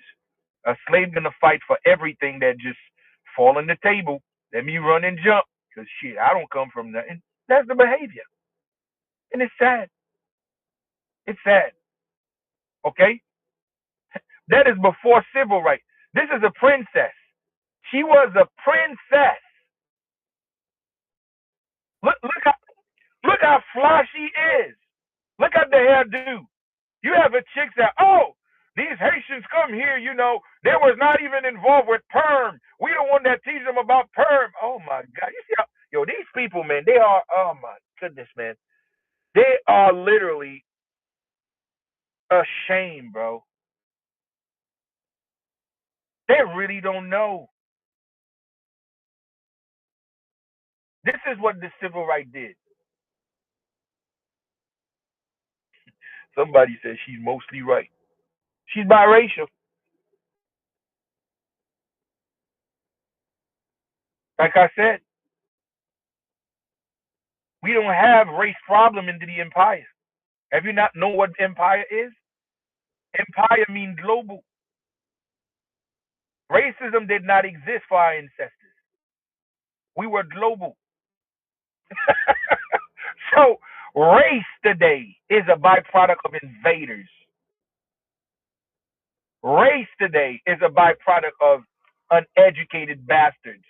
A slave gonna fight for everything that just fall on the table. Let me run and jump because shit, I don't come from nothing. That's the behavior, and it's sad. It's sad. Okay, that is before civil rights. This is a princess. She was a princess. Look how fly she is. Look at the hairdo. You have a chick that, oh, these Haitians come here, they was not even involved with perm. We the one that teach them about perm. Oh my God. You see how, these people, man, they are, oh my goodness, man. They are literally ashamed, bro. They really don't know. This is what the civil right did. Somebody says she's mostly right. She's biracial. Like I said, we don't have race problem into the empire. Have you not know what empire is? Empire means global. Racism did not exist for our ancestors. We were global. So race today is a byproduct of invaders. Race today is a byproduct of uneducated bastards.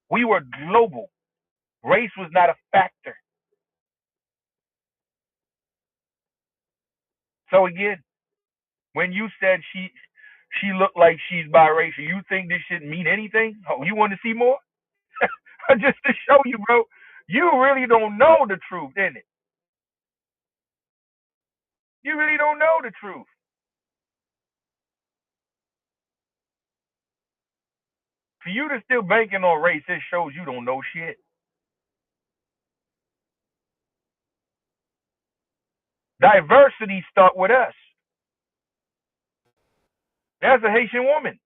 We were global. Race was not a factor. So again, when you said she looked like she's biracial, you think this shouldn't mean anything? Oh, you want to see more? Just to show you, bro, you really don't know the truth, innit? You really don't know the truth. For you to still banking on race, it shows you don't know shit. Diversity start with us. That's a Haitian woman.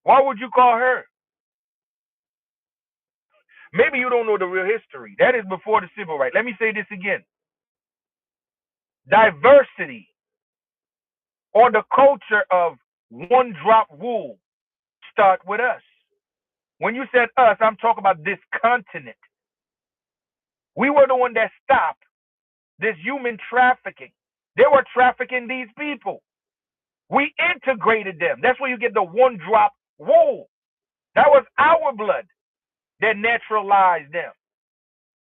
Why would you call her? Maybe you don't know the real history. That is before the civil rights. Let me say this again. Diversity or the culture of one drop wool start with us. When you said us, I'm talking about this continent. We were the one that stopped this human trafficking. They were trafficking these people. We integrated them. That's where you get the one drop wool. That was our blood that naturalized them.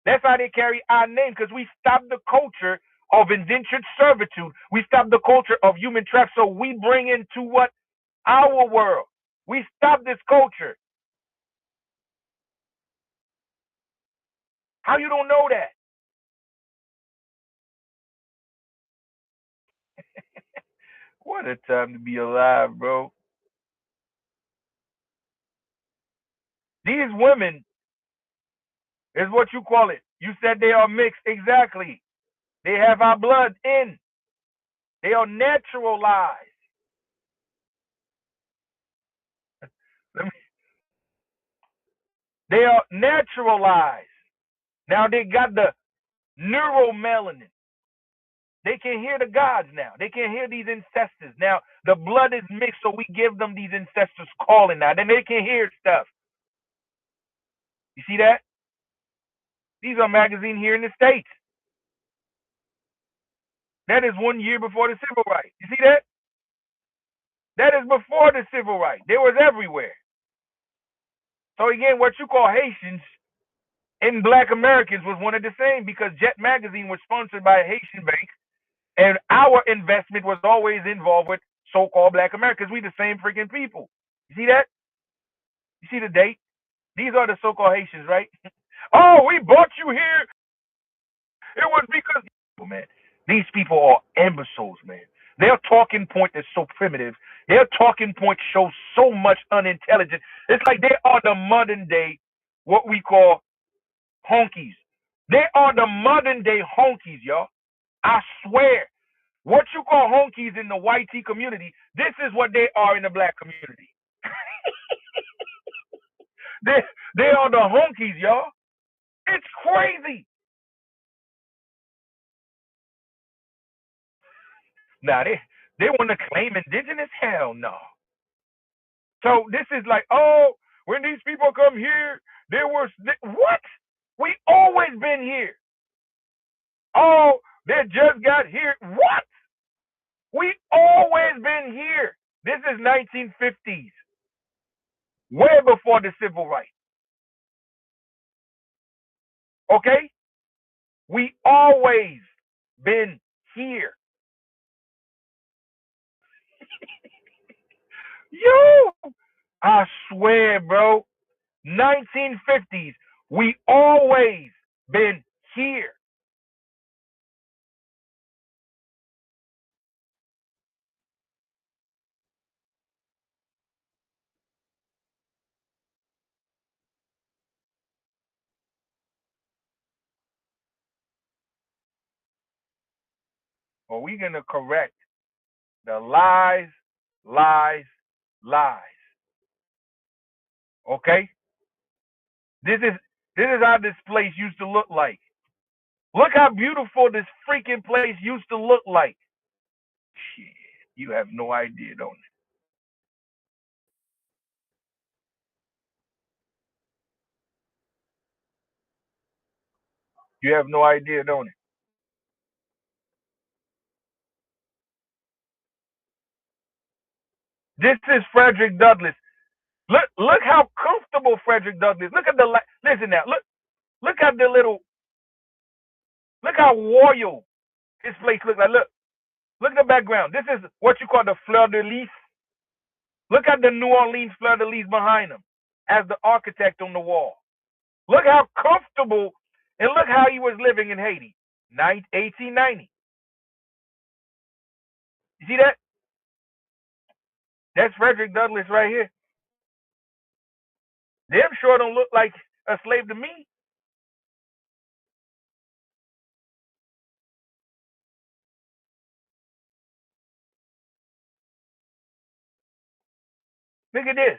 That's how they carry our name, because we stopped the culture of indentured servitude. We stopped the culture of human trafficking. So we bring into what? Our world. We stop this culture. How you don't know that? What a time to be alive, bro. These women is what you call it. You said they are mixed. Exactly. They have our blood in. They are natural lies. They are natural lies. Now they got the neuromelanin. They can hear the gods now. They can hear these ancestors. Now the blood is mixed, so we give them these ancestors calling now. Then they can hear stuff. You see that? These are magazines here in the States. That is 1 year before the civil rights. You see that? That is before the civil rights. They was everywhere. So again, what you call Haitians and Black Americans was one of the same, because Jet Magazine was sponsored by a Haitian bank, and our investment was always involved with so-called Black Americans. We the same freaking people. You see that? You see the date? These are the so-called Haitians, right? Oh, we brought you here. It was because, oh, man, these people are imbeciles, man. Their talking point is so primitive. Their talking point shows so much unintelligence. It's like they are the modern day, what we call honkies. They are the modern day honkies, y'all. I swear. What you call honkies in the white tea community, this is what they are in the black community. they they are the honkies, y'all. It's crazy. Now they want to claim indigenous? Hell no. So this is like, oh, when these people come here, what? We always been here. Oh, they just got here. What? We always been here. This is 1950s, way before the civil rights. Okay? We always been here. Yo, I swear, bro. 1950s. We always been here. Are we gonna correct the lies, lies, lies? Okay? This is this is how this place used to look like. Look how beautiful this freaking place used to look like. Shit, you have no idea, don't you? You have no idea, don't you? This is Frederick Douglass. Look how comfortable Frederick Douglass. Look at the listen now. Look at the little. Look how royal this place looks like. Look at the background. This is what you call the fleur de lis. Look at the New Orleans fleur de lis behind him as the architect on the wall. Look how comfortable, and look how he was living in Haiti, 1890. You see that? That's Frederick Douglass right here. Them sure don't look like a slave to me. Look at this.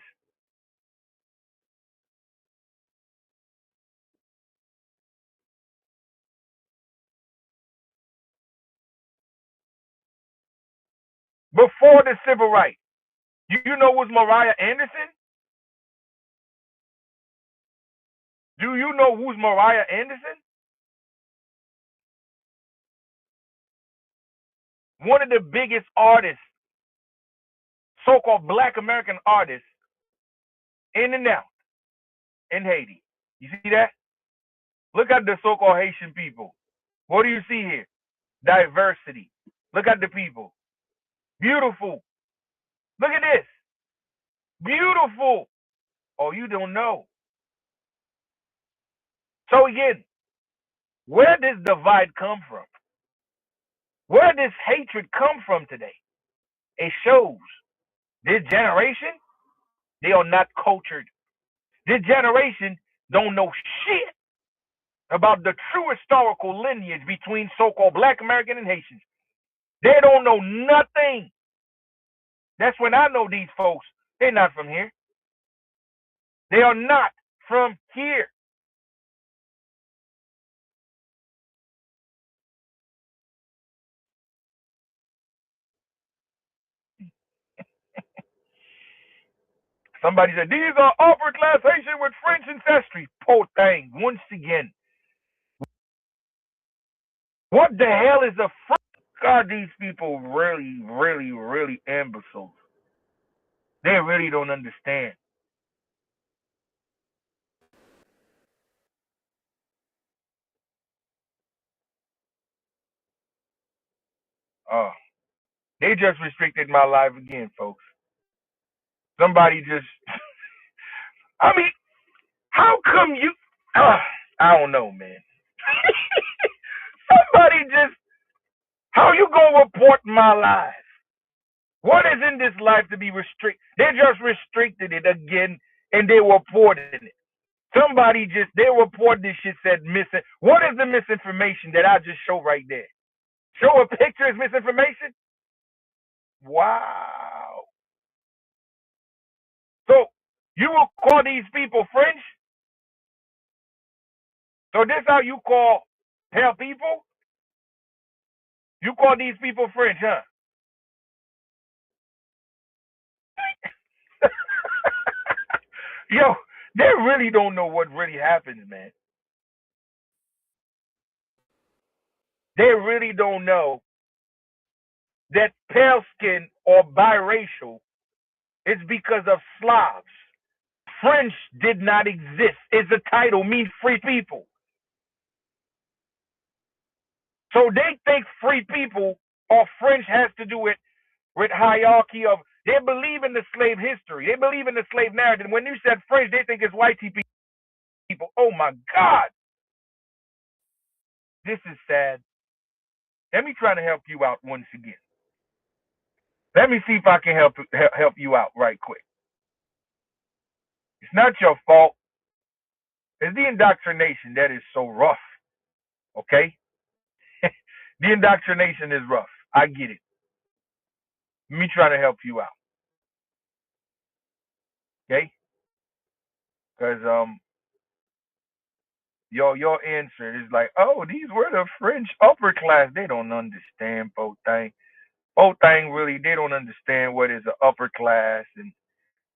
Before the civil rights. You know who's Mariah Anderson? Do you know who's Mariah Anderson? One of the biggest artists, so-called Black American artists, in and out in Haiti. You see that? Look at the so-called Haitian people. What do you see here? Diversity. Look at the people. Beautiful. Look at this. Beautiful. Oh, you don't know. So again, where does divide come from? Where does hatred come from today? It shows this generation, they are not cultured. This generation don't know shit about the true historical lineage between so-called Black American and Haitians. They don't know nothing. That's when I know these folks, they're not from here. They are not from here. Somebody said, these are upper class Haitian with French ancestry. Poor thing. Once again, what the hell is a French? God, these people really, really, really imbeciles. They really don't understand. Oh, they just restricted my life again, folks. Somebody just, I mean, how come you, I don't know, man. Somebody just, how you gonna report my life? What is in this life to be restricted? They just restricted it again and they reported it. Somebody just, they reported this shit said missing. What is the misinformation that I just showed right there? Show a picture is misinformation? Wow. So you will call these people French? So this how you call pale people? You call these people French, huh? Yo, they really don't know what really happens, man. They really don't know that pale skin or biracial is because of Slavs. French did not exist. It's a title, means free people. So they think free people or French has to do with hierarchy of, they believe in the slave history. They believe in the slave narrative. When you said French, they think it's white people. Oh my God. This is sad. Let me try to help you out once again. Let me see if I can help you out right quick. It's not your fault. It's the indoctrination that is so rough. Okay? The indoctrination is rough. I get it. Me trying to help you out. Okay? Because your answer is like, oh, these were the French upper class. They don't understand both thing. Both thing really, they don't understand what is the upper class, and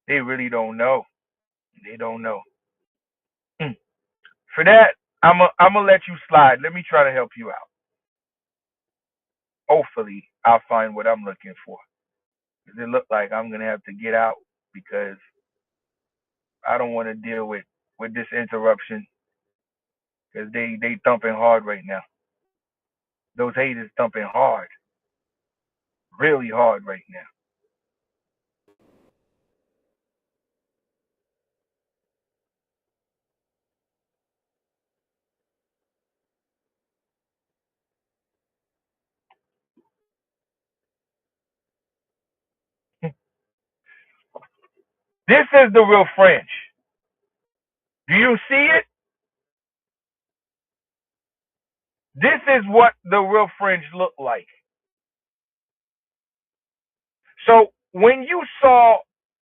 they really don't know. They don't know. Hmm. For that, I'm gonna let you slide. Let me try to help you out. Hopefully, I'll find what I'm looking for. It look like I'm gonna have to get out because I don't want to deal with this interruption because they thumping hard right now. Those haters thumping hard, really hard right now. This is the real French. Do you see it? This is what the real French look like. So when you saw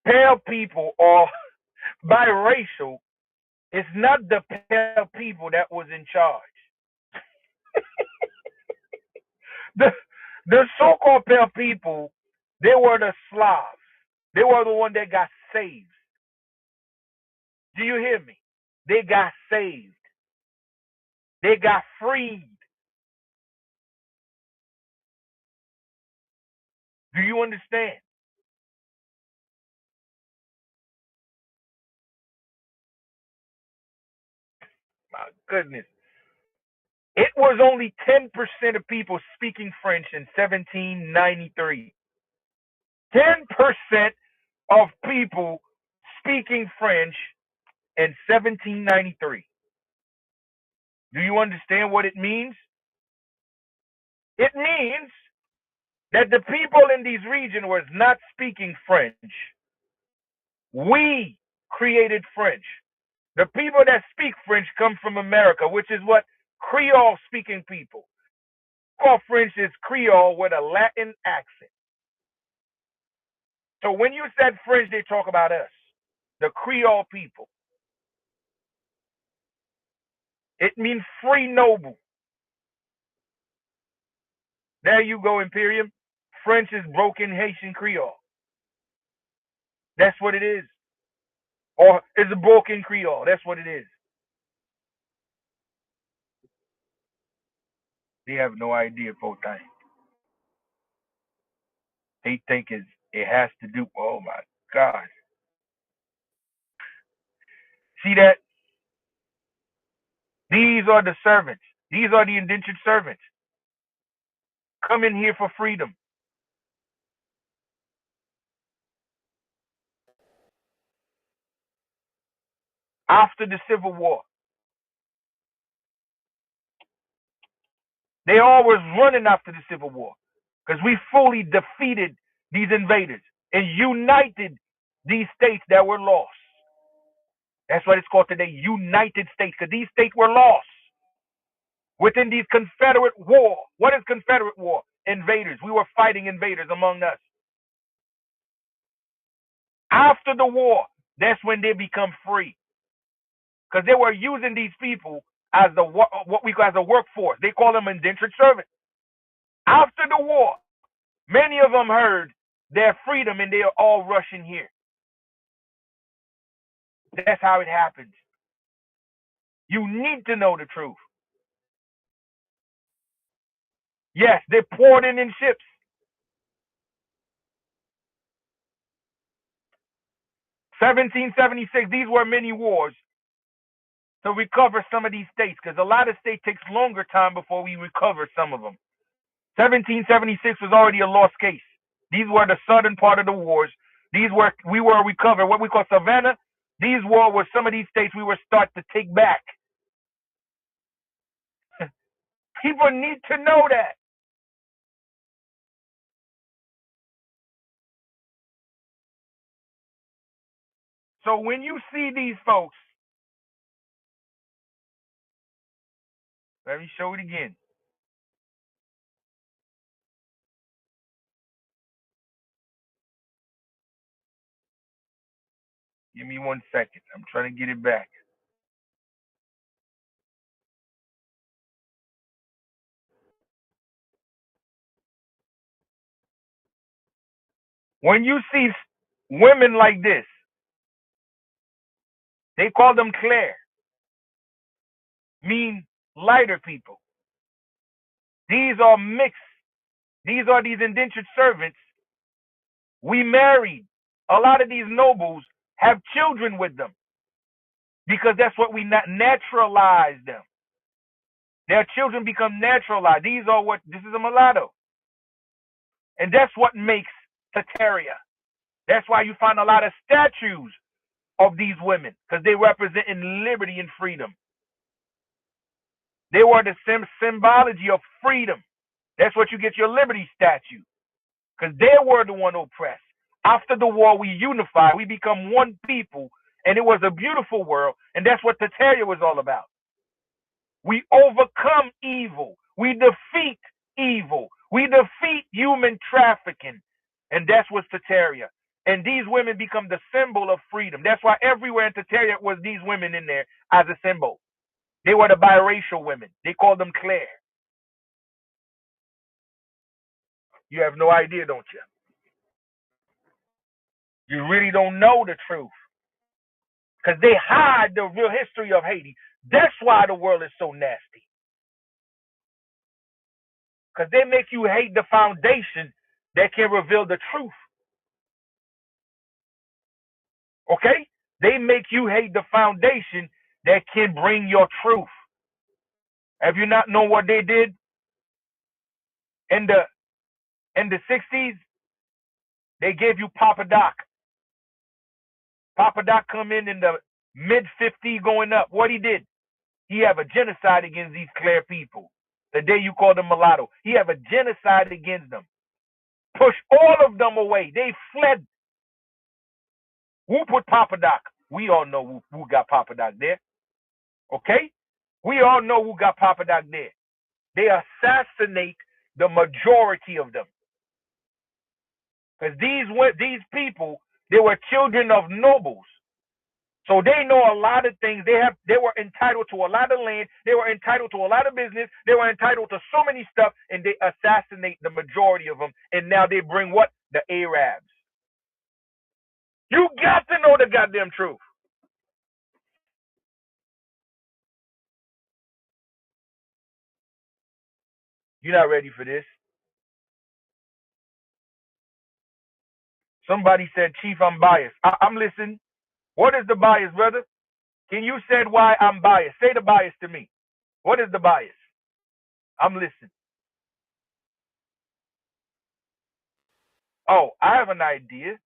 pale people or biracial, it's not the pale people that was in charge. The the so-called pale people, they were the Slavs. They were the one that got saved. Do you hear me? They got saved. They got freed. Do you understand? My goodness. It was only 10% of people speaking French in 1793. 10% of people speaking French in 1793. Do you understand what it means? It means that the people in these regions was not speaking French. We created French. The people that speak French come from America, which is what Creole speaking people. call French is Creole with a Latin accent. So when you said French, they talk about us, the Creole people. It means free noble. There you go, Imperium. French is broken Haitian Creole. That's what it is. Or it's a broken Creole. That's what it is. They have no idea for time. They think it has to do. Oh my God. See that? These are the servants. These are the indentured servants. Come in here for freedom. After the Civil War, they all was running after the Civil War because we fully defeated these invaders and united these states that were lost. That's what it's called today, United States, because these states were lost within these Confederate war. What is Confederate war? Invaders. We were fighting invaders among us. After the war, that's when they become free, because they were using these people as what we call as a workforce. They call them indentured servants. After the war, many of them heard their freedom and they are all rushing here. That's how it happens. You need to know the truth. Yes, they poured in ships. 1776, these were many wars to recover some of these states, because a lot of states takes longer time before we recover some of them. 1776 was already a lost case. These were the southern part of the wars. We were recovered. What we call Savannah. These were some of these states we were start to take back. People need to know that. So when you see these folks, let me show it again. Give me 1 second. I'm trying to get it back. When you see women like this, they call them Claire, mean lighter people. These are mixed. These are these indentured servants. We married. A lot of these nobles have children with them because that's what we naturalize them. Their children become naturalized. This is a mulatto. And that's what makes Tataria. That's why you find a lot of statues of these women, because they represent in liberty and freedom. They were the symbology of freedom. That's what you get your liberty statue, because they were the one oppressed. After the war, we unified. We become one people, and it was a beautiful world, and that's what Tataria was all about. We overcome evil. We defeat evil. We defeat human trafficking, and that's what's Tataria. And these women become the symbol of freedom. That's why everywhere in Tataria was these women in there as a symbol. They were the biracial women. They called them Claire. You have no idea, don't you? You really don't know the truth, because they hide the real history of Haiti. That's why the world is so nasty, because they make you hate the foundation that can reveal the truth. Okay? They make you hate the foundation that can bring your truth. Have you not known what they did in the 60s? They gave you Papa Doc. Papa Doc come in the mid 50s going up. What he did? He have a genocide against these Claire people. The day you call them mulatto. He have a genocide against them. Push all of them away. They fled. Who put Papa Doc? We all know who got Papa Doc there. Okay? We all know who got Papa Doc there. They assassinate the majority of them. Because these people, they were children of nobles. So they know a lot of things. They were entitled to a lot of land. They were entitled to a lot of business. They were entitled to so many stuff, and they assassinate the majority of them. And now they bring what? The Arabs. You got to know the goddamn truth. You're not ready for this. Somebody said, Chief, I'm biased. I'm listening. What is the bias, brother? Can you say why I'm biased? Say the bias to me. What is the bias? I'm listening. Oh, I have an idea.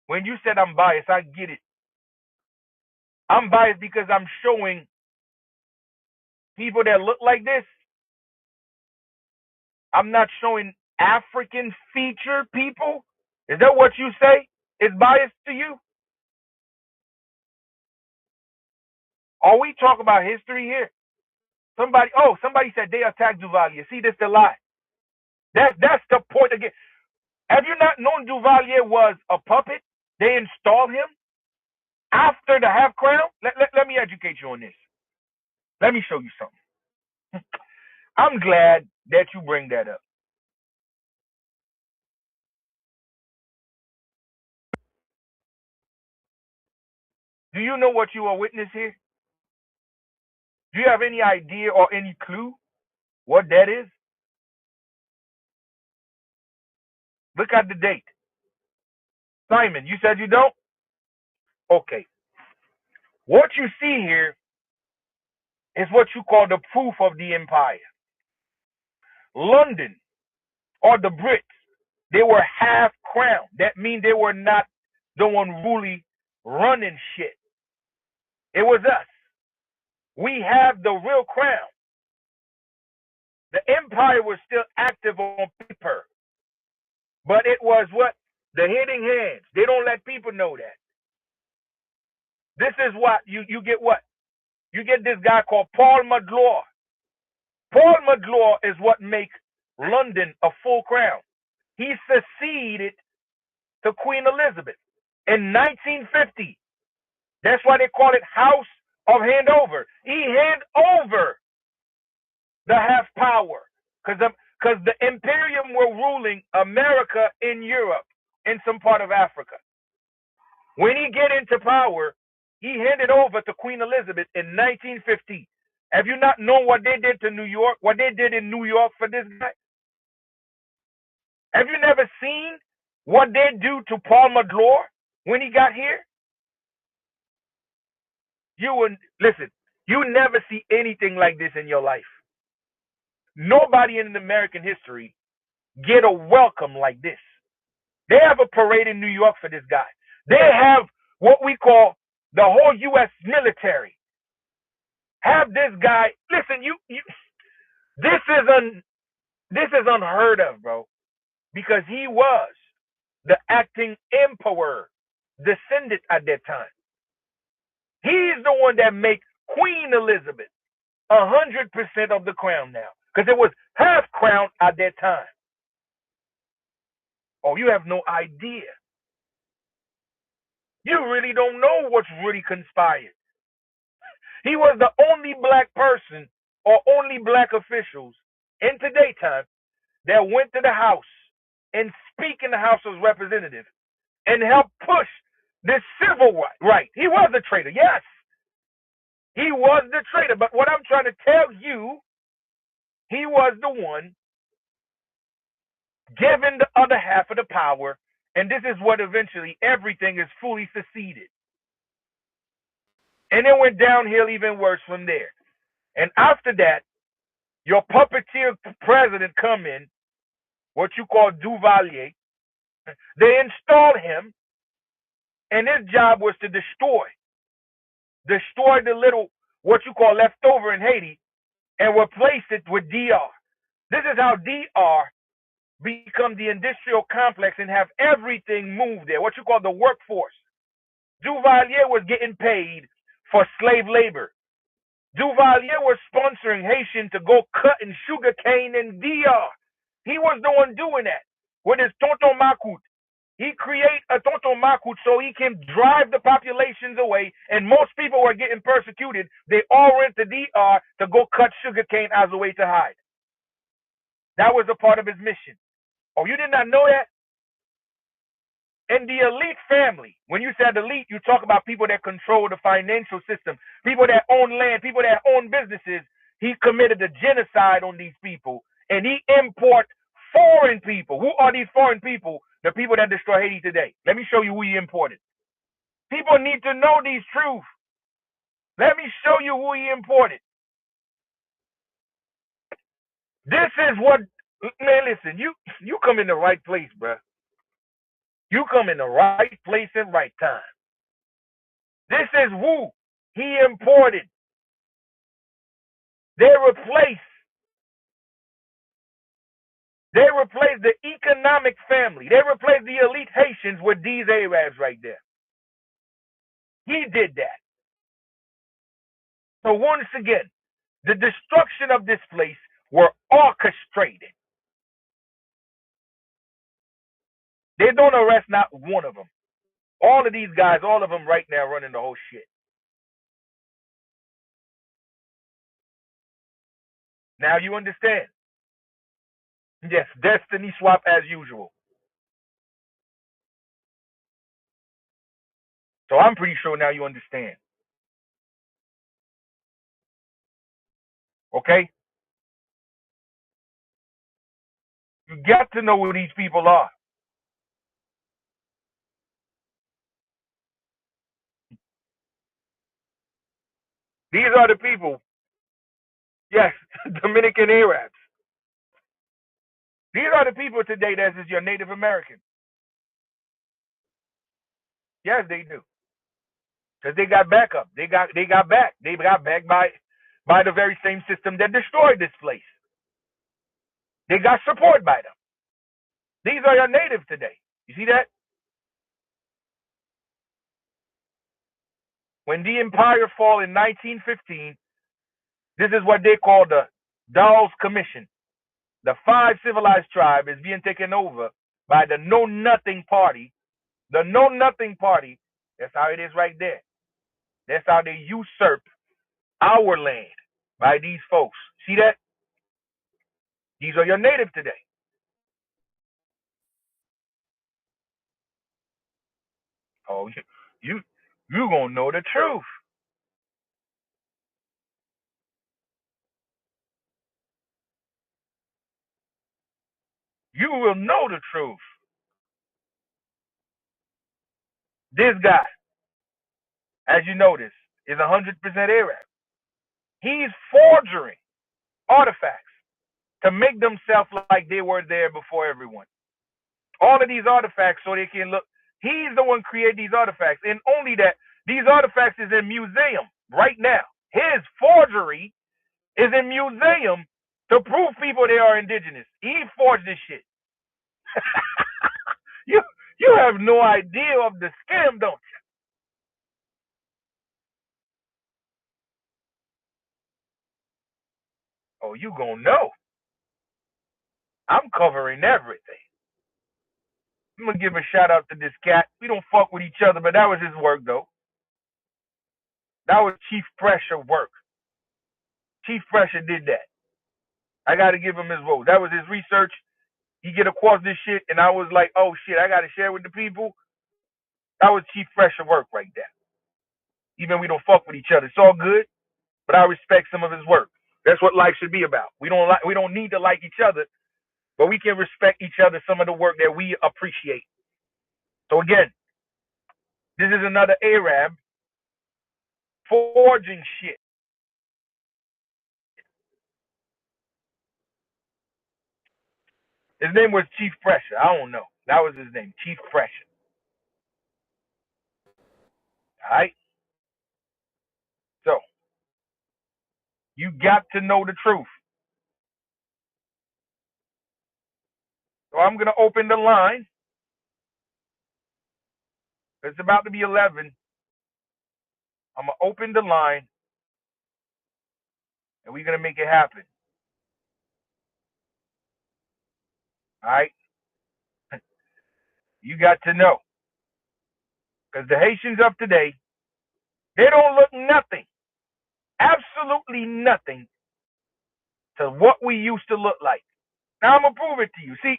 When you said I'm biased, I get it. I'm biased because I'm showing people that look like this. I'm not showing African feature people. Is that what you say? It's biased to you? Or we talk about history here? Somebody said they attacked Duvalier. See, that's the lie. That's the point again. Have you not known Duvalier was a puppet? They installed him after the half crown. Let me educate you on this. Let me show you something. I'm glad that you bring that up. Do you know what you are witness here? Do you have any idea or any clue what that is? Look at the date. Simon, you said you don't? Okay. What you see here is what you call the proof of the empire. London, or the Brits, they were half crown. That means they were not the one really running shit. It was us. We have the real crown. The empire was still active on paper, but it was what? The hidden hands. They don't let people know that. This is what you get what? You get this guy called Paul Magloire. Paul Magloire is what makes London a full crown. He succeeded to Queen Elizababeth in 1950. That's why they call it House of Handover. He hand over the half power because the Imperium were ruling America in Europe and some part of Africa. When he get into power, he handed over to Queen Elizabeth in 1950. Have you not known what they did to New York? What they did in New York for this guy? Have you never seen what they do to Paul Magloire when he got here? You would listen. You never see anything like this in your life. Nobody in American history get a welcome like this. They have a parade in New York for this guy. They have what we call the whole U.S. military. Have this guy. Listen, this is unheard of, bro, because he was the acting emperor descendant at that time. He's the one that makes Queen Elizabeth 100% of the crown now, because it was half crown at that time. Oh, you have no idea. You really don't know what's really conspired. He was the only black person or only black officials in today's time that went to the House and speak in the House of Representatives and help push this civil right. He was a traitor, yes. He was the traitor. But what I'm trying to tell you, he was the one given the other half of the power. And this is what eventually everything is fully seceded. And it went downhill even worse from there. And after that, your puppeteer president come in, what you call Duvalier. They installed him, and his job was to destroy the little, what you call leftover in Haiti, and replace it with DR. This is how DR become the industrial complex and have everything moved there, what you call the workforce. Duvalier was getting paid for slave labor. Duvalier was sponsoring Haitians to go cutting sugar cane in DR. He was the one doing that with his Tonton Makut. He create a Tonton Makut so he can drive the populations away, and most people were getting persecuted. They all went to DR to go cut sugarcane as a way to hide. That was a part of his mission. Oh, you did not know that? In the elite family, when you said elite, you talk about people that control the financial system, people that own land, people that own businesses. He committed a genocide on these people, and he import foreign people. Who are these foreign people? The people that destroy Haiti today. Let me show you who he imported. People need to know these truths. Let me show you who he imported. This is what, man, listen, you come in the right place, bruh. You come in the right place and right time. This is who he imported. They replaced the economic family. They replaced the elite Haitians with these Arabs right there. He did that. So once again, the destruction of this place were orchestrated. They don't arrest not one of them. All of these guys, all of them right now running the whole shit. Now you understand. Yes, destiny swap as usual. So I'm pretty sure now you understand. Okay? You got to know who these people are. These are the people, yes, Dominican Arabs. These are the people today that is your Native American. Yes, they do. Because they got backup. They got back. They got back by the very same system that destroyed this place. They got support by them. These are your natives today. You see that? When the empire fall in 1915, this is what they call the Dawes Commission. The 5 civilized tribe is being taken over by the Know Nothing Party. The Know Nothing Party, that's how it is right there. That's how they usurp our land by these folks. See that? These are your natives today. Oh, you you gonna know the truth. You will know the truth. This guy, as you notice, is 100% Arab. He's forging artifacts to make themselves like they were there before everyone. All of these artifacts so they can look. He's the one create these artifacts, and only that these artifacts is in museum right now. His forgery is in museum to prove people they are indigenous. He forged this shit. you you have no idea of the scam, don't you? Oh, you gonna know. I'm covering everything. I'm gonna give a shout out to this cat. We don't fuck with each other, but that was his work though. That was Chief Pressure work. Chief Pressure did that. I gotta give him his vote. That was his research. He get across this shit, and I was like, oh shit, I gotta share with the people. That was Chief Pressure work right there. Even we don't fuck with each other. It's all good, but I respect some of his work. That's what life should be about. We don't need to like each other, but we can respect each other, some of the work that we appreciate. So again, this is another Arab forging shit. His name was Chief Pressure. I don't know. That was his name, Chief Pressure. All right. So you got to know the truth. So I'm gonna open the line. It's about to be 11. I'm gonna open the line, and we're gonna make it happen. All right, you got to know because the Haitians of today, they don't look nothing, absolutely nothing to what we used to look like. Now I'm gonna prove it to you. See,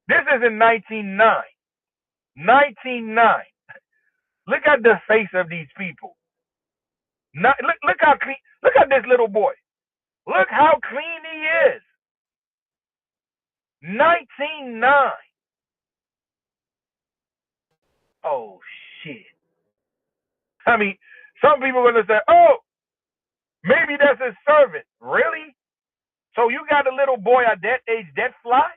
this is in 1909. 1909. Look at the face of these people. Look how clean. Look at this little boy. Look how clean he is. 1909. Oh shit. I mean, some people are gonna say, "Oh, maybe that's his servant." Really? So you got a little boy at that age that fly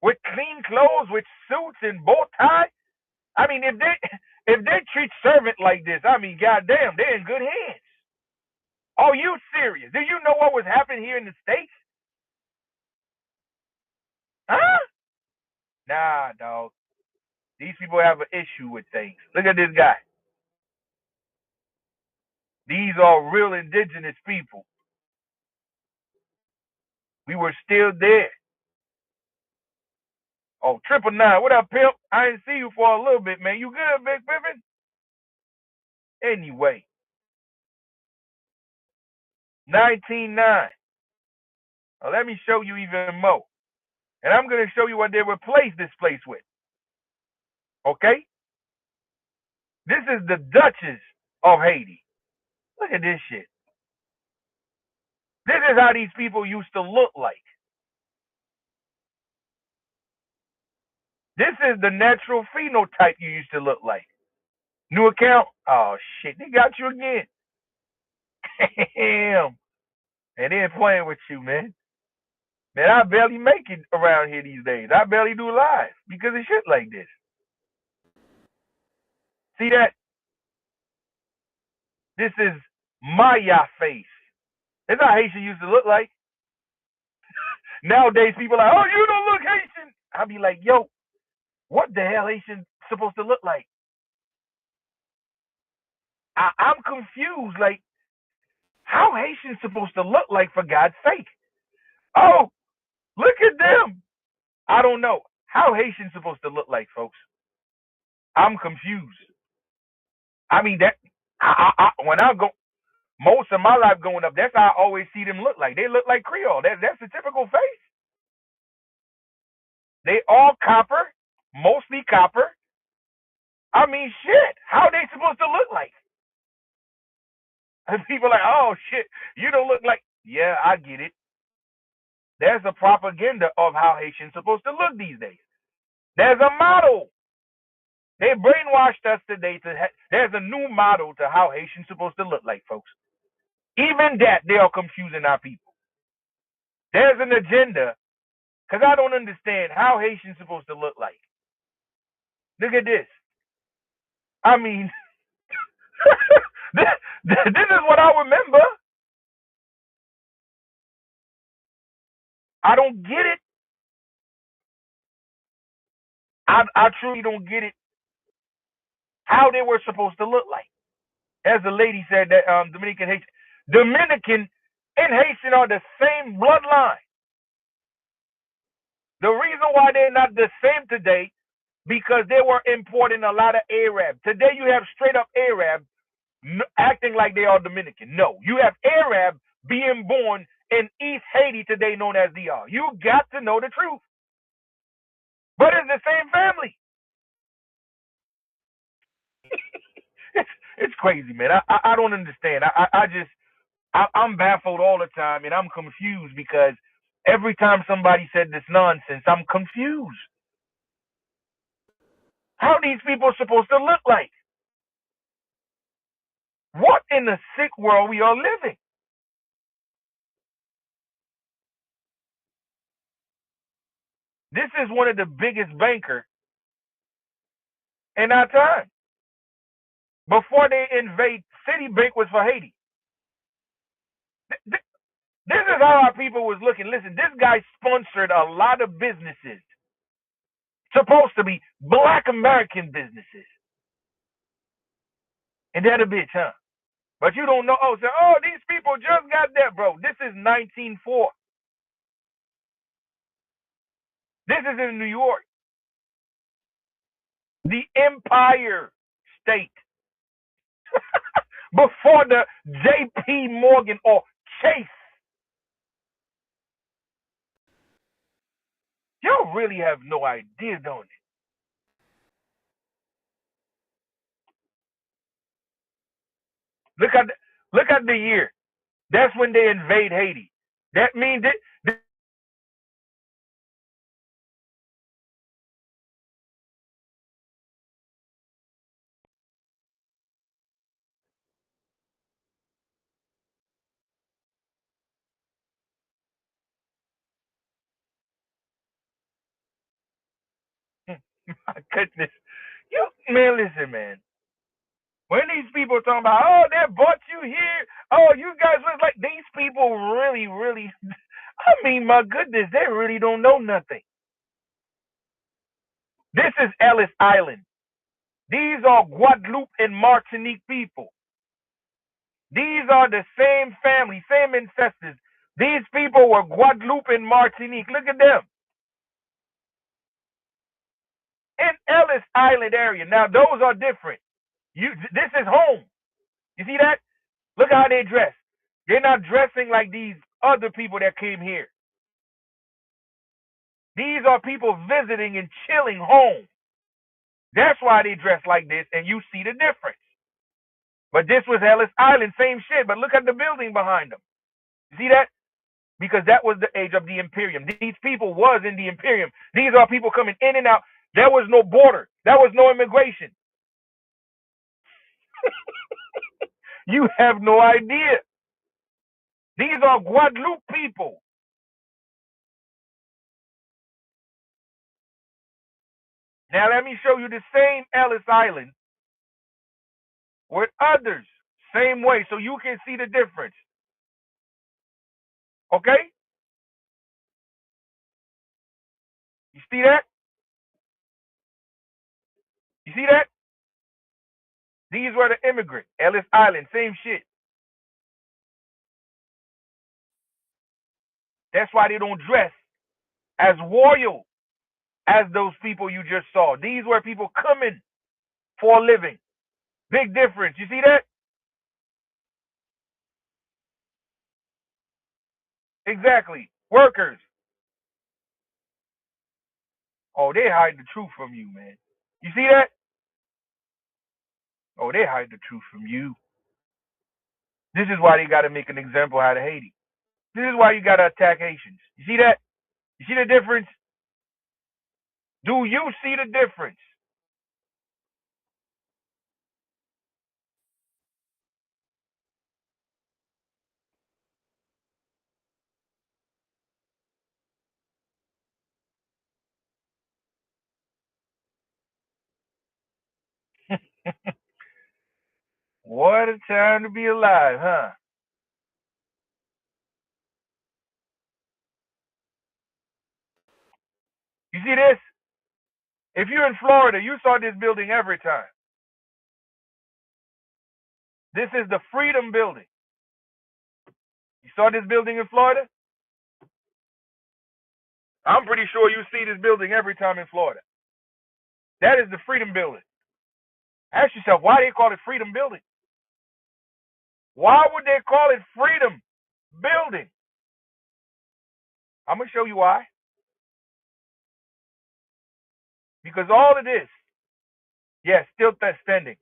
with clean clothes, with suits and bow tie? I mean, if they treat servant like this, I mean, goddamn, they're in good hands. Are you serious? Do you know what was happening here in the States? Huh? Nah, dog. These people have an issue with things. Look at this guy. These are real indigenous people. We were still there. Oh, 999. What up, pimp? I didn't see you for a little bit, man. You good, Big Pippin? Anyway, 1909. Now, let me show you even more. And I'm going to show you what they replaced this place with. Okay? This is the Duchess of Haiti. Look at this shit. This is how these people used to look like. This is the natural phenotype you used to look like. New account? Oh, shit. They got you again. Damn. And they ain't playing with you, man. Man, I barely make it around here these days. I barely do live because of shit like this. See that? This is Maya face. That's how Haitian used to look like. Nowadays, people are like, "Oh, you don't look Haitian." I'll be like, "Yo, what the hell Haitian supposed to look like?" I'm confused. Like, how Haitian supposed to look like, for God's sake? Oh, look at them. I don't know. How Haitian supposed to look like, folks? I'm confused. I mean, that when I go, most of my life growing up, that's how I always see them look like. They look like Creole. That's the typical face. They all copper, mostly copper. I mean, shit. How they supposed to look like? And people are like, "Oh shit, you don't look like." Yeah, I get it. There's a propaganda of how Haitians supposed to look these days. There's a model. They brainwashed us today there's a new model to how Haitians supposed to look like, folks. Even that, they are confusing our people. There's an agenda, because I don't understand how Haitians supposed to look like. Look at this. I mean, this is what I remember. I don't get it. I truly don't get it. How they were supposed to look like. As the lady said, that Dominican and Haitian are the same bloodline. The reason why they're not the same today, because they were importing a lot of Arab. Today you have straight up Arab acting like they are Dominican. No, you have Arab being born in East Haiti today, known as DR. You got to know the truth. But it's the same family. it's crazy, man. I don't understand. I'm baffled all the time, and I'm confused because every time somebody said this nonsense, I'm confused. How these people supposed to look like? What in the sick world we are living? This is one of the biggest bankers in our time. Before they invade, Citibank was for Haiti. This is how our people was looking. Listen, this guy sponsored a lot of businesses, supposed to be Black American businesses. And that a bitch, huh? But you don't know. Oh, these people just got that, bro. This is 1904. This is in New York, the Empire State, before the J.P. Morgan or Chase. Y'all really have no idea, don't it? Look at the year. That's when they invade Haiti. That means that my goodness. You man, listen, man. When these people talking about, oh, they brought you here, oh, you guys was like, these people really, really, I mean, my goodness, they really don't know nothing. This is Ellis Island. These are Guadeloupe and Martinique people. These are the same family, same ancestors. These people were Guadeloupe and Martinique. Look at them. In Ellis Island area. Now, those are different. This is home. You see that? Look how they dress. They're not dressing like these other people that came here. These are people visiting and chilling home. That's why they dress like this, and you see the difference. But this was Ellis Island, same shit. But look at the building behind them. You see that? Because that was the age of the Imperium. These people was in the Imperium. These are people coming in and out. There was no border. There was no immigration. You have no idea. These are Guadeloupe people. Now let me show you the same Ellis Island with others. Same way, so you can see the difference. Okay? You see that? You see that? These were the immigrants. Ellis Island, same shit. That's why they don't dress as royal as those people you just saw. These were people coming for a living. Big difference. You see that? Exactly. Workers. Oh, they hide the truth from you, man. You see that? Oh, they hide the truth from you. This is why they got to make an example out of Haiti. This is why you got to attack Haitians. You see that? You see the difference? Do you see the difference? What a time to be alive, huh? You see this? If you're in Florida, you saw this building every time. This is the Freedom Building. You saw this building in Florida? I'm pretty sure you see this building every time in Florida. That is the Freedom Building. Ask yourself, why they call it Freedom Building? Why would they call it Freedom Building? I'm going to show you why. Because all of this, yes, still standing.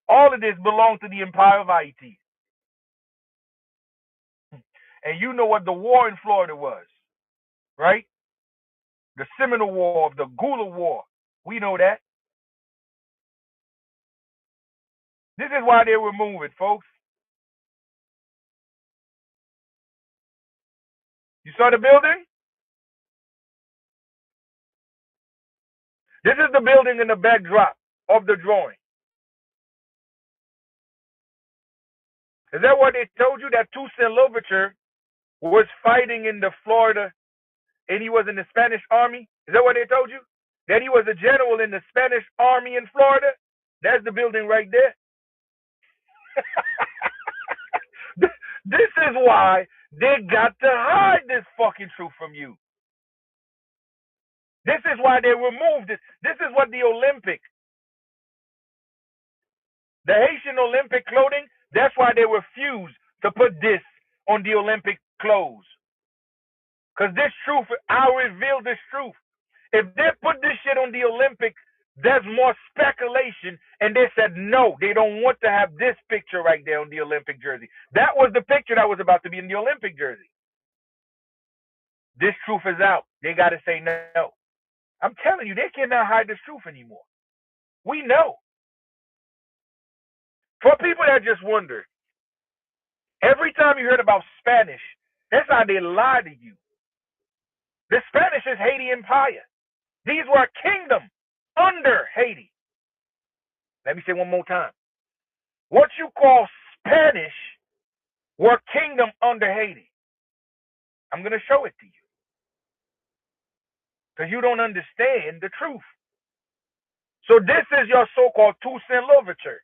All of this belonged to the Empire of Haiti. And you know what the war in Florida was, right? The Seminole War, the Gula War. We know that. This is why they were moving, folks. You saw the building? This is the building in the backdrop of the drawing. Is that what they told you? That Toussaint Louverture was fighting in the Florida and he was in the Spanish army? Is that what they told you? That he was a general in the Spanish army in Florida? That's the building right there. This is why they got to hide this fucking truth from you. This is why they removed it. This is what the Haitian Olympic clothing, that's why they refused to put this on the Olympic clothes. Because this truth, I'll reveal this truth. If they put this shit on the Olympic, there's more speculation. And they said no, they don't want to have this picture right there on the Olympic jersey. That was the picture that was about to be in the Olympic jersey. This truth is out. They got to say no. I'm telling you, they cannot hide this truth anymore. We know. For people that just wonder, every time you heard about Spanish, that's how they lie to you. The Spanish is Haiti Empire. These were a kingdom under Haiti. Let me say one more time. What you call Spanish were kingdom under Haiti. I'm going to show it to you. Because you don't understand the truth. So this is your so-called Toussaint Louverture.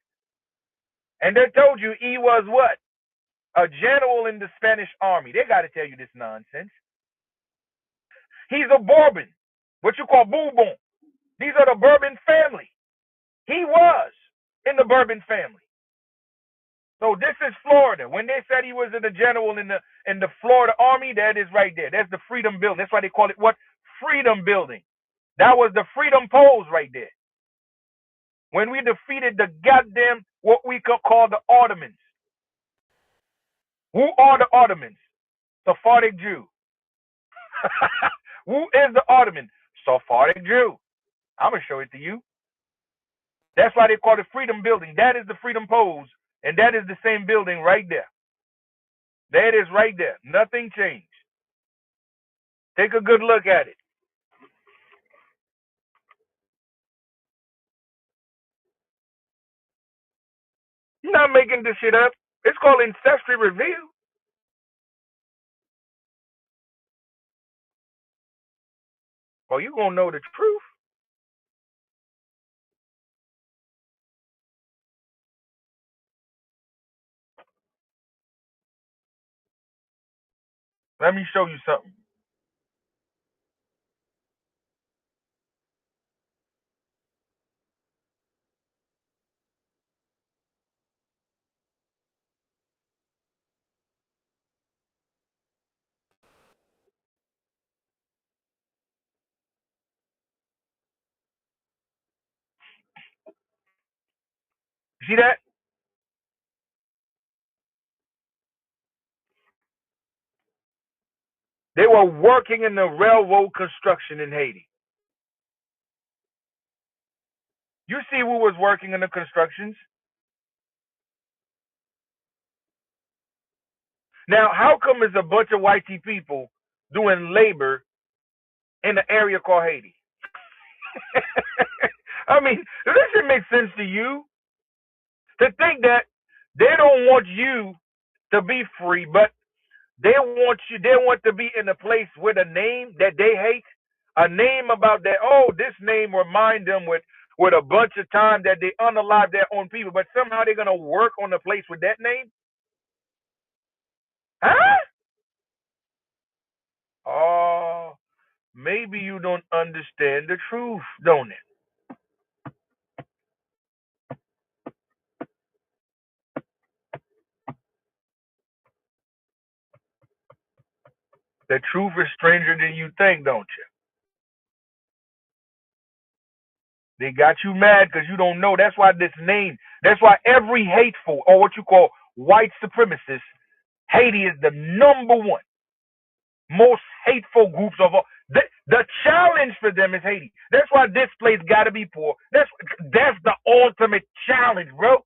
And they told you he was what? A general in the Spanish army. They got to tell you this nonsense. He's a Bourbon. What you call Bourbon. These are the Bourbon family. He was in the Bourbon family. So this is Florida. When they said he was a general in the Florida Army, that is right there. That's the Freedom Building. That's why they call it what? Freedom Building. That was the Freedom Pose right there. When we defeated the goddamn, what we could call the Ottomans. Who are the Ottomans? Sephardic Jew. Who is the Ottoman? Sephardic Jew. I'm going to show it to you. That's why they call it Freedom Building. That is the Freedom Pose. And that is the same building right there. That is right there. Nothing changed. Take a good look at it. You're not making this shit up. It's called Ancestry Review. Well, you gonna know the truth. Let me show you something. See that? They were working in the railroad construction in Haiti. You see who was working in the constructions? Now, how come it's a bunch of white people doing labor in an area called Haiti? I mean, does this make sense to you? To think that they don't want you to be free, but they want to be in a place with a name that they hate, a name about that, oh, this name remind them with a bunch of time that they unalive their own people, but somehow they're going to work on a place with that name? Huh? Oh, maybe you don't understand the truth, don't it? The truth is stranger than you think, don't you? They got you mad because you don't know. That's why this name, that's why every hateful, or what you call white supremacist, Haiti is the number one most hateful groups of all. The challenge for them is Haiti. That's why this place got to be poor. That's the ultimate challenge, bro.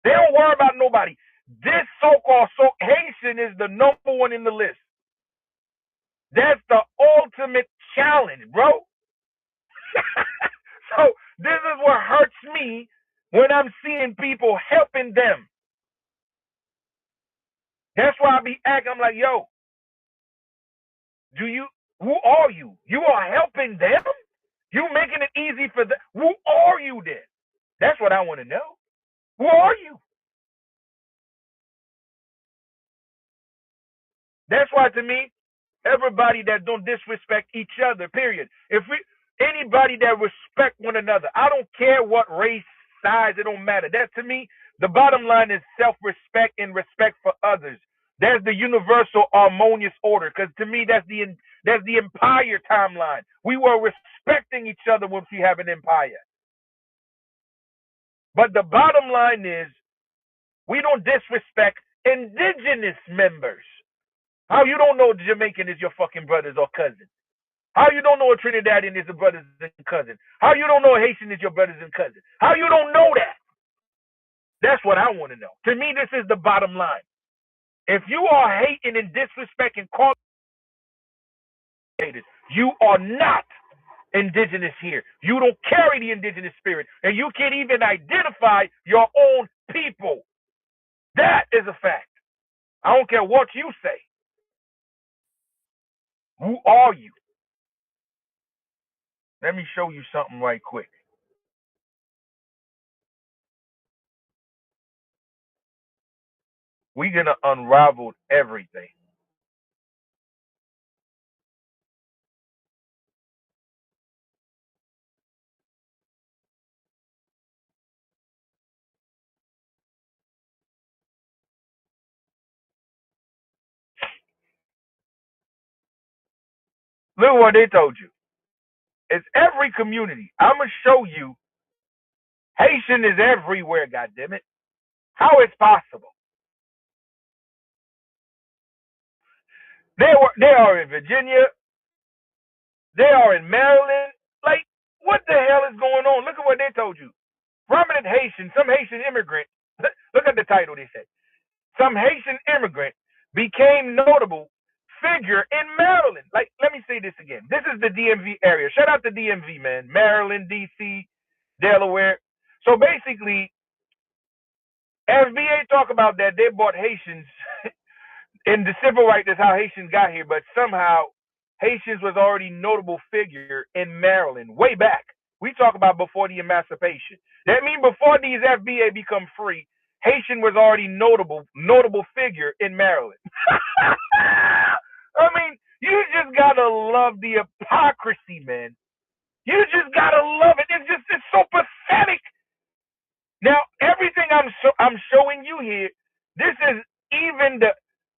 They don't worry about nobody. This so-called Haitian is the number one in the list. That's the ultimate challenge, bro. So this is what hurts me when I'm seeing people helping them. That's why I be acting. I'm like, yo, who are you? You are helping them? You making it easy for them? Who are you then? That's what I want to know. Who are you? That's why to me, Everybody that don't disrespect each other, period. If we anybody that respect one another, I don't care what race, size, it don't matter. That to me, the bottom line is self-respect and respect for others. There's the universal harmonious order. Because to me, that's the empire timeline. We were respecting each other once we have an empire. But the bottom line is we don't disrespect indigenous members. How you don't know Jamaican is your fucking brothers or cousins? How you don't know a Trinidadian is a brothers and cousin? How you don't know a Haitian is your brothers and cousins? How you don't know that? That's what I want to know. To me, this is the bottom line. If you are hating and disrespecting, you are not indigenous here. You don't carry the indigenous spirit, and you can't even identify your own people. That is a fact. I don't care what you say. Who are you? Let me show you something right quick. We're going to unravel everything. Look what they told you. It's every community. I'm going to show you Haitian is everywhere, goddammit. How it's possible. They are in Virginia. They are in Maryland. Like, what the hell is going on? Look at what they told you. Prominent Haitian, some Haitian immigrant. Look at the title they said. Some Haitian immigrant became notable figure in Maryland. Like, let me say this again. This is the DMV area. Shout out to DMV, man. Maryland, DC, Delaware. So basically, FBA talk about that they bought Haitians in the civil rights. That's how Haitians got here. But somehow Haitians was already notable figure in Maryland way back. We talk about before the emancipation. That means before these FBA become free, Haitian was already notable figure in Maryland. I mean, you just gotta love the hypocrisy, man. You just gotta love it. It's so pathetic. Now, everything I'm showing you here, this is even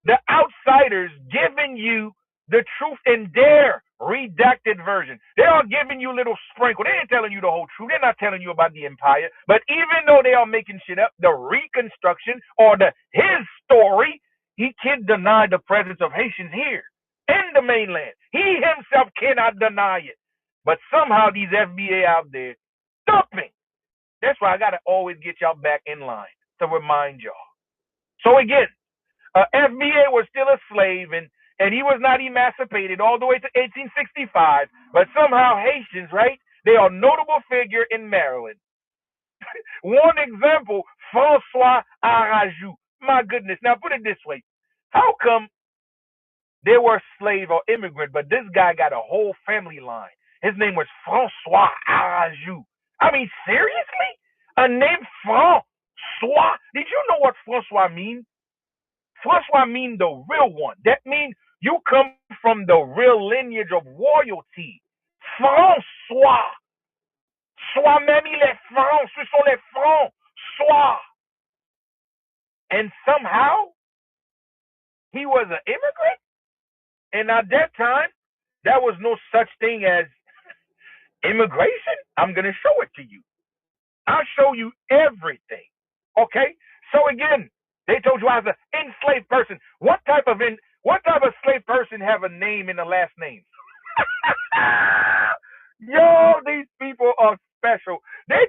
the outsiders giving you the truth in their redacted version. They are giving you little sprinkle. They ain't telling you the whole truth. They're not telling you about the empire. But even though they are making shit up, the reconstruction or his story, he can't deny the presence of Haitians here in the mainland. He himself cannot deny it. But somehow these FBA out there dumping. That's why I gotta always get y'all back in line to remind y'all. So again, FBA was still a slave, and he was not emancipated all the way to 1865. But somehow Haitians, right? They are a notable figure in Maryland. One example, Francois Arajou. My goodness. Now put it this way: how come they were slave or immigrant, but this guy got a whole family line? His name was Francois Arajou. I mean, seriously? A name Francois? Did you know what Francois means? Francois means the real one. That means you come from the real lineage of royalty. François. Soit même il est franc. Ce sont les François. And somehow, he was an immigrant. And at that time, there was no such thing as immigration. I'm going to show it to you. I'll show you everything. Okay? So again, they told you I was an enslaved person. What type of slave person have a name in the last name? Yo, these people are special. They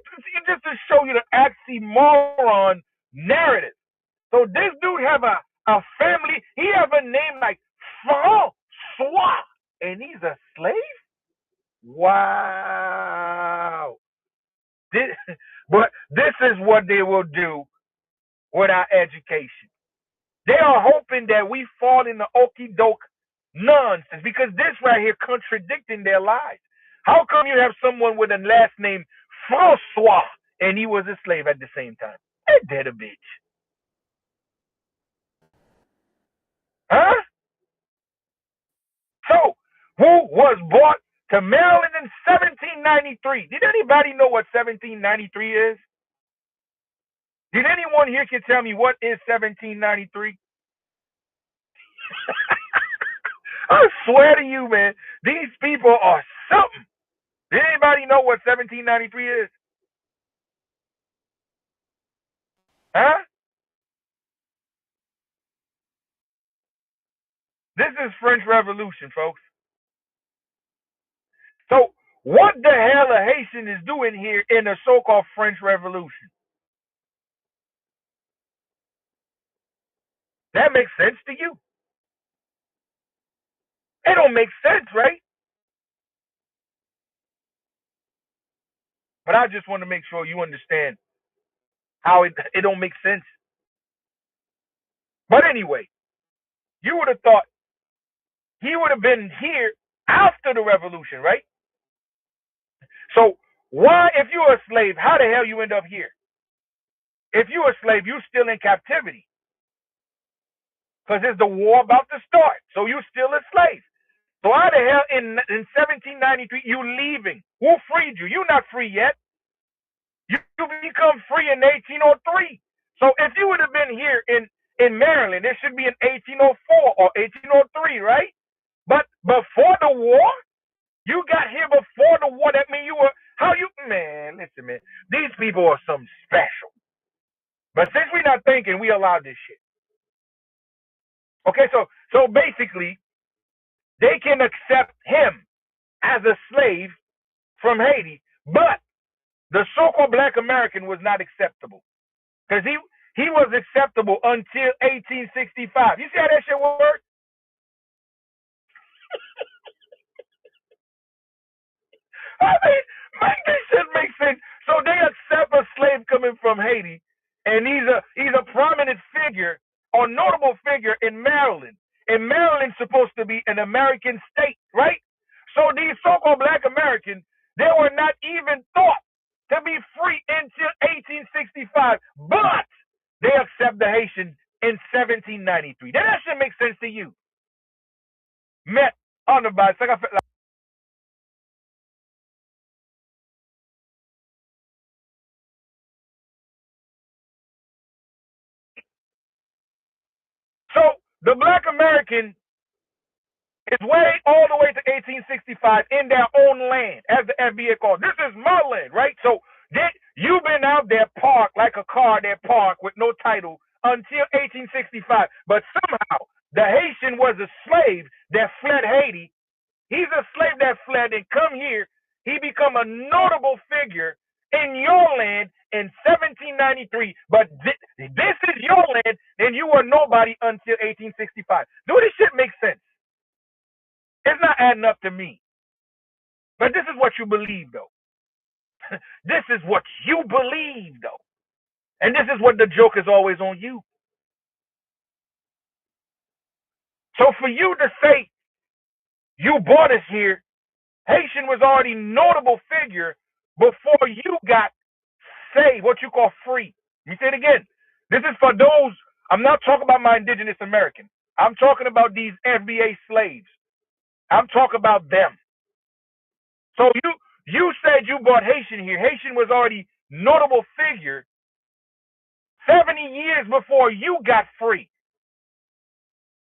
just to show you the oxymoron narrative. So this dude have a family. He have a name like Francois, and he's a slave. Wow. But this is what they will do with our education. They are hoping that we fall in the okie doke nonsense, because this right here contradicting their lives. How come you have someone with a last name Francois and he was a slave at the same time? Ain't that a bitch? Huh? was brought to Maryland in 1793. Did anybody know what 1793 is? Did anyone here can tell me what is 1793? I swear to you, man, these people are something. Did anybody know what 1793 is? Huh? This is French Revolution, folks. So what the hell a Haitian is doing here in the so-called French Revolution? That makes sense to you? It don't make sense, right? But I just want to make sure you understand how it don't make sense. But anyway, you would have thought he would have been here after the revolution, right? So why, if you're a slave, how the hell you end up here? If you're a slave, you're still in captivity. Because there's the war about to start. So you're still a slave. So how the hell in 1793 you leaving? Who freed you? You're not free yet. You become free in 1803. So if you would have been here in Maryland, it should be in 1804 or 1803, right? But before the war, you got here before the war. That means you were, how you, man, listen, man. These people are something special. But since we're not thinking, we allow this shit. Okay, so basically, they can accept him as a slave from Haiti, but the so-called Black American was not acceptable because he was acceptable until 1865. You see how that shit works? I mean, make this shit make sense. So they accept a slave coming from Haiti, and he's a prominent figure or notable figure in Maryland. And Maryland's supposed to be an American state, right? So these so-called Black Americans, they were not even thought to be free until 1865, but they accept the Haitians in 1793. Then that should make sense to you. Met on the bus. So the Black American is way all the way to 1865 in their own land, as the FBA called. This is my land, right? So you've been out there parked like a car there parked with no title until 1865. But somehow the Haitian was a slave that fled Haiti. He's a slave that fled and come here. He become a notable figure in your land in 1793. But this is your land, and you were nobody until 1865. Do this shit make sense? It's not adding up to me. But this is what you believe, though. This is what you believe, though. And this is what the joke is always on you. So for you to say you brought us here, Haitian was already notable figure before you got saved, what you call free. Let me say it again. This is for those, I'm not talking about my indigenous American. I'm talking about these FBA slaves. I'm talking about them. So you said you brought Haitian here. Haitian was already notable figure 70 years before you got free.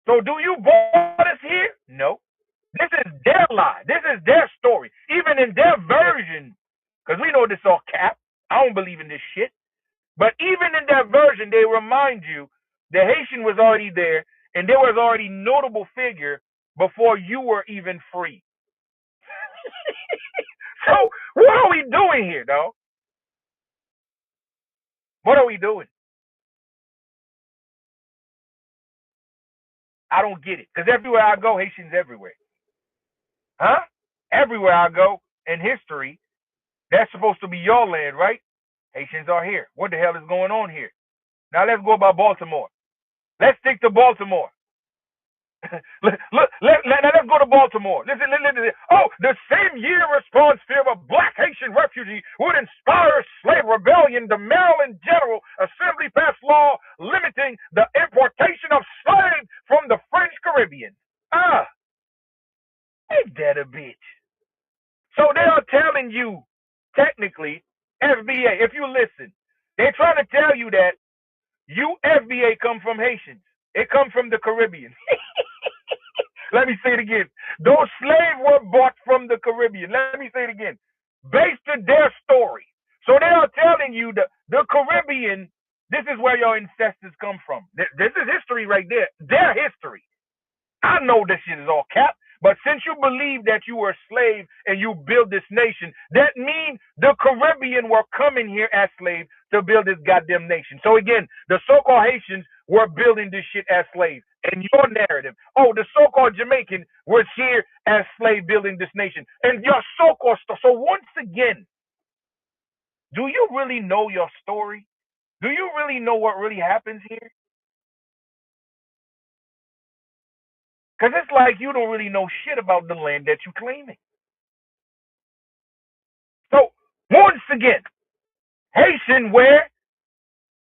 So do you brought us here? No. This is their lie. This is their story. Even in their version, because we know this all cap. I don't believe in this shit. But even in their version, they remind you the Haitian was already there and there was already notable figure before you were even free. So what are we doing here, though? What are we doing? I don't get it. Because everywhere I go, Haitians everywhere. Huh? Everywhere I go in history, that's supposed to be your land, right? Haitians are here. What the hell is going on here? Now let's go about Baltimore. Let's stick to Baltimore. Let's go to Baltimore. Listen. Oh, the same year response fear of a black Haitian refugee would inspire slave rebellion. The Maryland General Assembly passed law limiting the importation of slaves from the French Caribbean. Ain't that a bitch? telling you, technically, FBA, if you listen, they're trying to tell you that you FBA come from Haitians. It come from the Caribbean. Let me say it again. Those slaves were bought from the Caribbean. Let me say it again. Based on their story. So they are telling you the Caribbean, this is where your ancestors come from. This is history right there. Their history. I know this shit is all cap, but since you believe that you were a slave and you build this nation, that means the Caribbean were coming here as slaves to build this goddamn nation. So again, the so-called Haitians were building this shit as slaves. And your narrative, oh, the so-called Jamaican was here as slave building this nation. And your so-called so once again, do you really know your story? Do you really know what really happens here? Because it's like you don't really know shit about the land that you're claiming. So, once again, Haitian where?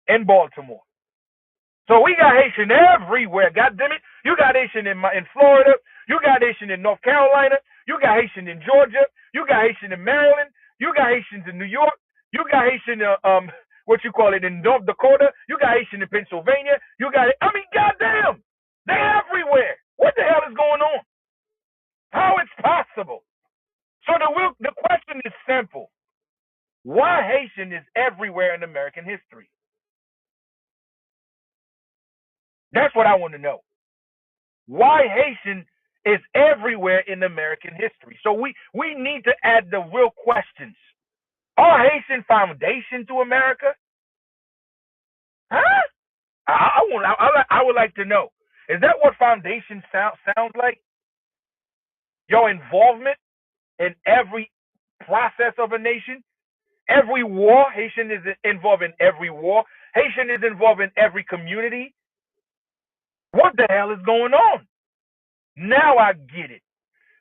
In Baltimore. So we got Haitian everywhere. God damn it. You got Haitian in Florida. You got Haitian in North Carolina. You got Haitian in Georgia. You got Haitian in Maryland. You got Haitians in New York. You got Haitian what you call it in North Dakota. You got Haitian in Pennsylvania. You got it. I mean, goddamn. They're everywhere. What the hell is going on? How it's possible? So the question is simple. Why Haitian is everywhere in American history? That's what I want to know. Why Haitian is everywhere in American history. So we need to add the real questions. Are Haitian foundation to America? Huh? I would like to know. Is that what foundation sounds like? Your involvement in every process of a nation? Every war, Haitian is involved in every war. Haitian is involved in every community. What the hell is going on? Now I get it.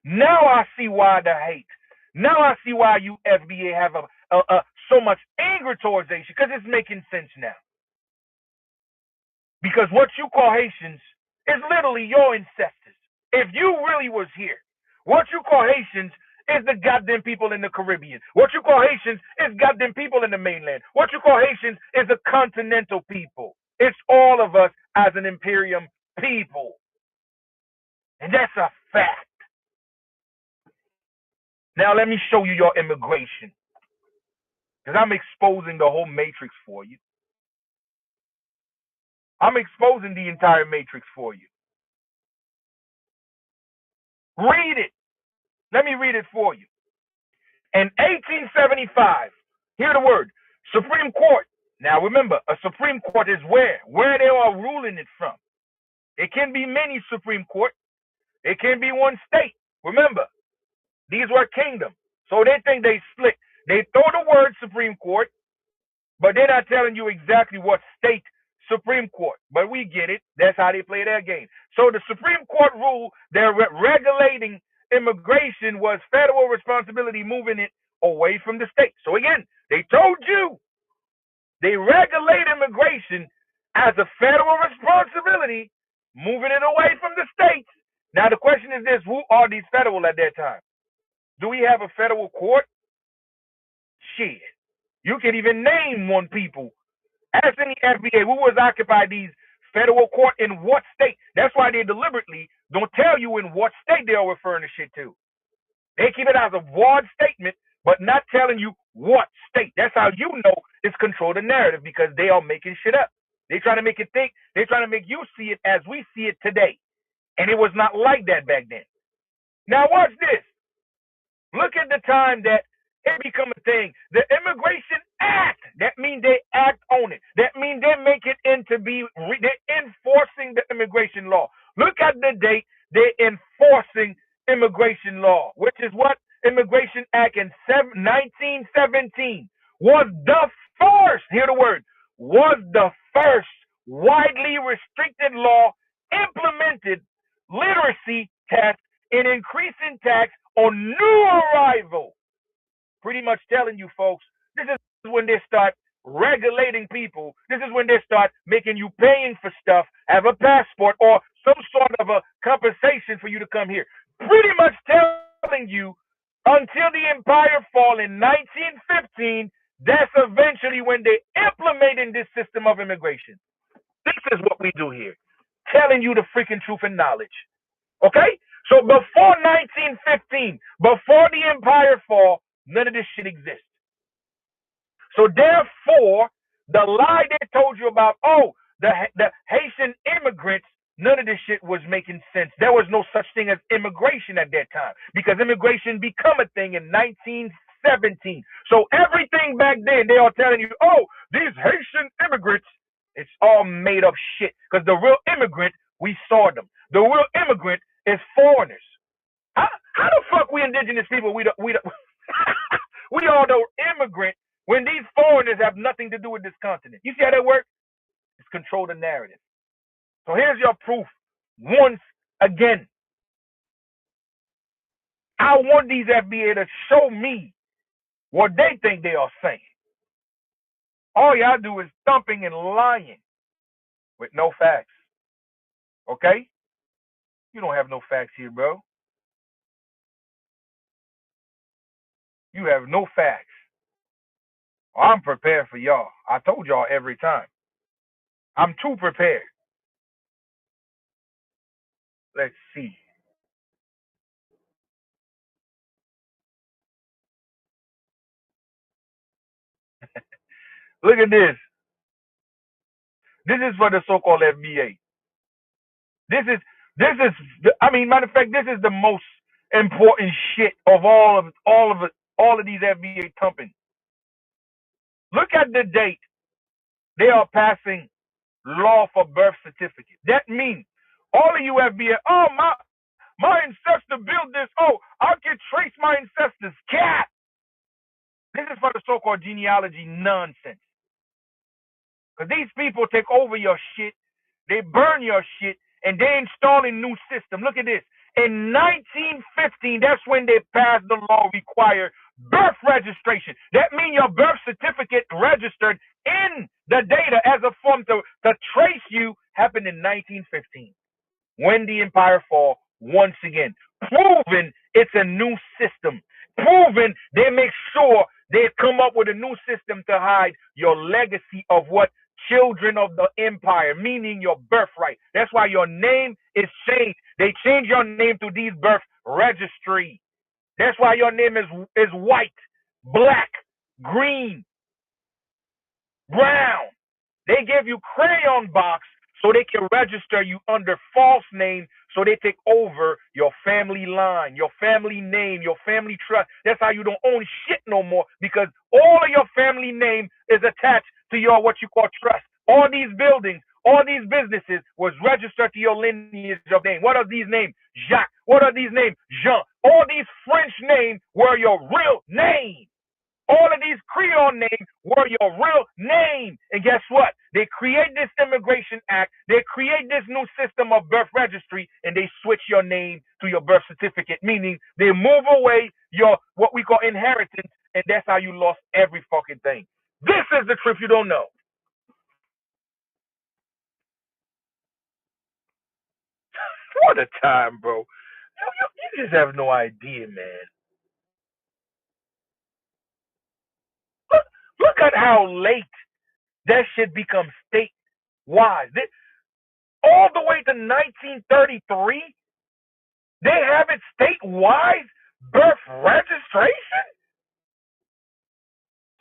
Now I see why the hate. Now I see why you FBA have so much anger towards Haitians, because it's making sense now. Because what you call Haitians is literally your ancestors. If you really was here, what you call Haitians is the goddamn people in the Caribbean. What you call Haitians is goddamn people in the mainland. What you call Haitians is a continental people. It's all of us as an imperium people. And that's a fact. Now let me show you your immigration. Because I'm exposing the whole matrix for you. I'm exposing the entire matrix for you. Read it. Let me read it for you. In 1875, hear the word, Supreme Court. Now remember, a Supreme Court is where they are ruling it from. It can be many Supreme Court. It can be one state. Remember, these were kingdoms. So they think they split. They throw the word Supreme Court, but they're not telling you exactly what state Supreme Court. But we get it. That's how they play their game. So the Supreme Court rule, they're regulating immigration was federal responsibility, moving it away from the state. So again, they told you they regulate immigration as a federal responsibility, moving it away from the states. Now the question is this: who are these federal at that time? Do we have a federal court? Shit. You can even name one people. Ask any FBA who was occupied these federal court in what state. That's why they deliberately don't tell you in what state they are referring to shit to. They keep it as a broad statement, but not telling you what state. That's how you know it's control the narrative, because they are making shit up. They trying to make it think. They trying to make you see it as we see it today. And it was not like that back then. Now watch this. Look at the time that it become a thing. The Immigration Act. That means they act on it. That means they make it into be. They're enforcing the immigration law. Look at the date. They're enforcing immigration law, which is what Immigration Act in 1917 was the first. Hear the word. Was the first widely restricted law implemented literacy test and increasing tax on new arrival. Pretty much telling you folks, this is when they start regulating people. This is when they start making you paying for stuff, have a passport or some sort of a compensation for you to come here. Pretty much telling you until the empire fall in 1915. That's eventually when they implemented this system of immigration. This is what we do here, telling you the freaking truth and knowledge. Okay? So before 1915, before the empire fall, none of this shit exists. So therefore, the lie they told you about, oh, the Haitian immigrants, none of this shit was making sense. There was no such thing as immigration at that time because immigration become a thing in 1917. So everything back then, they are telling you, oh, these Haitian immigrants, it's all made up shit because the real immigrant, we saw them. The real immigrant is foreigners. How the fuck we indigenous people, we all know immigrant when these foreigners have nothing to do with this continent. You see how that works? It's control the narrative. So here's your proof. Once again, I want these FBA to show me what they think they are saying. All y'all do is thumping and lying with no facts. Okay? You don't have no facts here, bro. You have no facts. I'm prepared for y'all. I told y'all every time. I'm too prepared. Let's see. Look at this. This is for the so-called FBA. This is I mean, matter of fact, this is the most important shit of all of these FBA companies. Look at the date they are passing law for birth certificate. That means all of you FBA, oh my ancestor built this. Oh, I can trace my ancestors. Cat. This is for the so-called genealogy nonsense. Because these people take over your shit, they burn your shit, and they install a new system. Look at this. In 1915, that's when they passed the law require birth registration. That means your birth certificate registered in the data as a form to trace you happened in 1915. When the empire fall, once again, proving it's a new system. Proving they make sure they come up with a new system to hide your legacy of what children of the empire, meaning your birthright. That's why your name is changed. They change your name to these birth registry. That's why your name is white, black, green, brown. They give you crayon box so they can register you under false name so they take over your family line, your family name, your family trust. That's how you don't own shit no more because all of your family name is attached to your what you call trust. All these buildings, all these businesses was registered to your lineage of name. What are these names? Jacques. What are these names? Jean. All these French names were your real name. All of these Creole names were your real name. And guess what? They create this Immigration Act. They create this new system of birth registry, and they switch your name to your birth certificate, meaning they move away your what we call inheritance, and that's how you lost every fucking thing. This is the truth you don't know. What a time, bro. You just have no idea, man. Look, look at how late that shit becomes statewide. All the way to 1933, they have it statewide birth registration.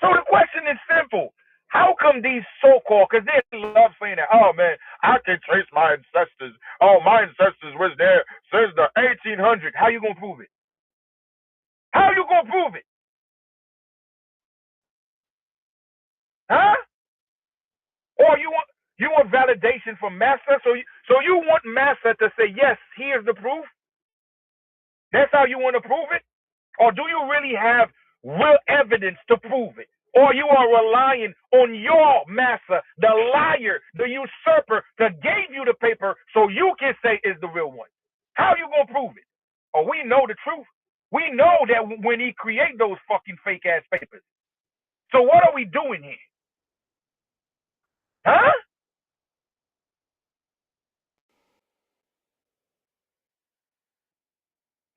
So the question is simple. How come these so-called, because they love saying that, oh man, I can trace my ancestors. Oh, my ancestors was there since the 1800s. How you going to prove it? How you going to prove it? Huh? Or you want validation from Massa? So you want Massa to say, yes, here's the proof? That's how you want to prove it? Or do you really have real evidence to prove it? Or you are relying on your master, the liar, the usurper, that gave you the paper so you can say is the real one? How you going to prove it? Oh, we know the truth. We know that when he create those fucking fake ass papers. So what are we doing here? Huh?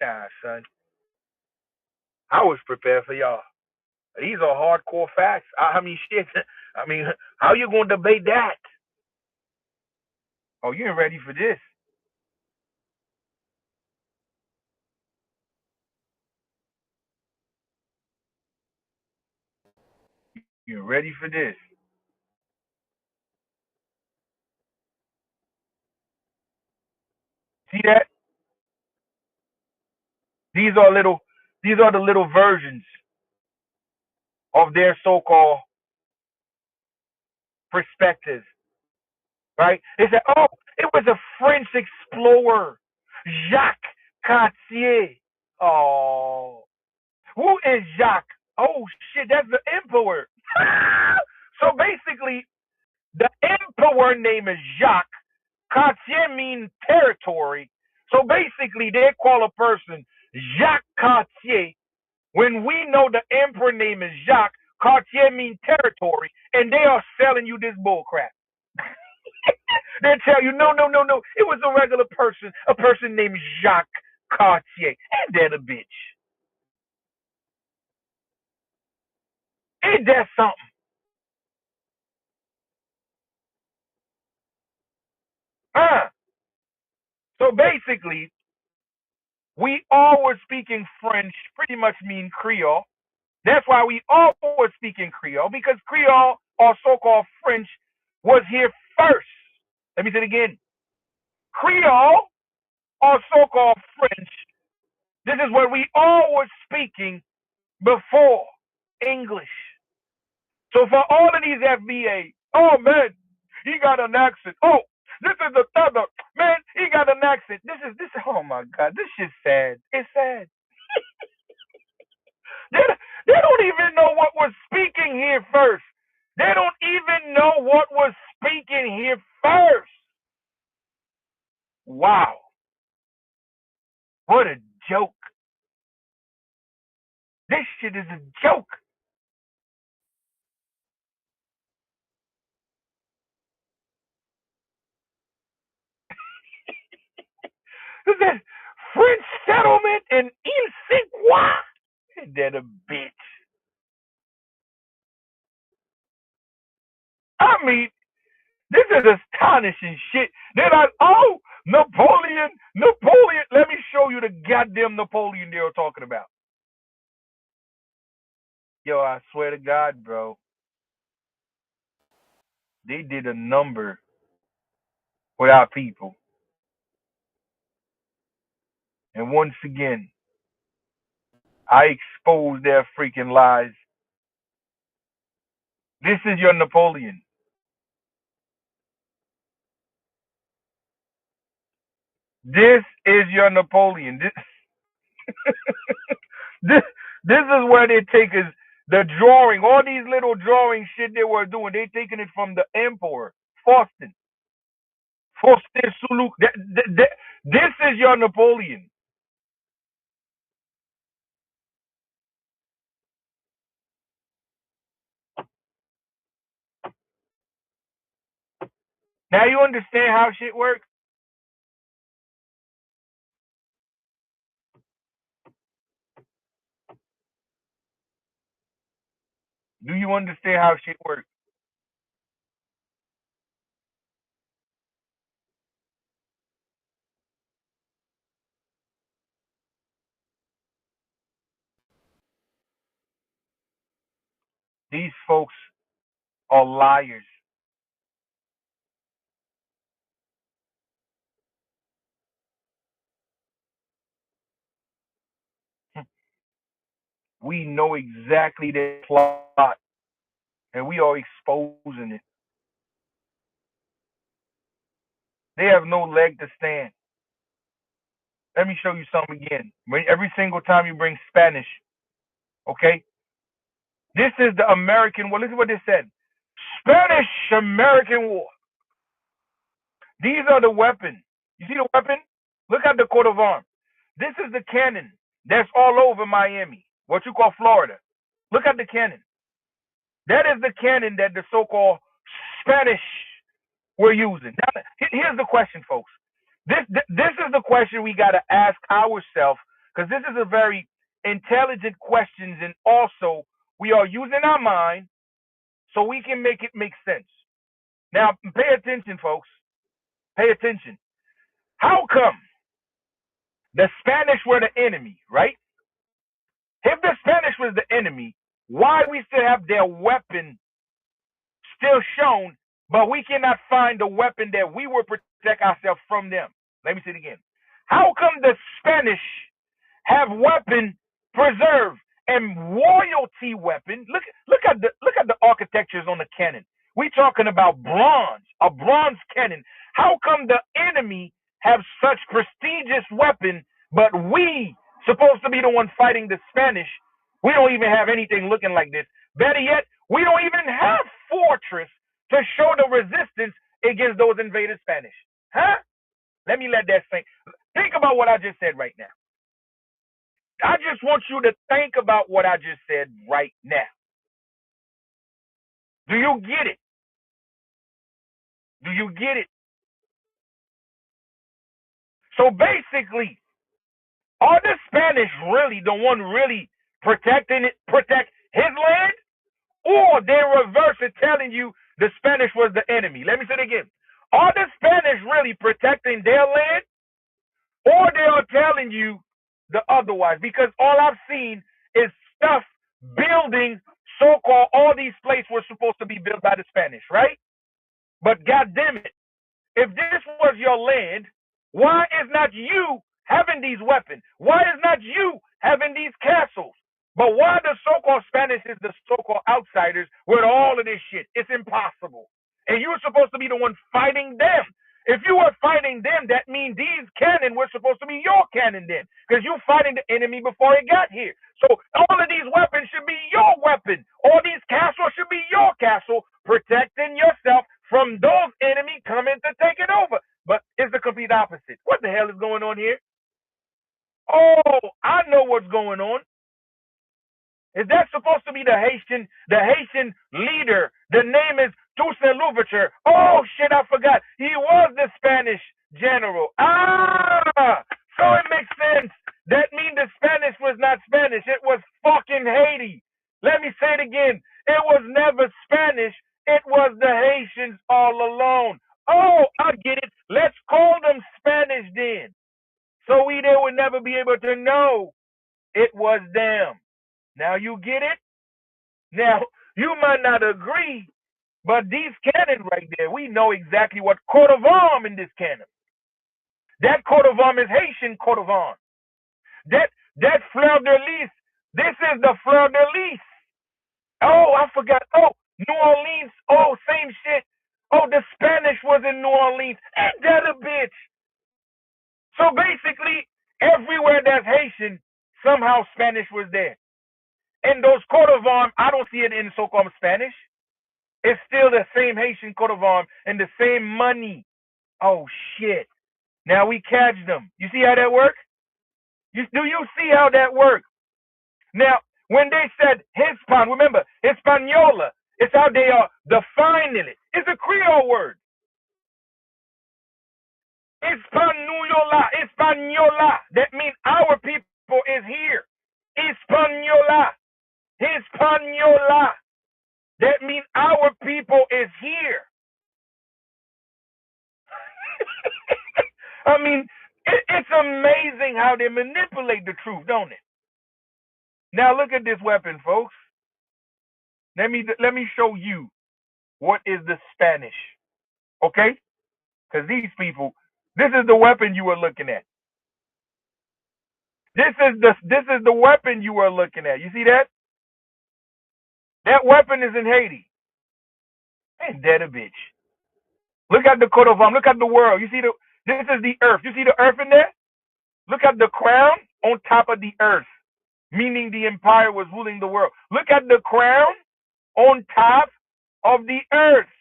Nah, son. I was prepared for y'all. These are hardcore facts. I mean, shit. I mean, how you gonna debate that? Oh, you ain't ready for this. You ain't ready for this. See that? These are little. These are the little versions of their so-called perspectives, right? They said, "Oh, it was a French explorer, Jacques Cartier." Oh, who is Jacques? Oh shit, that's the emperor. So basically, the emperor name is Jacques. Cartier means territory. So basically, they call a person Jacques Cartier when we know the emperor name is Jacques. Cartier means territory, and they are selling you this bullcrap. They tell you, no, no, no, no. It was a regular person, a person named Jacques Cartier. Ain't that a bitch? Ain't that something? Huh? So basically, we all were speaking French, pretty much mean Creole. That's why we all were speaking Creole, because Creole, or so-called French, was here first. Let me say it again. Creole, or so-called French, this is what we all were speaking before English. So for all of these FBA, oh man, he got an accent. Oh, this is the other man, he got an accent. This. Oh my God, this shit's sad. It's sad. They, they don't even know what was speaking here first. They don't even know what was speaking here first. Wow, what a joke. This shit is a joke. This is French settlement in Il Cinquois. Ain't that a bitch? I mean, this is astonishing shit. They're like, oh, Napoleon. Let me show you the goddamn Napoleon they were talking about. Yo, I swear to God, bro, they did a number with our people. And once again, I exposed their freaking lies. This is your Napoleon. This is your Napoleon. This, this is where they take is the drawing, all these little drawing shit they were doing. They taking it from the emperor, Faustin. Faustin Suluk. This is your Napoleon. Now you understand how shit works? Do you understand how shit works? These folks are liars. We know exactly their plot, and we are exposing it. They have no leg to stand. Let me show you something again. Every single time you bring Spanish, okay? This is the American War. Listen to what they said. Spanish American War. These are the weapons. You see the weapon? Look at the coat of arms. This is the cannon that's all over Miami, what you call Florida. Look at the cannon. That is the cannon that the so-called Spanish were using. Now, here's the question, folks. This is the question we got to ask ourselves, because this is a very intelligent questions, and also we are using our mind so we can make it make sense. Now, pay attention, folks. Pay attention. How come the Spanish were the enemy, right? If the Spanish was the enemy, why we still have their weapon still shown, but we cannot find the weapon that we will protect ourselves from them? Let me say it again. How come the Spanish have weapon preserved and royalty weapon? Look at the architectures on the cannon. We talking about bronze, a bronze cannon. How come the enemy have such prestigious weapon, but we supposed to be the one fighting the Spanish? We don't even have anything looking like this. Better yet, we don't even have fortress to show the resistance against those invaded Spanish. Huh? Let me let that sink. Think about what I just said right now. I just want you to think about what I just said right now. Do you get it? Do you get it? So basically, are the Spanish really the one really protect his land? Or they're reverse and telling you the Spanish was the enemy? Let me say it again. Are the Spanish really protecting their land? Or they are telling you the otherwise? Because all I've seen is stuff building, so-called, all these places were supposed to be built by the Spanish, right? But God damn it, if this was your land, why is not you having these weapons? Why is not you having these castles? But why the so-called Spanish is the so-called outsiders with all of this shit? It's impossible. And you're supposed to be the one fighting them. If you were fighting them, that means these cannon were supposed to be your cannon then, because you're fighting the enemy before it got here. So all of these weapons should be your weapon. All these castles should be your castle, protecting yourself from those enemies coming to take it over. But it's the complete opposite. What the hell is going on here? Oh, I know what's going on. Is that supposed to be the Haitian leader? The name is Toussaint Louverture. Oh shit, I forgot. He was the Spanish general. So it makes sense. That means the Spanish was not Spanish. It was fucking Haiti. Let me say it again. It was never Spanish. It was the Haitians all alone. Oh, I get it. Let's call them Spanish then. So they would never be able to know it was them. Now you get it? Now, you might not agree, but these cannon right there, we know exactly what coat of arms in this cannon. That coat of arms is Haitian coat of arms. That fleur de lis, this is the fleur de lis. Oh, I forgot. Oh, New Orleans. Oh, same shit. Oh, the Spanish was in New Orleans. Ain't that a bitch? So basically, everywhere there's Haitian, somehow Spanish was there. And those coat of arms, I don't see it in so-called Spanish. It's still the same Haitian coat of arms and the same money. Oh, shit. Now we catch them. You see how that works? Do you see how that works? Now, when they said Hispan, remember, Hispaniola, it's how they are defining it. It's a Creole word. Hispaniola. That means our people is here. Hispaniola. That means our people is here. I mean, it's amazing how they manipulate the truth, don't it? Now look at this weapon, folks. Let me show you what is the Spanish, okay? Because these people, this is the weapon you are looking at. This is the weapon you are looking at. You see that? That weapon is in Haiti. Ain't that a bitch? Look at the coat of arms. Look at the world. You see this is the earth. You see the earth in there? Look at the crown on top of the earth, meaning the empire was ruling the world. Look at the crown on top of the earth,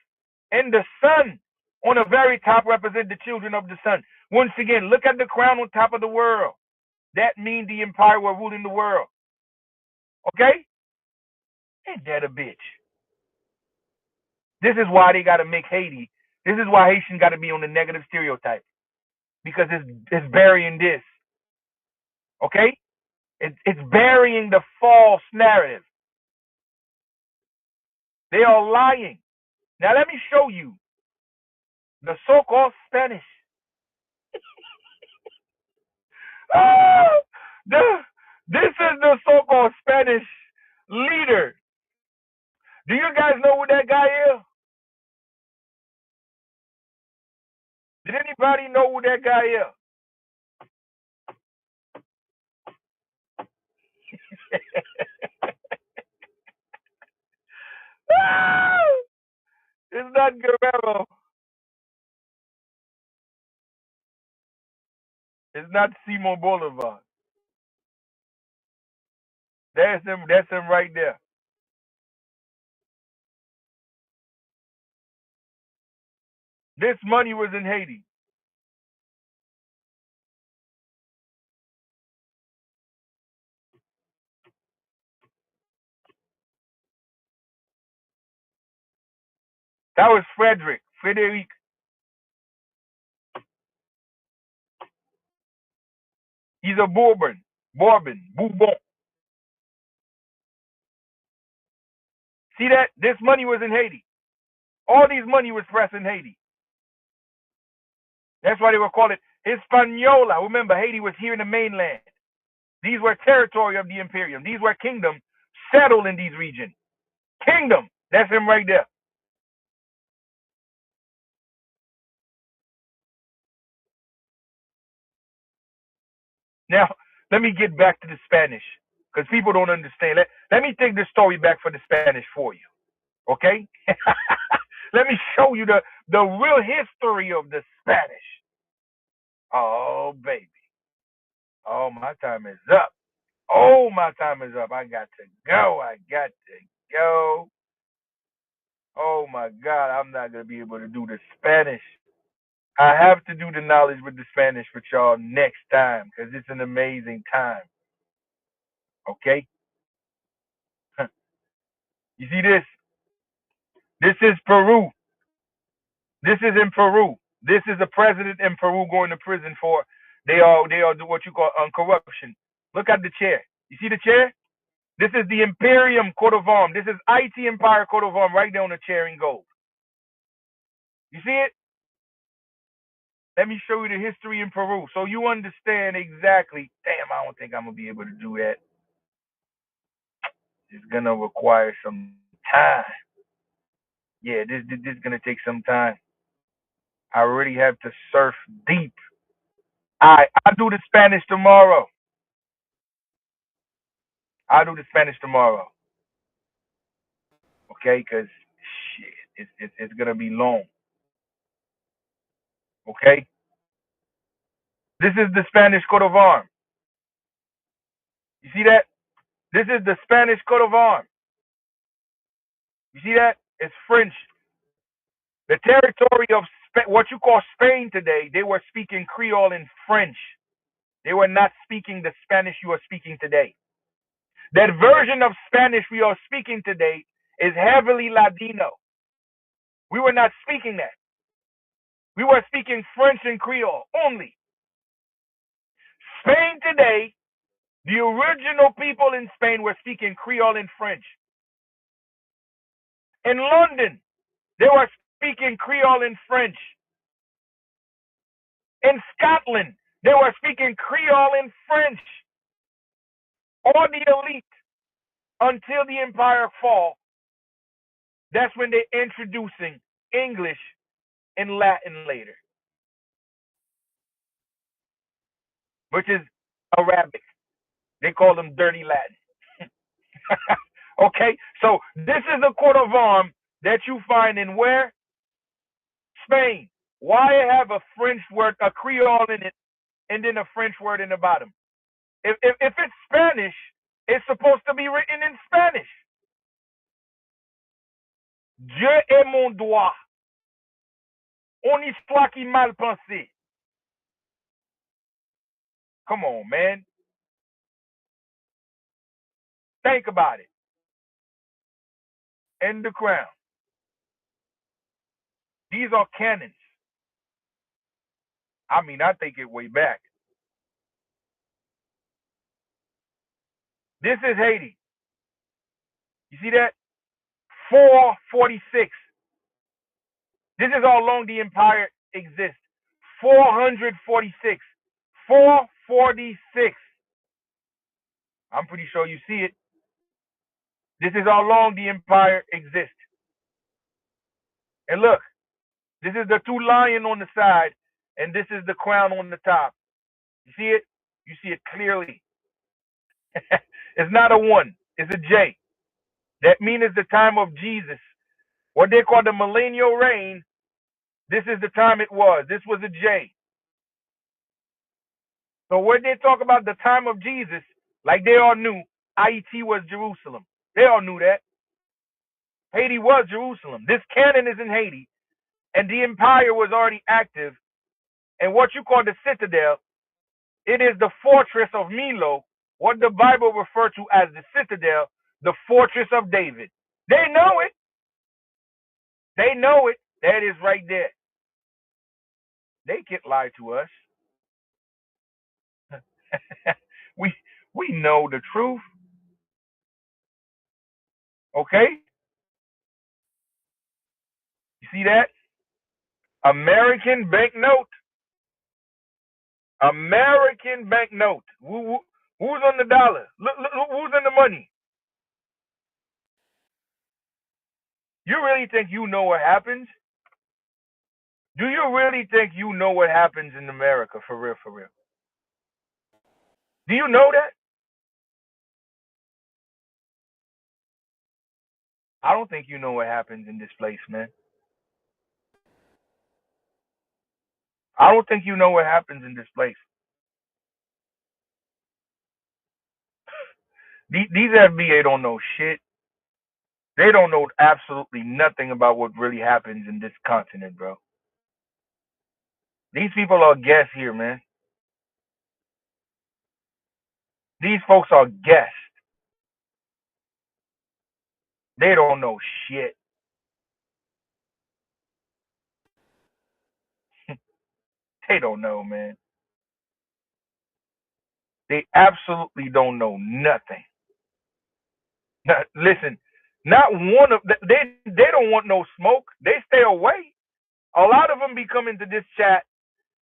and the sun on the very top represent the children of the sun. Once again, look at the crown on top of the world. That means the empire was ruling the world. Okay? Ain't that a bitch? This is why they got to make Haiti. This is why Haitian got to be on the negative stereotype, because it's burying this. Okay? It's burying the false narrative. They are lying. Now let me show you the so-called Spanish. Ah, this is the so-called Spanish leader. Do you guys know who that guy is? Did anybody know who that guy is? Ah, it's not Guerrero. It's not Simon Bolivar. That's him. That's him right there. This money was in Haiti. That was Frederic. He's a Bourbon. See that? This money was in Haiti. All these money was pressed in Haiti. That's why they were called it Hispaniola. Remember, Haiti was here in the mainland. These were territory of the imperium. These were kingdoms settled in these regions. Kingdom. That's him right there. Now, let me get back to the Spanish because people don't understand. Let me take the story back for the Spanish for you. Okay? Let me show you the real history of the Spanish. Oh, baby. Oh, my time is up. Oh, my time is up. I got to go. I got to go. Oh, my God. I'm not going to be able to do the Spanish. I have to do the knowledge with the Spanish with y'all next time because it's an amazing time. Okay? You see this? This is Peru. This is in Peru. This is a president in Peru going to prison for they are what you call corruption. Look at the chair. You see the chair? This is the Imperium coat of arms. This is IT Empire coat of arms right there on the chair in gold. You see it? Let me show you the history in Peru so you understand exactly. Damn, I don't think I'm gonna be able to do that. It's gonna require some time. Yeah, this is gonna take some time. I really have to surf deep. I'll do the Spanish tomorrow. I'll do the Spanish tomorrow. Okay, because shit, it's gonna be long. Okay, this is the Spanish coat of arms. You see that? This is the Spanish coat of arms. You see that? It's French. The territory of what you call Spain today, they were speaking Creole and French. They were not speaking the Spanish you are speaking today. That version of Spanish we are speaking today is heavily Ladino. We were not speaking that. We were speaking French and Creole only. Spain today, the original people in Spain were speaking Creole and French. In London, they were speaking Creole and French. In Scotland, they were speaking Creole and French. All the elite until the empire fall. That's when they're introducing English and Latin later, which is Arabic. They call them dirty Latin. Okay, so this is the coat of arms that you find in where? Spain. Why have a French word, a Creole in it, and then a French word in the bottom? If it's Spanish, it's supposed to be written in Spanish. Dieu est mon droit. On histoire qui mal pensée. Come on, man. Think about it. And the crown. These are cannons. I mean, I take it way back. This is Haiti. You see that? 446. This is how long the empire exists. 446. 446. I'm pretty sure you see it. This is how long the empire exists. And look, this is the two lions on the side, and this is the crown on the top. You see it? You see it clearly. It's not a one, it's a J. That means it's the time of Jesus. What they call the millennial reign, this is the time it was. This was a J. So when they talk about the time of Jesus, like they all knew, Haiti was Jerusalem. They all knew that. Haiti was Jerusalem. This canon is in Haiti, and the empire was already active. And what you call the citadel, it is the fortress of Milo, what the Bible refers to as the citadel, the fortress of David. They know it. They know it. That is right there. They can't lie to us. we we know the truth. Okay? You see that? American banknote. American banknote. Who's on the dollar? Look, who's in the money? You really think you know what happens? Do you really think you know what happens in America for real, for real? Do you know that? I don't think you know what happens in this place, man. I don't think you know what happens in this place. These FBA don't know shit. They don't know absolutely nothing about what really happens in this continent, bro. These people are guests here, man. These folks are guests. They don't know shit. They don't know, man. They absolutely don't know nothing. Now, listen, not one of they don't want no smoke. They stay away. A lot of them be coming to this chat.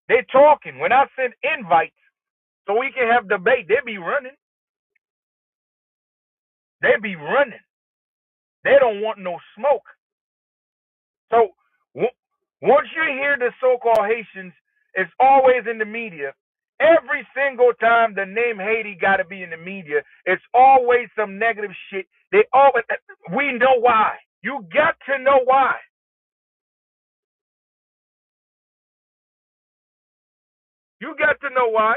They talking. When I send invites so we can have debate, they be running. They be running. They don't want no smoke. So once you hear the so-called Haitians, it's always in the media. Every single time the name Haiti got to be in the media, it's always some negative shit. They always, we know why. You got to know why. You got to know why.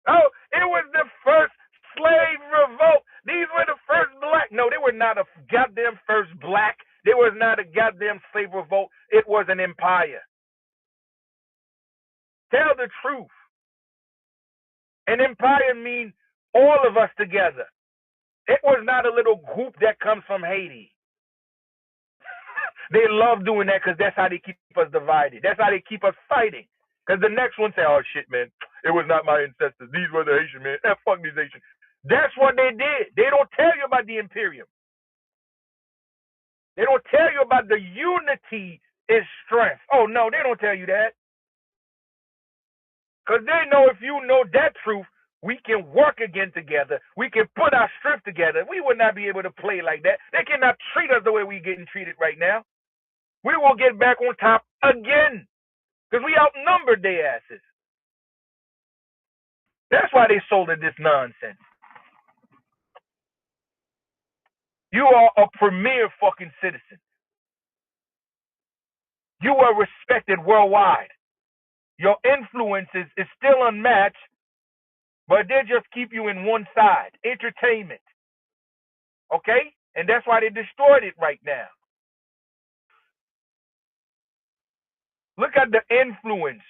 Oh, it was the first slave revolt. These were the first black. No, they were not a goddamn first black. They was not a goddamn slave revolt. It was an empire. Tell the truth. An empire means all of us together. It was not a little group that comes from Haiti. They love doing that because that's how they keep us divided. That's how they keep us fighting. Because the next one say, oh shit, man, it was not my ancestors. These were the Haitian, man. Fuck these Haitians. That's what they did. They don't tell you about the Imperium. They don't tell you about the unity is strength. Oh no, they don't tell you that. Because they know if you know that truth, we can work again together. We can put our strength together. We would not be able to play like that. They cannot treat us the way we're getting treated right now. We will get back on top again. Because we outnumbered their asses. That's why they sold it this nonsense. You are a premier fucking citizen. You are respected worldwide. Your influence is still unmatched, but they just keep you in one side. Entertainment. Okay? And that's why they destroyed it right now. Look at the influence.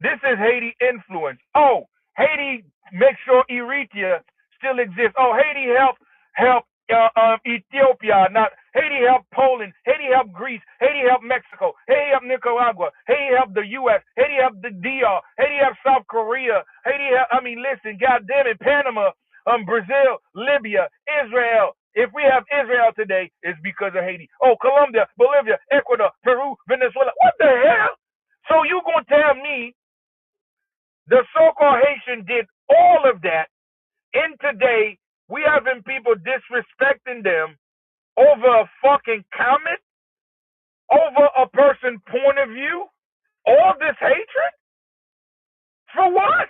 This is Haiti influence. Oh, Haiti makes sure Eritrea still exists. Oh, Haiti help Ethiopia. Not Haiti helped Poland. Haiti helped Greece. Haiti helped Mexico. Haiti helped Nicaragua. Haiti helped the U.S. Haiti helped the DR. Haiti helped South Korea. Haiti helped, I mean, listen, goddamn it, Panama, Brazil, Libya, Israel. If we have Israel today, it's because of Haiti. Oh, Colombia, Bolivia, Ecuador, Peru, Venezuela. What the hell? So you gonna tell me the so-called Haitian did all of that, and today we having people disrespecting them over a fucking comment, over a person's point of view? All this hatred? For what?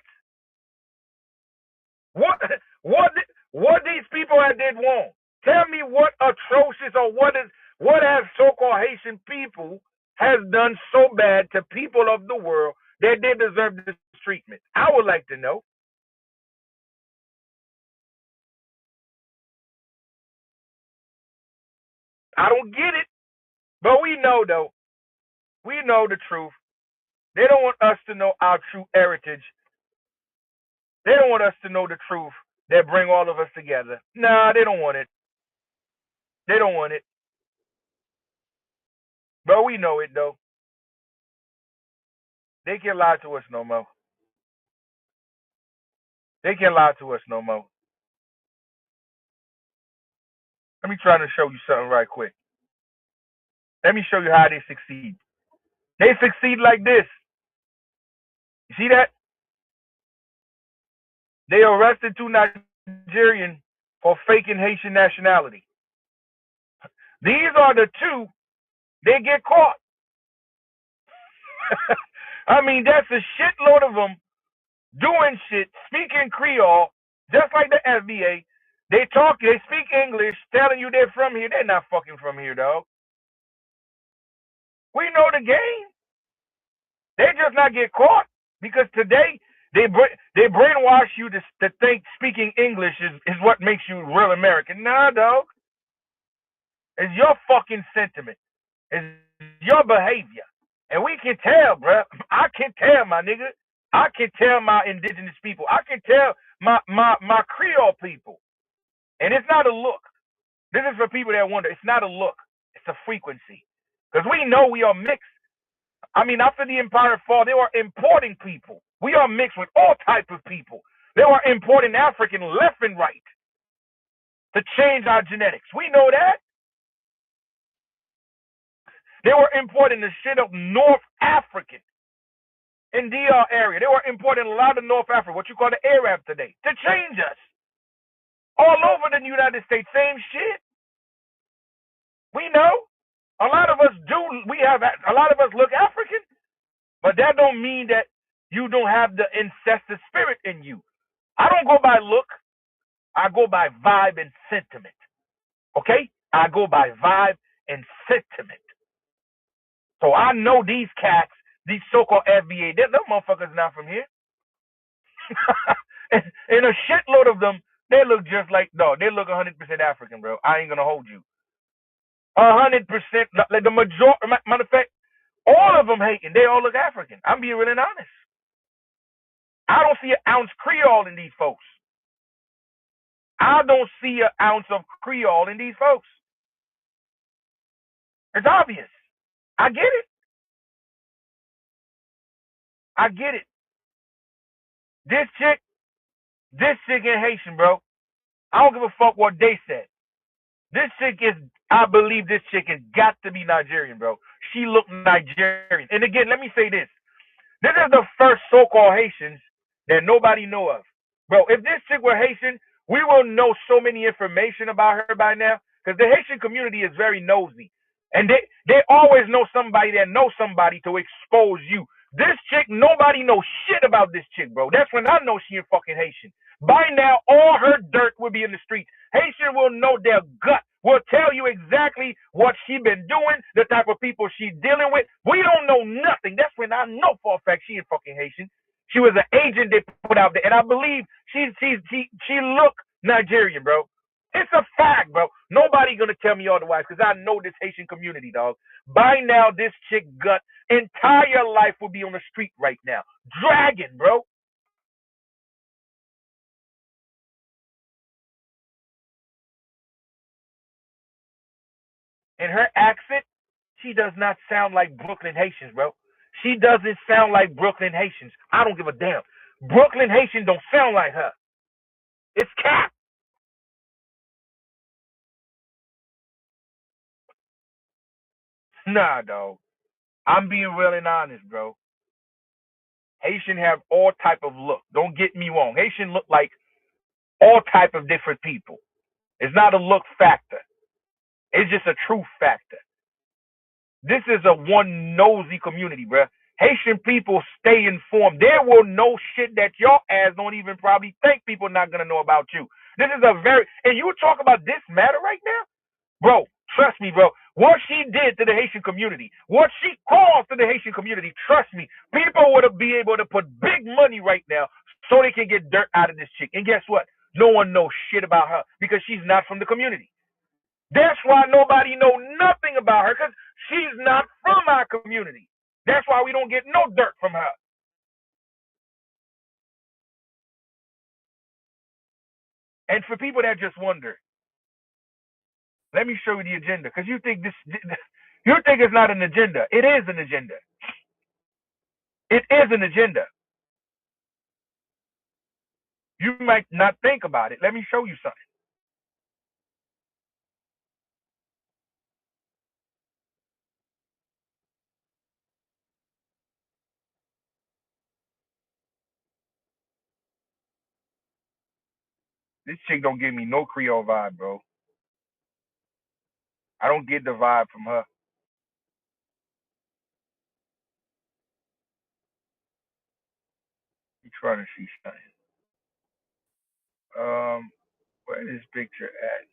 What what what these people had did wrong? Tell me what atrocious or what has so-called Haitian people has done so bad to people of the world that they deserve this treatment. I would like to know. I don't get it, but we know though. We know the truth. They don't want us to know our true heritage. They don't want us to know the truth that bring all of us together. Nah, they don't want it. They don't want it. But we know it though. They can't lie to us no more. They can't lie to us no more. Let me try to show you something right quick. Let me show you how they succeed. They succeed like this. You see that? They arrested two Nigerians for faking Haitian nationality. These are the two. They get caught. I mean, that's a shitload of them doing shit, speaking Creole, just like the FBA. They speak English, telling you they're from here. They're not fucking from here, dog. We know the game. They just not get caught because today they brainwash you to think speaking English is what makes you real American. Nah, dog. It's your fucking sentiment. It's your behavior. And we can tell, bruh. I can tell, my nigga. I can tell my indigenous people. I can tell my Creole people. And it's not a look. This is for people that wonder. It's not a look. It's a frequency. Because we know we are mixed. I mean, after the empire fall, they were importing people. We are mixed with all types of people. They were importing African left and right to change our genetics. We know that. They were importing the shit of North African in DR area. They were importing a lot of North Africa, what you call the Arab today, to change us. All over the United States, same shit. We know. A lot of us do. A lot of us look African, but that don't mean that you don't have the ancestor spirit in you. I don't go by look. I go by vibe and sentiment. Okay? I go by vibe and sentiment. So I know these cats, these so-called FBA, them motherfuckers not from here. and a shitload of them, they look just like, no, they look 100% African, bro. I ain't gonna hold you. 100%, like the majority, matter of fact, all of them hating. They all look African. I'm being really honest. I don't see an ounce Creole in these folks. I don't see an ounce of Creole in these folks. It's obvious. I get it. I get it. This chick ain't Haitian, bro. I don't give a fuck what they said. This chick is, I believe this chick has got to be Nigerian, bro. She looked Nigerian. And again, let me say this. This is the first so-called Haitians that nobody know of. Bro, if this chick were Haitian, we will know so many information about her by now. Because the Haitian community is very nosy. And they always know somebody that knows somebody to expose you. This chick, nobody knows shit about this chick, bro. That's when I know she a fucking Haitian. By now, all her dirt will be in the streets. Haitian will know their gut, will tell you exactly what she been doing, the type of people she dealing with. We don't know nothing. That's when I know for a fact she ain't fucking Haitian. She was an agent they put out there, and I believe she look Nigerian, bro. It's a fact, bro. Nobody gonna tell me otherwise, because I know this Haitian community, dog. By now, this chick gut entire life will be on the street right now, dragging, bro. And her accent, she does not sound like Brooklyn Haitians, bro. She doesn't sound like Brooklyn Haitians. I don't give a damn. Brooklyn Haitian don't sound like her. It's cap. Nah, dog. I'm being real and honest, bro. Haitian have all type of look. Don't get me wrong. Haitian look like all type of different people. It's not a look factor. It's just a truth factor. This is a one nosy community, bruh. Haitian people stay informed. They will know shit that your ass don't even probably think people not gonna know about you. This is a very and you talk about this matter right now, bro. Trust me, bro. What she did to the Haitian community, what she caused to the Haitian community, trust me, people would be able to put big money right now so they can get dirt out of this chick. And guess what? No one knows shit about her because she's not from the community. That's why nobody know nothing about her because she's not from our community. That's why we don't get no dirt from her. And for people that just wonder, let me show you the agenda because you think you think it's not an agenda. It is an agenda. It is an agenda. You might not think about it. Let me show you something. This chick don't give me no Creole vibe, bro. I don't get the vibe from her. You trying to see something. Where is this picture at?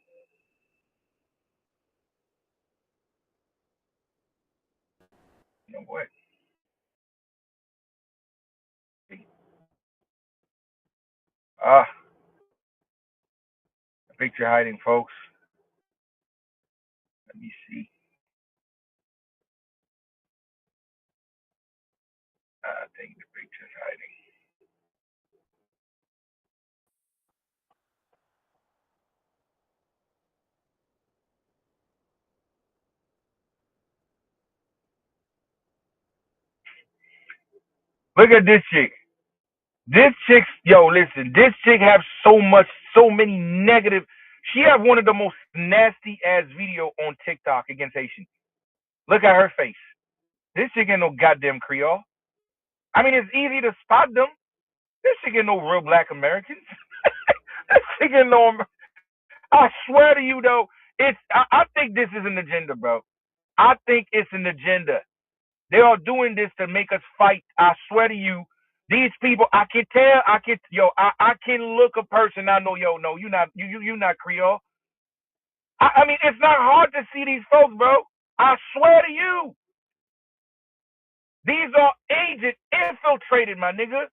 You know what? Ah, the picture hiding, folks. Let me see. I think the picture's hiding. Look at this chick. This chick, yo, listen. This chick have so many negative. She have one of the most nasty ass video on TikTok against Haitians. Look at her face. This chick ain't no goddamn Creole. I mean, it's easy to spot them. This chick ain't no real Black Americans. This chick ain't no. I swear to you though, I think this is an agenda, bro. I think it's an agenda. They are doing this to make us fight. I swear to you, these people, I can tell, I can look a person. I know, yo, no, you not Creole. I mean, it's not hard to see these folks, bro. I swear to you, these are agent infiltrated, my nigga.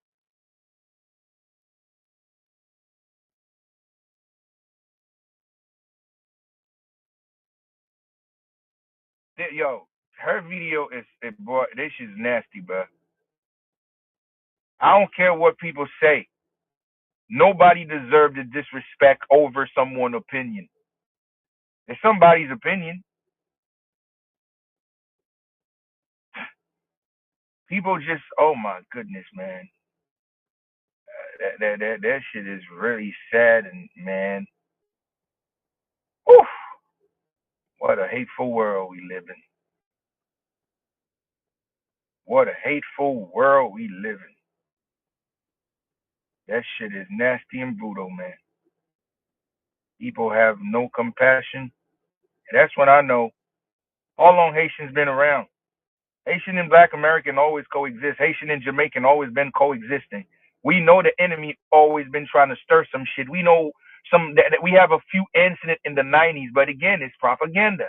Yo, her video boy, this is nasty, bro. I don't care what people say. Nobody deserves to disrespect over someone's opinion. It's somebody's opinion. People just, oh my goodness, man. That shit is really sad and man. Oof, what a hateful world we live in. What a hateful world we live in. That shit is nasty and brutal, man. People have no compassion. And that's when I know how long Haitians been around. Haitian and Black American always coexist. Haitian and Jamaican always been coexisting. We know the enemy always been trying to stir some shit. We know that we have a few incidents in the 90s, but again, it's propaganda.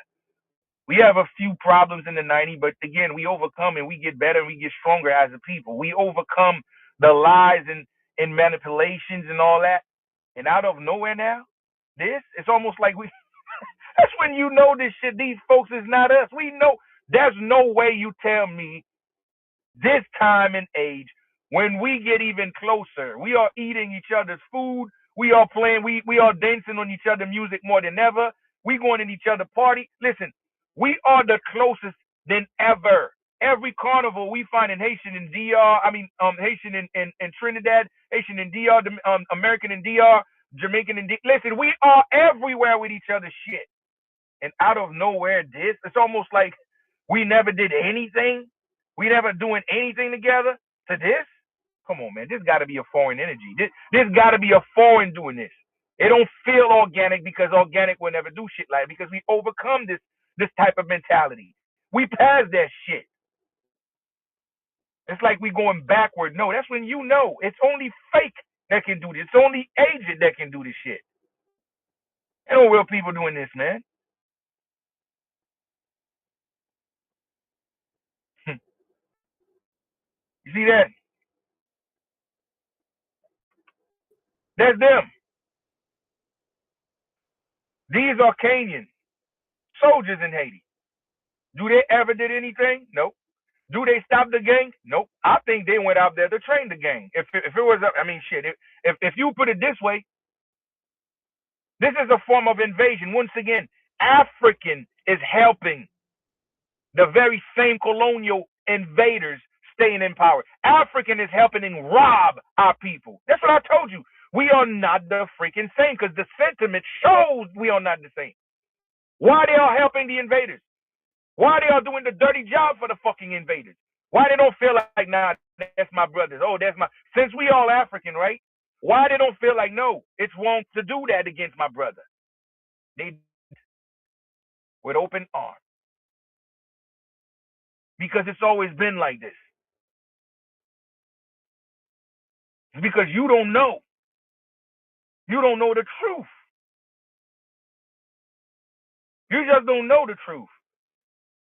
We have a few problems in the 90s, but again, we overcome and we get better and we get stronger as a people. We overcome the lies and manipulations and all that. And out of nowhere now, it's almost like that's when you know this shit, these folks is not us. We know there's no way you tell me this time and age, when we get even closer, we are eating each other's food, we are playing, we are dancing on each other's music more than ever, we going in each other's party. Listen, We are the closest than ever. Every carnival we find in Haitian and DR, Haitian in Trinidad, Haitian in DR, American in DR, Jamaican in DR. Listen, we are everywhere with each other's shit. And out of nowhere, it's almost like we never did anything. We never doing anything together to this. Come on, man. This got to be a foreign energy. This got to be a foreign doing this. It don't feel organic because organic will never do shit like it because we overcome this type of mentality. We passed that shit. It's like we going backward. No, that's when you know. It's only fake that can do this. It's only agent that can do this shit. Ain't no real people doing this, man. You see that? That's them. These are Kenyan soldiers in Haiti. Do they ever did anything? Nope. Do they stop the gang? Nope. I think they went out there to train the gang. If it was, shit. If you put it this way, this is a form of invasion. Once again, African is helping the very same colonial invaders staying in power. African is helping rob our people. That's what I told you. We are not the freaking same because the sentiment shows we are not the same. Why they are helping the invaders? Why they are doing the dirty job for the fucking invaders? Why they don't feel like, nah, that's my brothers. Oh, that's my. Since we all African, right? Why they don't feel like, no, it's wrong to do that against my brother? They with open arms because it's always been like this. It's because you don't know. You don't know the truth. You just don't know the truth.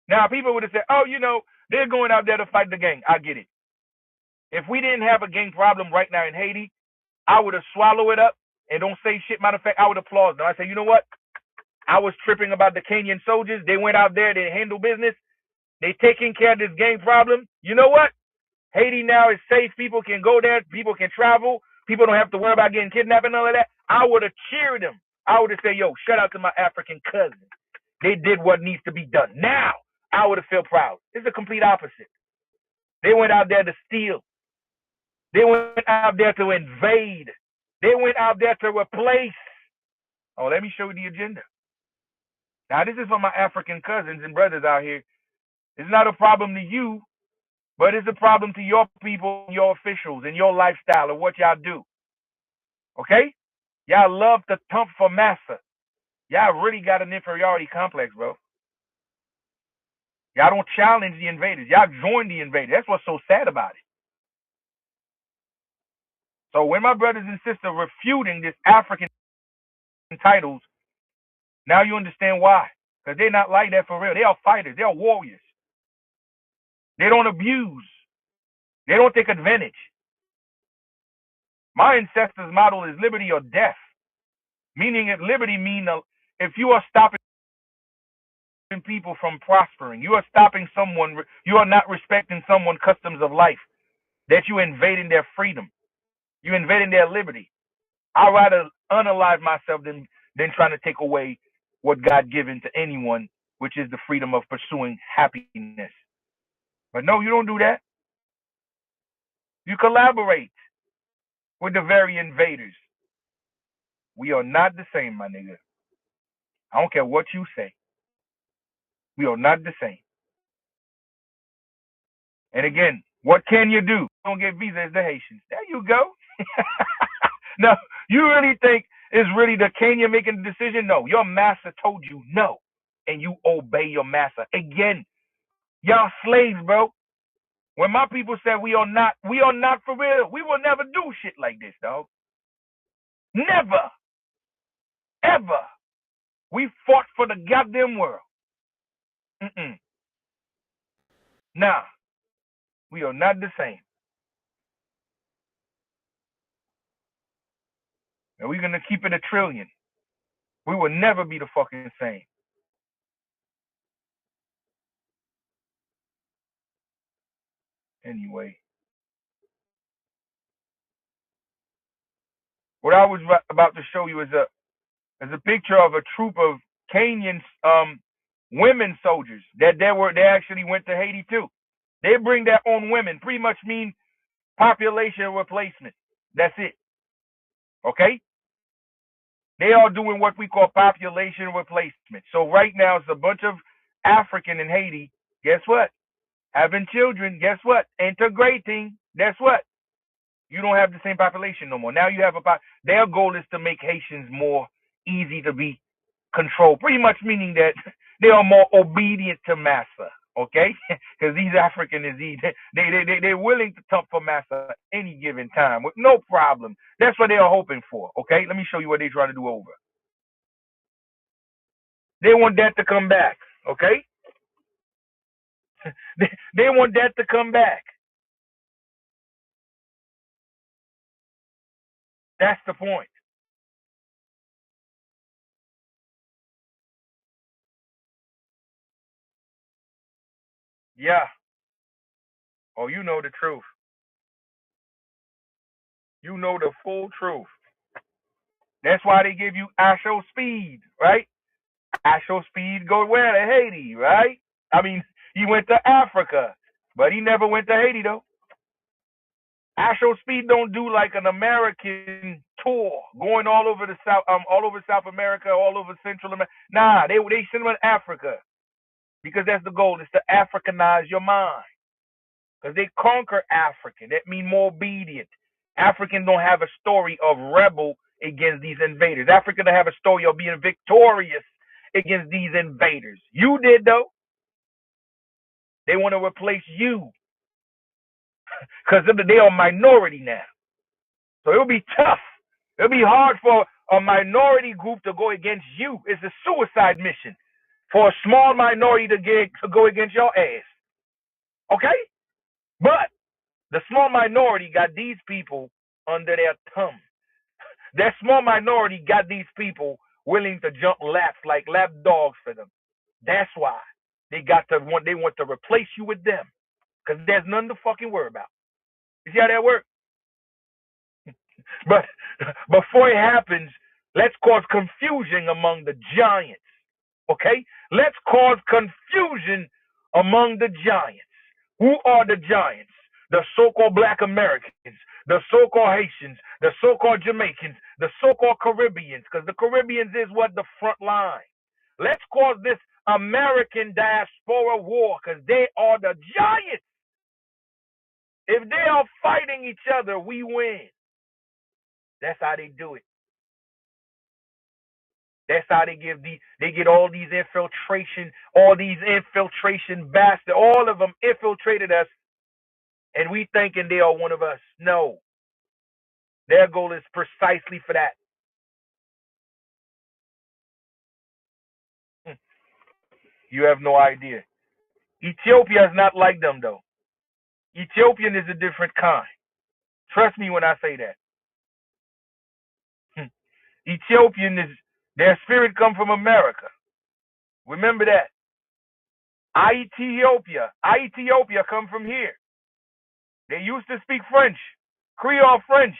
Now, people would have said, oh, they're going out there to fight the gang. I get it. If we didn't have a gang problem right now in Haiti, I would have swallowed it up and don't say shit. Matter of fact, I would applaud them. I say, you know what? I was tripping about the Kenyan soldiers. They went out there, they handle business. They taking care of this gang problem. You know what? Haiti now is safe. People can go there. People can travel. People don't have to worry about getting kidnapped and all of that. I would have cheered them. I would have said, yo, shout out to my African cousins. They did what needs to be done. Now, I would have felt proud. It's the complete opposite. They went out there to steal. They went out there to invade. They went out there to replace. Oh, let me show you the agenda. Now, this is for my African cousins and brothers out here. It's not a problem to you, but it's a problem to your people, your officials, and your lifestyle of what y'all do. Okay? Y'all love to thump for massa. Y'all really got an inferiority complex, bro. Y'all don't challenge the invaders. Y'all join the invaders. That's what's so sad about it. So when my brothers and sisters refuting this African titles, now you understand why. Because they're not like that for real. They are fighters. They are warriors. They don't abuse. They don't take advantage. My ancestors' model is liberty or death. Meaning that liberty means if you are stopping people from prospering, you are stopping someone, you are not respecting someone's customs of life, that you invading their freedom. You invading their liberty. I'd rather unalive myself than trying to take away what God given to anyone, which is the freedom of pursuing happiness. But no, you don't do that. You collaborate with the very invaders. We are not the same, my nigga. I don't care what you say. We are not the same. And again, what can you do? Don't get visas the Haitians. There you go. Now, you really think it's really the Kenya making the decision? No, your master told you no, and you obey your master. Again, y'all slaves, bro. When my people said we are not for real, we will never do shit like this, dog. Never, ever. We fought for the goddamn world. Nah, we are not the same. And we're gonna keep it a trillion. We will never be the fucking same. Anyway, what I was about to show you is a picture of a troop of Kenyans women soldiers that they actually went to Haiti too. They bring their own women, pretty much mean population replacement. That's it. Okay? They are doing what we call population replacement. So right now it's a bunch of African in Haiti. Guess what? Having children. Guess what? Integrating. Guess what? You don't have the same population no more. Now you have their goal is to make Haitians more easy to be controlled. Pretty much meaning that they are more obedient to massa. Okay, because these Africans they're willing to talk for massa any given time with no problem. That's what they are hoping for. Okay, let me show you what they're trying to do over. They want that to come back. Okay, they want that to come back. That's the point. Yeah. Oh, you know the truth. You know the full truth. That's why they give you Asho Speed, right? Asho Speed go where? To Haiti, right? I mean, he went to Africa, but he never went to Haiti though. Asho Speed don't do like an American tour, going all over South America, all over Central America. Nah, they send him in Africa because that's the goal, is to Africanize your mind. Because they conquer African. That means more obedient. Africans don't have a story of rebel against these invaders. Africans don't have a story of being victorious against these invaders. You did though. They want to replace you because they are a minority now. So it'll be tough. It'll be hard for a minority group to go against you. It's a suicide mission for a small minority to go against your ass. Okay? But the small minority got these people under their thumb. That small minority got these people willing to jump laps like lap dogs for them. That's why they want to replace you with them. Because there's none to fucking worry about. You see how that works? But before it happens, let's cause confusion among the giants. Okay? Let's cause confusion among the giants. Who are the giants? The so-called Black Americans, the so-called Haitians, the so-called Jamaicans, the so-called Caribbeans, because the Caribbeans is what? The front line. Let's cause this American diaspora war, because they are the giants. If they are fighting each other, we win. That's how they do it. That's how they get all these infiltration bastards. All of them infiltrated us, and we thinking they are one of us. No, their goal is precisely for that. You have no idea. Ethiopia is not like them though. Ethiopian is a different kind. Trust me when I say that. Ethiopian is their spirit come from America. Remember that. Ethiopia come from here. They used to speak French, Creole French,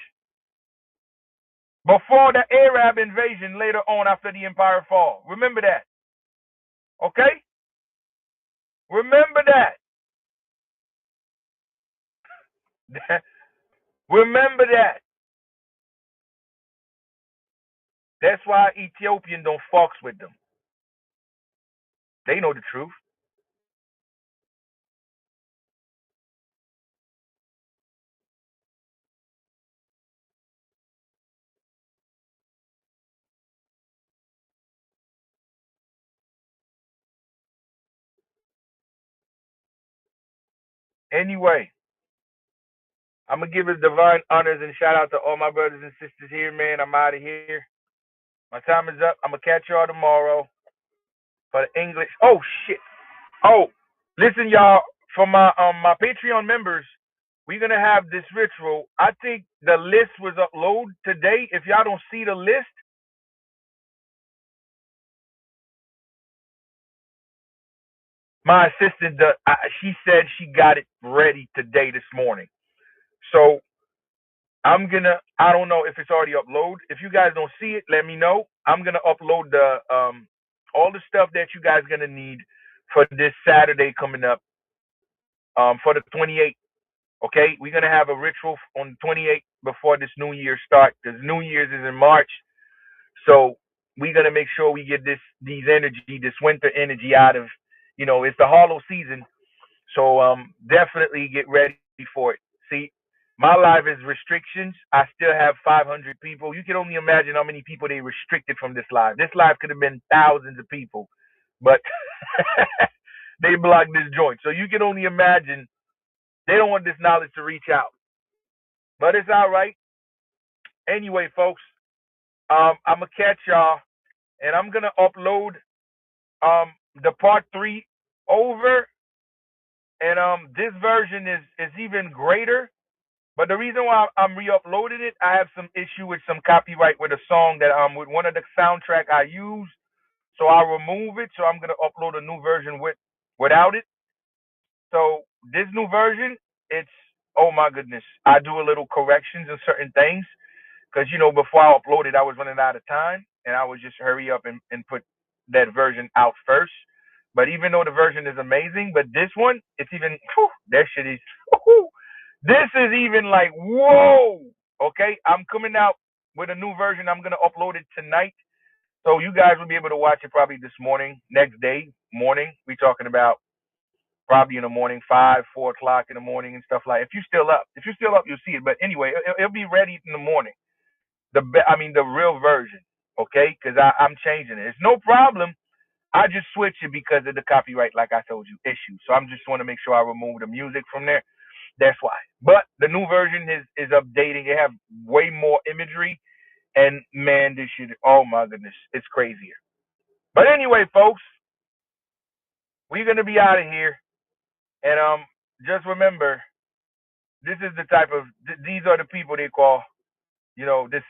before the Arab invasion later on after the empire fall. Remember that. Okay? Remember that. Remember that. That's why Ethiopian don't fucks with them. They know the truth. Anyway, I'm gonna give it divine honors and shout out to all my brothers and sisters here, man. I'm out of here. My time is up. I'm gonna catch y'all tomorrow for the English. Oh shit. Oh, listen, y'all. For my Patreon members, we're gonna have this ritual. I think the list was uploaded today. If y'all don't see the list, my assistant, she said she got it ready today this morning. So I don't know if it's already uploaded. If you guys don't see it, let me know. I'm gonna upload all the stuff that you guys gonna need for this Saturday coming up, for the 28th. Okay, we're gonna have a ritual on the 28th before this New Year start, because New Year's is in March. So we're gonna make sure we get this winter energy out of, it's the hollow season. So definitely get ready for it. See, my life is restrictions. I still have 500 people. You can only imagine how many people they restricted from this live. This live could have been thousands of people, but they blocked this joint. So you can only imagine they don't want this knowledge to reach out. But it's all right. Anyway, folks, I'm gonna catch y'all, and I'm gonna upload the part 3 over, and this version is even greater. But the reason why I'm re-uploading it, I have some issue with some copyright with a song that with one of the soundtrack I use, so I'll remove it. So I'm gonna upload a new version without it. So this new version, it's, oh my goodness, I do a little corrections in certain things, because before I uploaded, I was running out of time, and I would just hurry up and put that version out first. But even though the version is amazing, but this one, it's even, whew, that shit is, whew, this is even like, whoa. Okay, I'm coming out with a new version. I'm gonna upload it tonight, so you guys will be able to watch it probably this morning, next day morning. We talking about probably in the morning, 4 o'clock in the morning and stuff like. If you're still up, you'll see it. But anyway, it'll be ready in the morning. The real version, okay? Because I'm changing it. It's no problem. I just switch it because of the copyright, like I told you, issue. So I'm just want to make sure I remove the music from there. That's why. But the new version is updating. It have way more imagery, and man, this shit. Oh my goodness, it's crazier. But anyway, folks, we're gonna be out of here, and just remember, this is the type of these are the people they call, this.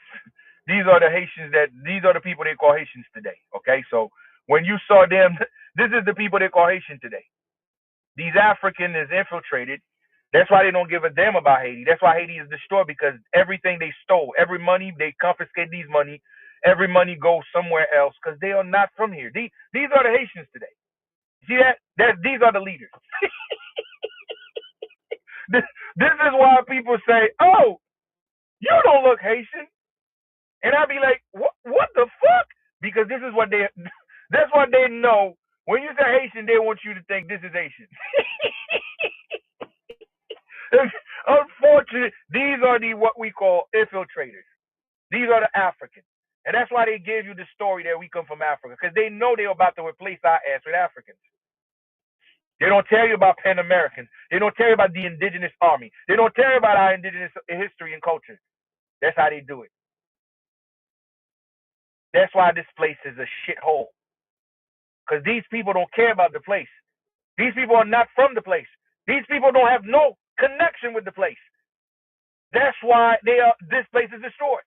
These are the Haitians these are the people they call Haitians today. Okay, so when you saw them, this is the people they call Haitian today. These African is infiltrated. That's why they don't give a damn about Haiti. That's why Haiti is destroyed, because everything they stole, every money they confiscate, these money, every money goes somewhere else, because they are not from here. These are the Haitians today. See that? These are the leaders. This is why people say, "Oh, you don't look Haitian," and I'll be like, "What the fuck?" Because this is what they. That's what they know. When you say Haitian, they want you to think this is Haitian. Unfortunately, these are what we call infiltrators. These are the Africans. And that's why they gave you the story that we come from Africa, because they know they're about to replace our ass with Africans. They don't tell you about Pan Americans. They don't tell you about the indigenous army. They don't tell you about our indigenous history and culture. That's how they do it. That's why this place is a shithole. Because these people don't care about the place. These people are not from the place. These people don't have no connection with the place. That's why this place is destroyed.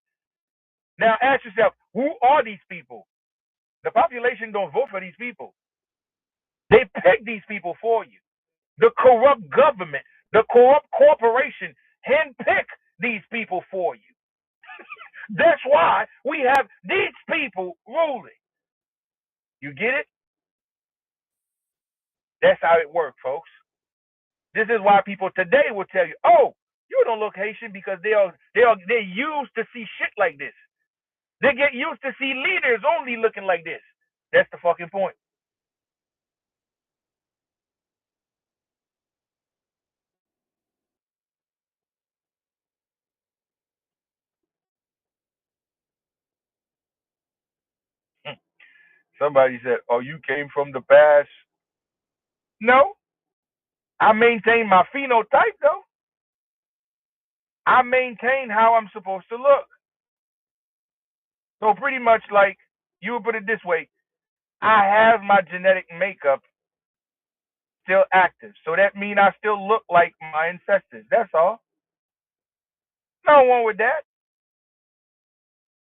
Now ask yourself, who are these people? The population don't vote for these people. They pick these people for you. The corrupt government, the corrupt corporation handpick these people for you. That's why we have these people ruling. You get it? That's how it works, folks. This is why people today will tell you, "Oh, you don't look Haitian," because they're used to see shit like this. They get used to see leaders only looking like this. That's the fucking point. Somebody said, "Oh, you came from the past." No, I maintain my phenotype though. I maintain how I'm supposed to look. So pretty much, like, you would put it this way: I have my genetic makeup still active, so that means I still look like my ancestors. That's all. No one with that.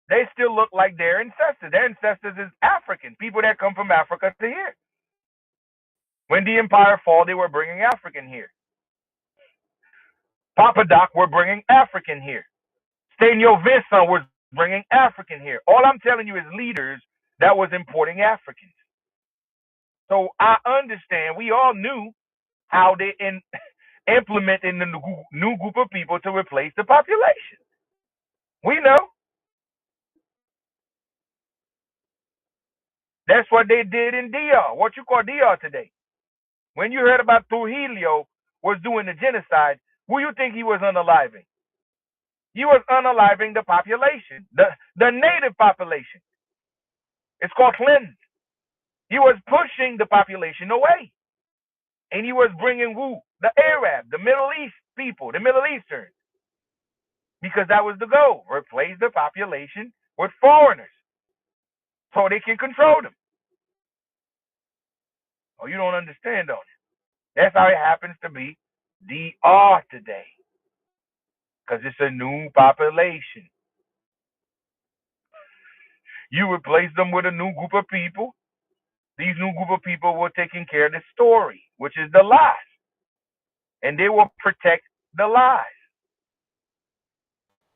They still look like their ancestors. Their ancestors is African, people that come from Africa to here. When the empire fall, they were bringing African here. Papa Doc were bringing African here. Stenio Vincent was bringing African here. All I'm telling you is leaders that was importing Africans. So I understand. We all knew how they implementing the new group of people to replace the population. We know. That's what they did in DR. What you call DR today? When you heard about Trujillo was doing the genocide, who you think he was unaliving? He was unaliving the population, the native population. It's called cleanse. He was pushing the population away, and he was bringing who? The Arab, the Middle East people, the Middle Eastern, because that was the goal: replace the population with foreigners, so they can control them. Oh, you don't understand, don't you? That's how it happens to be DR today, because it's a new population. You replace them with a new group of people. These new group of people were taking care of the story, which is the lies, and they will protect the lies.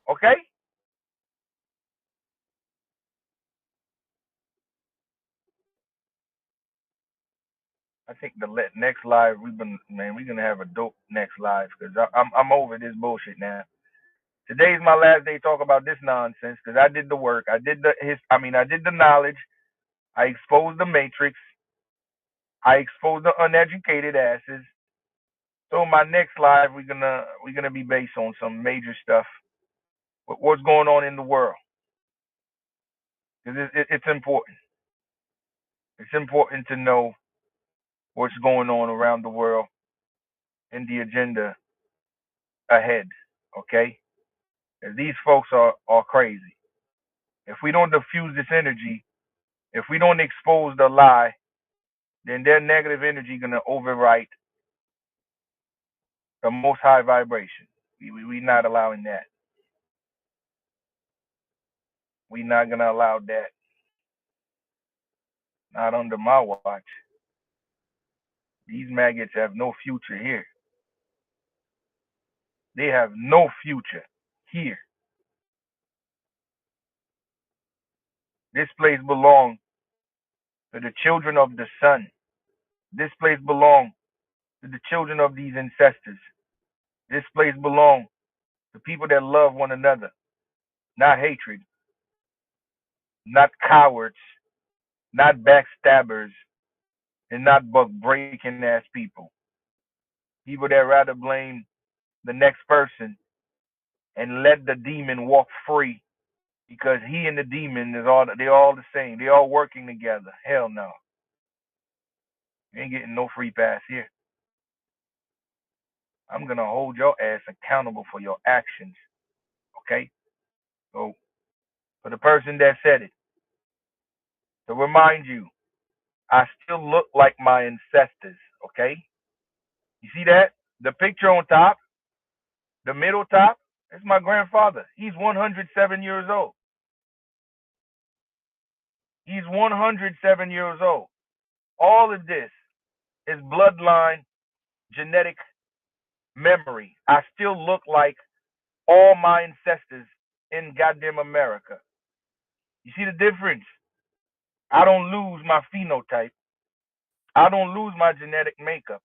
Okay? I think the next live we're gonna have a dope next live because I'm over this bullshit now. Today's my last day talk about this nonsense because I did the work. I did the knowledge. I exposed the matrix. I exposed the uneducated asses. So my next live we're gonna be based on some major stuff. What's going on in the world? Because it's important. It's important to know what's going on around the world and the agenda ahead. Okay? Because these folks are crazy. If we don't diffuse this energy, if we don't expose the lie, then their negative energy gonna overwrite the most high vibration. We not allowing that. We not gonna allow that. Not under my watch. These maggots have no future here. They have no future here. This place belongs to the children of the sun. This place belongs to the children of these ancestors. This place belongs to people that love one another, not hatred, not cowards, not backstabbers, and not buck breaking ass people. People that rather blame the next person and let the demon walk free because he and the demon they're all the same. They're all working together. Hell no. You ain't getting no free pass here. I'm gonna hold your ass accountable for your actions. Okay? So for the person that said it, to remind you, I still look like my ancestors. Okay? You see that? The picture on top, the middle top, that's my grandfather. He's 107 years old. He's 107 years old. All of this is bloodline, genetic memory. I still look like all my ancestors in goddamn America. You see the difference? I don't lose my phenotype. I don't lose my genetic makeup.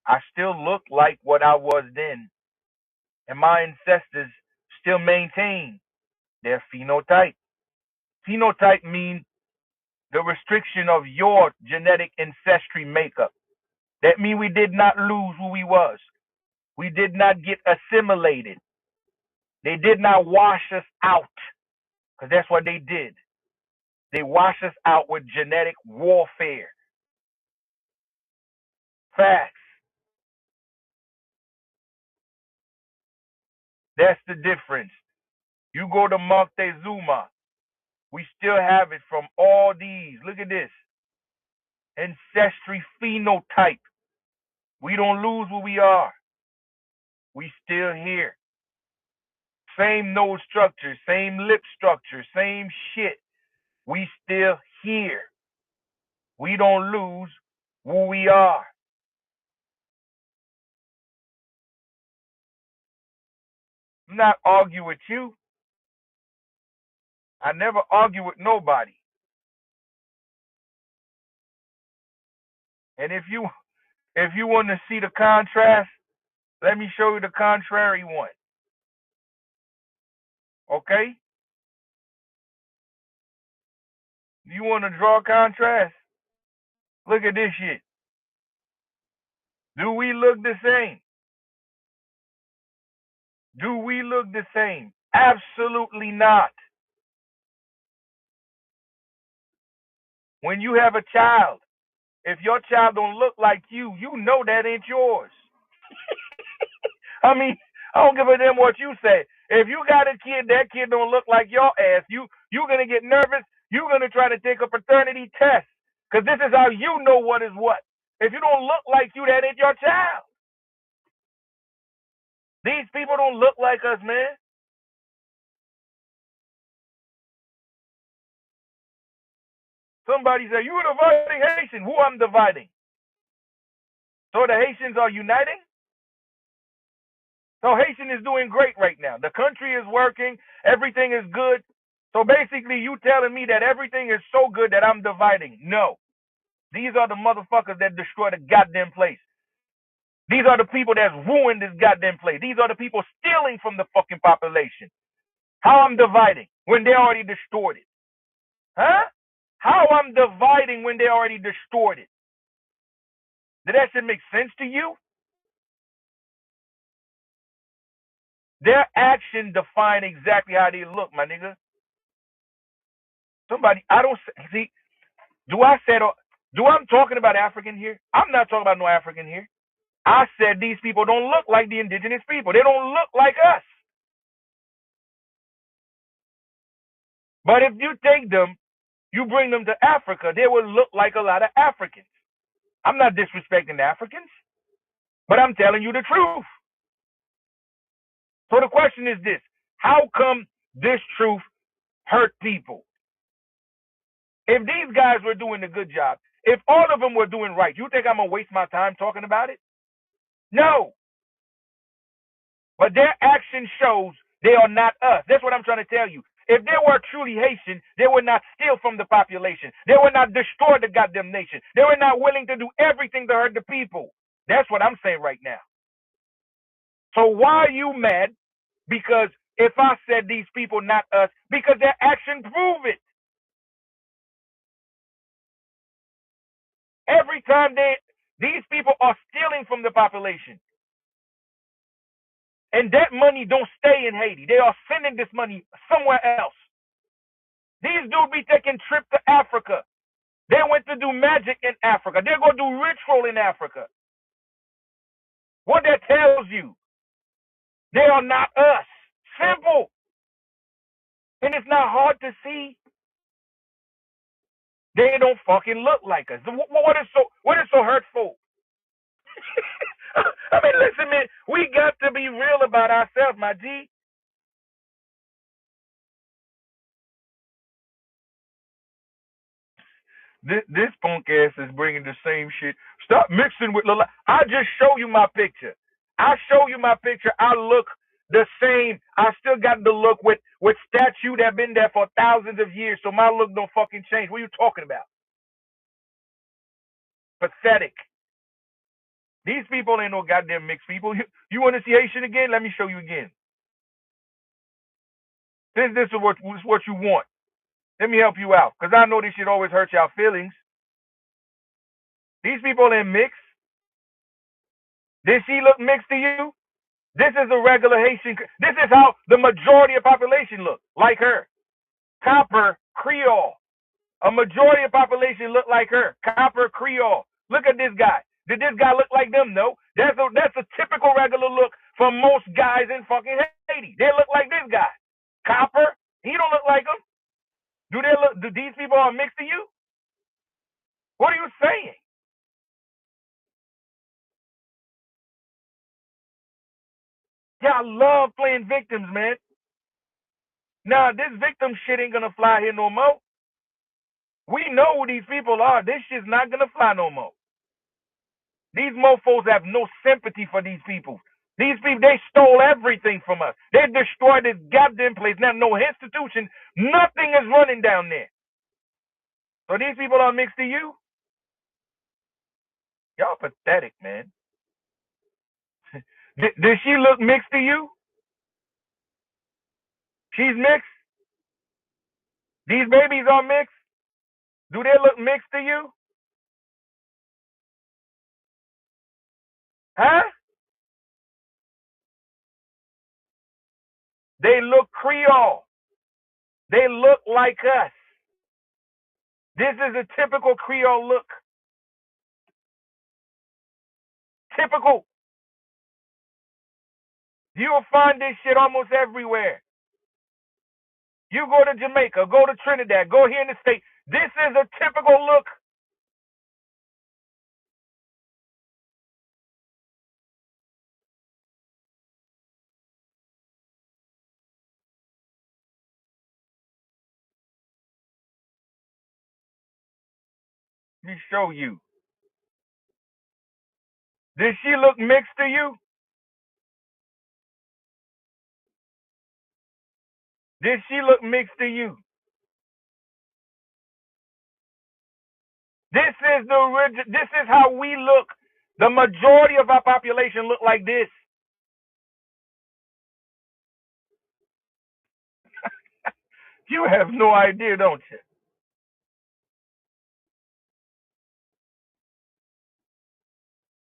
I still look like what I was then. And my ancestors still maintain their phenotype. Phenotype means the restriction of your genetic ancestry makeup. That means we did not lose who we was. We did not get assimilated. They did not wash us out, because that's what they did. They washed us out with genetic warfare. Facts. That's the difference. You go to Moctezuma, we still have it from all these. Look at this. Ancestry phenotype. We don't lose who we are. We still here. Same nose structure, same lip structure, same shit. We still here. We don't lose who we are. I'm not arguing with you. I never argue with nobody. And if you want to see the contrast, let me show you the contrary one. Okay? You want to draw contrast? Look at this shit. Do we look the same? Do we look the same? Absolutely not. When you have a child, if your child don't look like you know that ain't yours. I mean, I don't give a damn what you say. If you got a kid, that kid don't look like your ass. You gonna get nervous. You gonna try to take a paternity test, because this is how you know what is what. If you don't look like you, that ain't your child. These people don't look like us, man. Somebody say, you are dividing Haitian. Who I'm dividing? So the Haitians are uniting? So Haitian is doing great right now. The country is working. Everything is good. So basically, you telling me that everything is so good that I'm dividing. No. These are the motherfuckers that destroy the goddamn place. These are the people that ruined this goddamn place. These are the people stealing from the fucking population. How I'm dividing when they already destroyed it? Huh? How I'm dividing when they already destroyed it? Did that shit make sense to you? Their action define exactly how they look, my nigga. Somebody, I don't see. Do I'm talking about African here? I'm not talking about no African here. I said these people don't look like the indigenous people. They don't look like us. But if you take them, you bring them to Africa, they will look like a lot of Africans. I'm not disrespecting Africans, but I'm telling you the truth. So the question is this: how come this truth hurt people? If these guys were doing a good job, if all of them were doing right, you think I'm gonna waste my time talking about it? No. But their action shows they are not us. That's what I'm trying to tell you. If they were truly Haitian, they would not steal from the population. They would not destroy the goddamn nation. They were not willing to do everything to hurt the people. That's what I'm saying right now. So why are you mad? Because if I said these people not us, because their action prove it. Every time these people are stealing from the population. And that money don't stay in Haiti. They are sending this money somewhere else. These dudes be taking trips to Africa. They went to do magic in Africa. They're going to do ritual in Africa. What that tells you, they are not us. Simple. And it's not hard to see. They don't fucking look like us. What is so hurtful? I mean, listen, man, we got to be real about ourselves, my G. This punk ass is bringing the same shit. Stop mixing with Lil. I just show you my picture. I show you my picture. I look the same. I still got the look with statue that been there for thousands of years. So my look don't fucking change. What are you talking about? Pathetic. These people ain't no goddamn mixed people. You want to see Haitian again? Let me show you again. This is what you want. Let me help you out, because I know this shit always hurts y'all feelings. These people ain't mixed. Did she look mixed to you? This is a regular Haitian. This is how the majority of population look, like her. Copper Creole. A majority of population look like her. Copper Creole. Look at this guy. Did this guy look like them? No. That's a typical regular look for most guys in fucking Haiti. They look like this guy. Copper. He don't look like them. Do these people are mixed to you? What are you saying? Y'all love playing victims, man. Now, this victim shit ain't gonna fly here no more. We know who these people are. This shit's not gonna fly no more. These mofos have no sympathy for these people. These people, they stole everything from us. They destroyed this goddamn place. Now, no institution, nothing is running down there. So these people are mixed to you? Y'all pathetic, man. Does she look mixed to you? She's mixed. These babies are mixed. Do they look mixed to you? Huh? They look Creole. They look like us. This is a typical Creole look. Typical. You'll find this shit almost everywhere. You go to Jamaica, go to Trinidad, go here in the States. This is a typical look. Let me show you. Does she look mixed to you? Did she look mixed to you? This is this is how we look. The majority of our population look like this. You have no idea, don't you?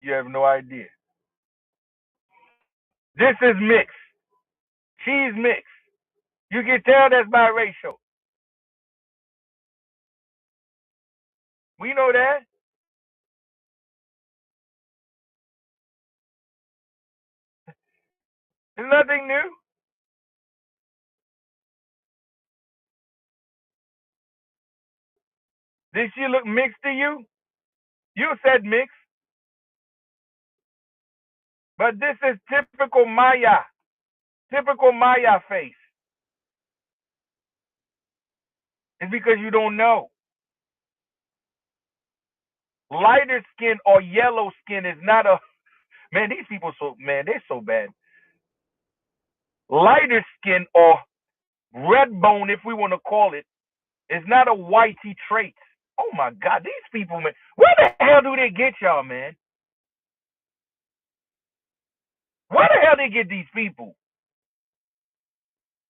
You have no idea. This is mixed. She's mixed. You can tell that's biracial. We know that. It's nothing new. Did she look mixed to you? You said mixed, but this is typical Maya. Typical Maya face. It's because you don't know. Lighter skin or yellow skin is not a man. These people they're so bad. Lighter skin or red bone, if we want to call it, is not a whitey trait. Oh my God, these people, man, where the hell do they get y'all, man? Where the hell they get these people?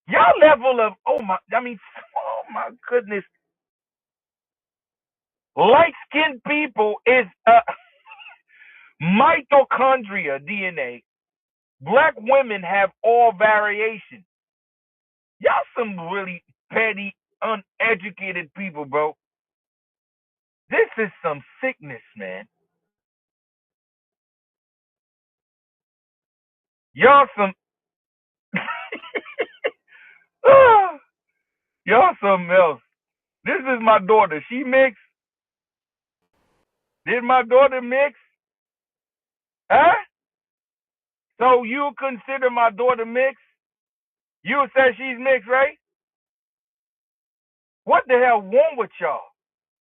Y'all level of oh my goodness. Light skinned people is mitochondria DNA. Black women have all variations. Y'all some really petty, uneducated people, bro. This is some sickness, man. Y'all some y'all something else. This is my daughter. She mixed. Did my daughter mix? Huh? So you consider my daughter mixed? You said she's mixed, right? What the hell wrong with y'all?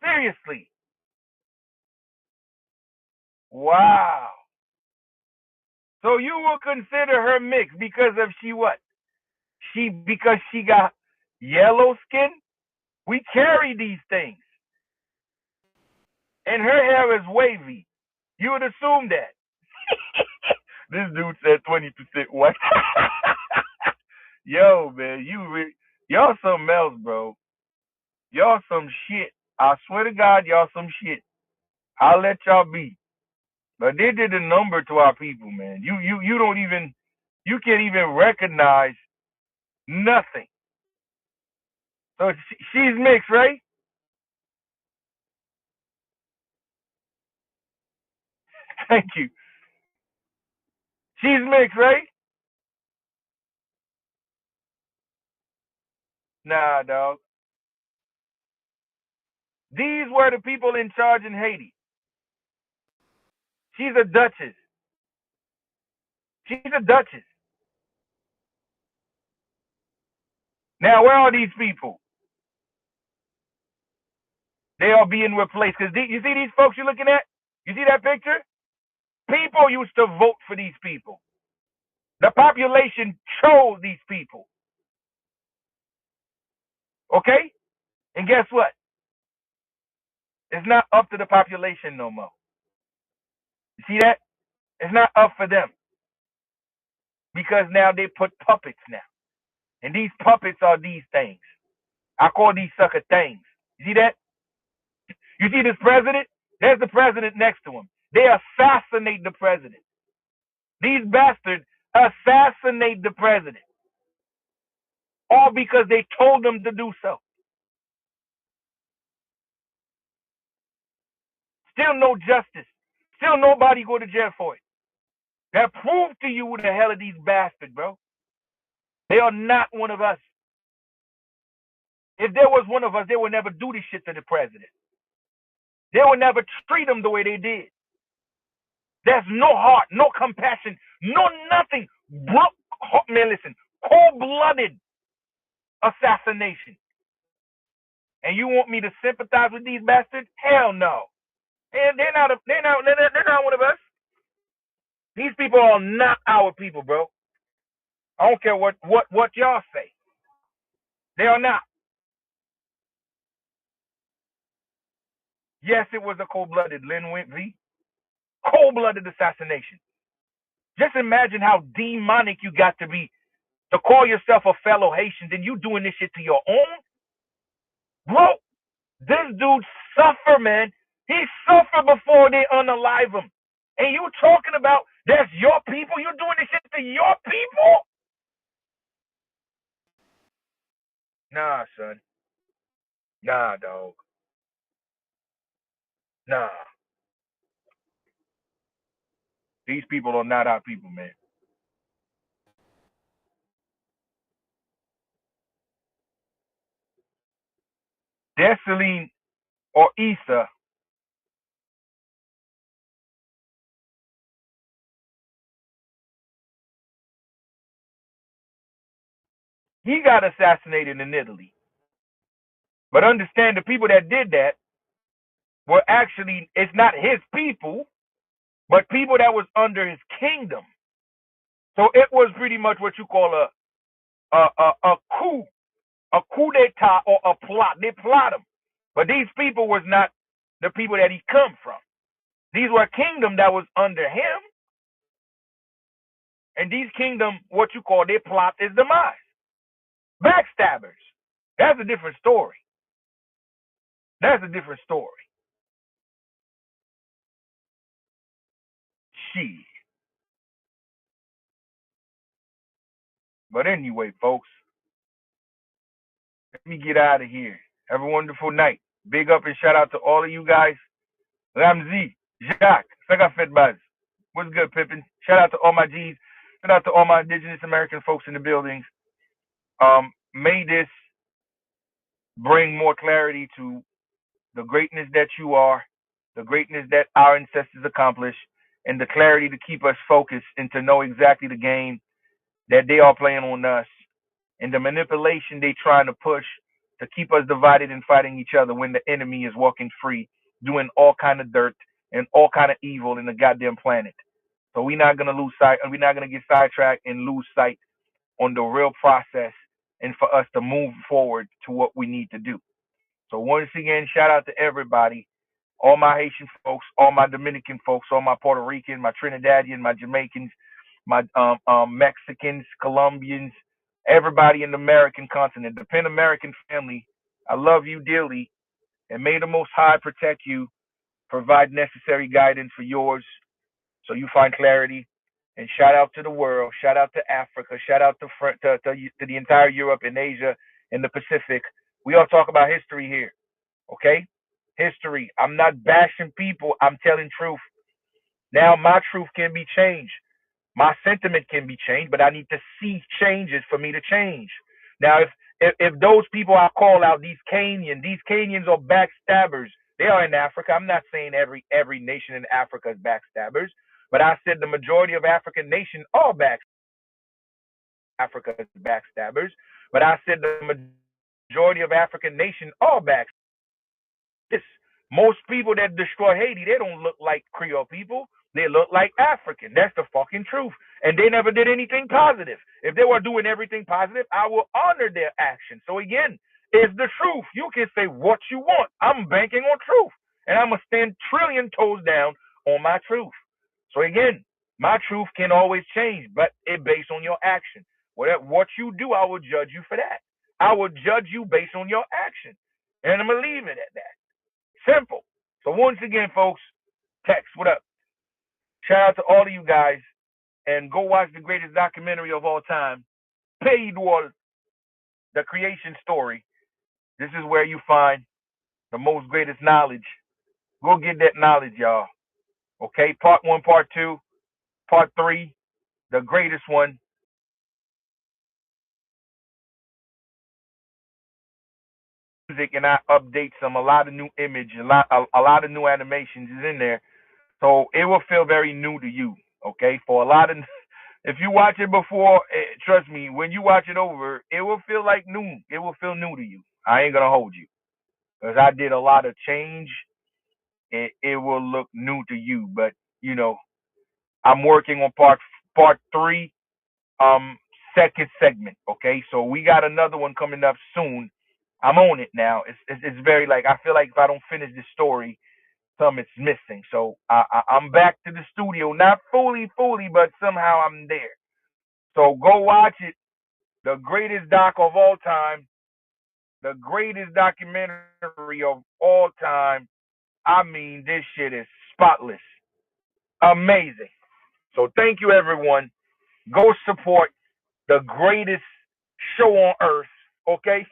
Seriously. Wow. So you will consider her mixed because of she what? Because she got yellow skin? We carry these things. And her hair is wavy. You would assume that. This dude said 20% white. Yo, man, y'all something else, bro. Y'all some shit. I swear to God, y'all some shit. I'll let y'all be. But they did a number to our people, man. You don't even you can't even recognize nothing. So she's mixed, right? Thank you. She's mixed, right? Nah, dog. These were the people in charge in Haiti. She's a duchess. She's a duchess. Now, where are these people? They are being replaced. Because you see these folks you're looking at? You see that picture? People used to vote for these people. The population chose these people. Okay? And guess what? It's not up to the population no more. You see that? It's not up for them because now they put puppets now. And these puppets are these things. I call these sucker things. You see that? You see this president? There's the president next to him. They assassinate the president. These bastards assassinate the president. All because they told them to do so. Still no justice. Still nobody go to jail for it. That proves to you who the hell are these bastards, bro. They are not one of us. If there was one of us, they would never do this shit to the president. They would never treat him the way they did. There's no heart, no compassion, no nothing. Man, listen, cold-blooded assassination. And you want me to sympathize with these bastards? Hell no. And they're not one of us. These people are not our people, bro. I don't care what y'all say. They are not. Yes, it was a cold-blooded Lynn Went V. Cold-blooded assassination. Just imagine how demonic you got to be to call yourself a fellow Haitian, then you doing this shit to your own? Bro, this dude suffer, man. He suffered before they unalive him. And you talking about that's your people? You doing this shit to your people? Nah, son. Nah, dog. Nah. These people are not our people, man. Dessalines or Issa, he got assassinated in Italy. But understand the people that did that were actually, it's not his people, but people that was under his kingdom. So it was pretty much what you call a coup d'etat or a plot. They plot him. But these people was not the people that he come from. These were a kingdom that was under him. And these kingdom, what you call, they plot his demise. Backstabbers. That's a different story. That's a different story. Shit. But anyway, folks, let me get out of here. Have a wonderful night. Big up and shout out to all of you guys. Ramzi, Jacques, Sagafet Baz. What's good, Pippin? Shout out to all my G's. Shout out to all my indigenous American folks in the buildings. May this bring more clarity to the greatness that you are, the greatness that our ancestors accomplished, and the clarity to keep us focused and to know exactly the game that they are playing on us and the manipulation they trying to push to keep us divided and fighting each other when the enemy is walking free, doing all kind of dirt and all kind of evil in the goddamn planet. So we're not gonna lose sight, and we're not gonna get sidetracked and lose sight on the real process and for us to move forward to what we need to do. So once again, shout out to everybody, all my Haitian folks, all my Dominican folks, all my Puerto Rican, my Trinidadian, my Jamaicans, my Mexicans, Colombians, everybody in the American continent, the Pan American family. I love you dearly, and may the Most High protect you, provide necessary guidance for yours, so you find clarity. And shout out to the world, shout out to Africa, shout out to the entire Europe and Asia and the Pacific. We all talk about history here, okay? History. I'm not bashing people. I'm telling truth. Now my truth can be changed. My sentiment can be changed, but I need to see changes for me to change. Now, if those people I call out, these Kenyans are backstabbers. They are in Africa. I'm not saying every nation in Africa is backstabbers, but I said the majority of African nations are backstabbers. But I said the majority of African nations are backstabbers. Most people that destroy Haiti, they don't look like Creole people. They look like African. That's the fucking truth. And they never did anything positive. If they were doing everything positive, I will honor their action. So again, it's the truth. You can say what you want. I'm banking on truth. And I'm going to stand trillion toes down on my truth. So again, my truth can always change, but it's based on your action. What you do, I will judge you for that. I will judge you based on your action. And I'm going to leave it at that. Simple. So once again, folks, Tex, what up? Shout out to all of you guys. And go watch the greatest documentary of all time, Paid Wall, The Creation Story. This is where you find the most greatest knowledge. Go get that knowledge, y'all. Okay, part 1, part 2, part 3, the greatest one. Music, and I update a lot of new image, a lot of new animations is in there. So it will feel very new to you. Okay, for a lot of, if you watch it before, trust me, when you watch it over, it will feel like new. It will feel new to you. I ain't gonna hold you, because I did a lot of change. It will look new to you, but you know, I'm working on part 3, second segment. Okay, so we got another one coming up soon. I'm on it now. It's very, like, I feel like if I don't finish this story, something's missing. So I'm back to the studio, not fully, but somehow I'm there. So go watch it. The greatest doc of all time, the greatest documentary of all time. I mean, this shit is spotless, amazing. So thank you, everyone. Go support the greatest show on earth. Okay.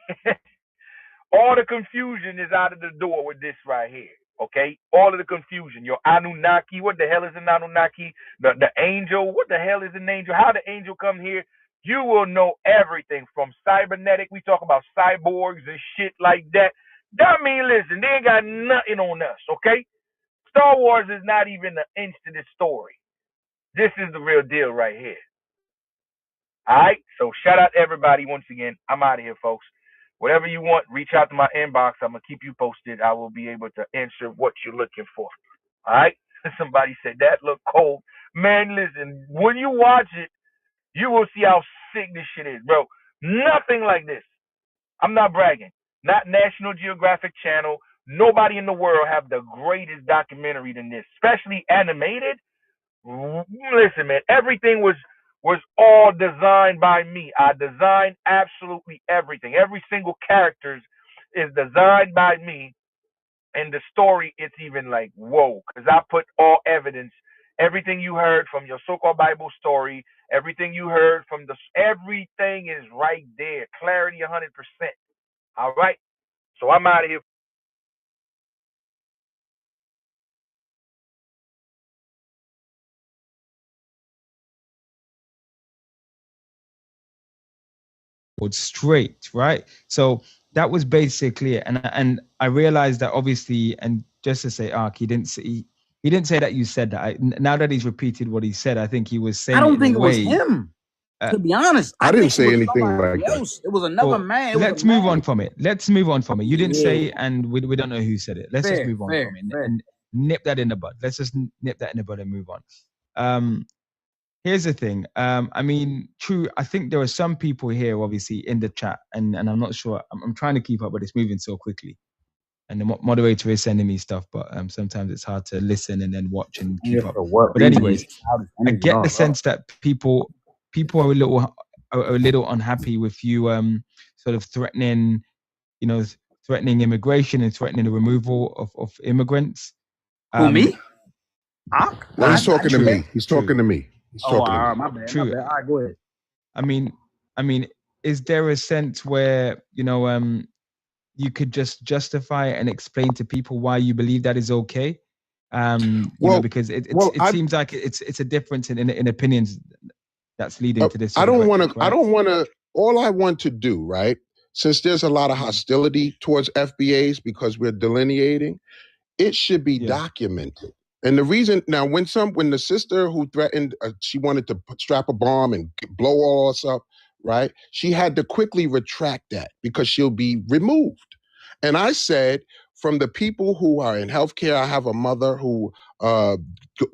All the confusion is out of the door with this right here. Okay, all of the confusion. Your Anunnaki, what the hell is an Anunnaki? The angel, what the hell is an angel? How the angel come here? You will know everything from cybernetic. We talk about cyborgs and shit like that. That mean, listen, they ain't got nothing on us. Okay, Star Wars is not even an inch to this story. This is the real deal right here. All right, so shout out to everybody once again. I'm out of here, folks. Whatever you want, reach out to my inbox. I'm going to keep you posted. I will be able to answer what you're looking for. All right? Somebody said that looked cold. Man, listen, when you watch it, you will see how sick this shit is, bro. Nothing like this. I'm not bragging. Not National Geographic Channel. Nobody in the world have the greatest documentary than this, especially animated. Listen, man, everything was all designed by me. I designed absolutely everything. Every single character is designed by me, and the story, it's even like whoa, because I put all evidence. Everything you heard from your so-called Bible story, everything you heard from everything is right there. Clarity, 100%. All right. So I'm out of here. Straight, right? So that was basically it. And I realized that obviously, and just to say, Ark, he didn't say that you said that. Now that he's repeated what he said, I think he was saying. I don't think it was him. To be honest, I didn't say anything like else. It was another man. Let's move on from it. You didn't say, and we don't know who said it. Let's just move on from it and nip that in the bud. Let's just nip that in the bud and move on. Here's the thing. I mean, true. I think there are some people here, obviously, in the chat, and I'm not sure. I'm trying to keep up, but it's moving so quickly. And the moderator is sending me stuff, but sometimes it's hard to listen and then watch and keep up. But anyways, I get the sense that people are a little unhappy with you, sort of threatening immigration and threatening the removal of immigrants. Who, me? No, he's talking to me. He's talking to me. My bad. True. My bad. All right, go ahead. I mean, is there a sense where you could just justify and explain to people why you believe that is okay? Because it seems like it's a difference in opinions that's leading to this. I don't want to. All I want to do, right? Since there's a lot of hostility towards FBAs because we're delineating, it should be documented. And the reason now, when the sister who threatened, she wanted to strap a bomb and blow all us up, right? She had to quickly retract that because she'll be removed. And I said, from the people who are in healthcare, I have a mother who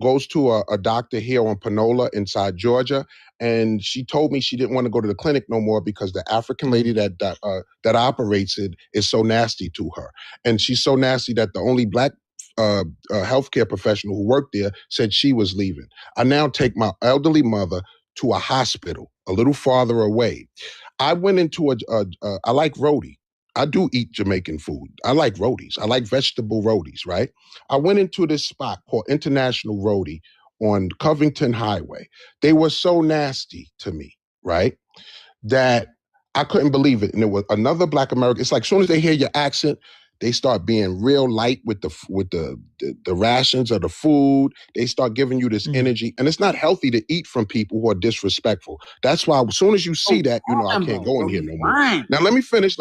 goes to a doctor here on Panola inside Georgia, and she told me she didn't want to go to the clinic no more because the African lady that operates it is so nasty to her, and she's so nasty that the only black healthcare professional who worked there said she was leaving. I now take my elderly mother to a hospital a little farther away. I went into I like roti. I do eat Jamaican food. I like rotis. I like vegetable rotis, right? I went into this spot called International Roti on Covington Highway. They were so nasty to me, right? That I couldn't believe it. And there was another Black American. It's like as soon as they hear your accent, they start being real light with the rations of the food. They start giving you this energy, and it's not healthy to eat from people who are disrespectful. That's why as soon as you see that, you know I can't go in here no more. Now let me finish.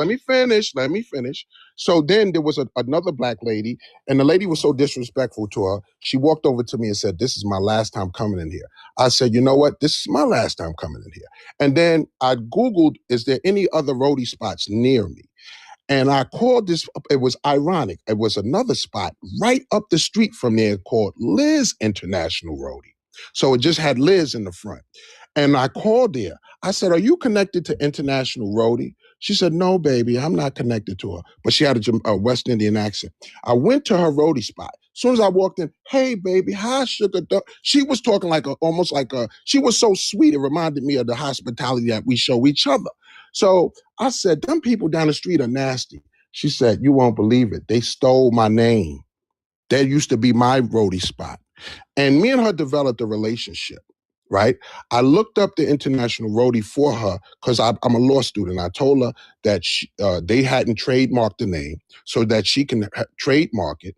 So then there was another Black lady, and the lady was so disrespectful to her. She walked over to me and said, "This is my last time coming in here." I said, "You know what? This is my last time coming in here." And then I Googled, is there any other roadie spots near me? And I called this, it was ironic. It was another spot right up the street from there called Liz International Roadie. So it just had Liz in the front. And I called there. I said, "Are you connected to International Roadie?" She said, "No, baby, I'm not connected to her." But she had a West Indian accent. I went to her roadie spot. As soon as I walked in, "Hey, baby, hi, sugar duck." She was talking like almost like she was so sweet. It reminded me of the hospitality that we show each other. So I said, "Them people down the street are nasty." She said, "You won't believe it. They stole my name. That used to be my roadie spot." And me and her developed a relationship, right? I looked up the International Roadie for her because I'm a law student. I told her that they hadn't trademarked the name so that she can trademark it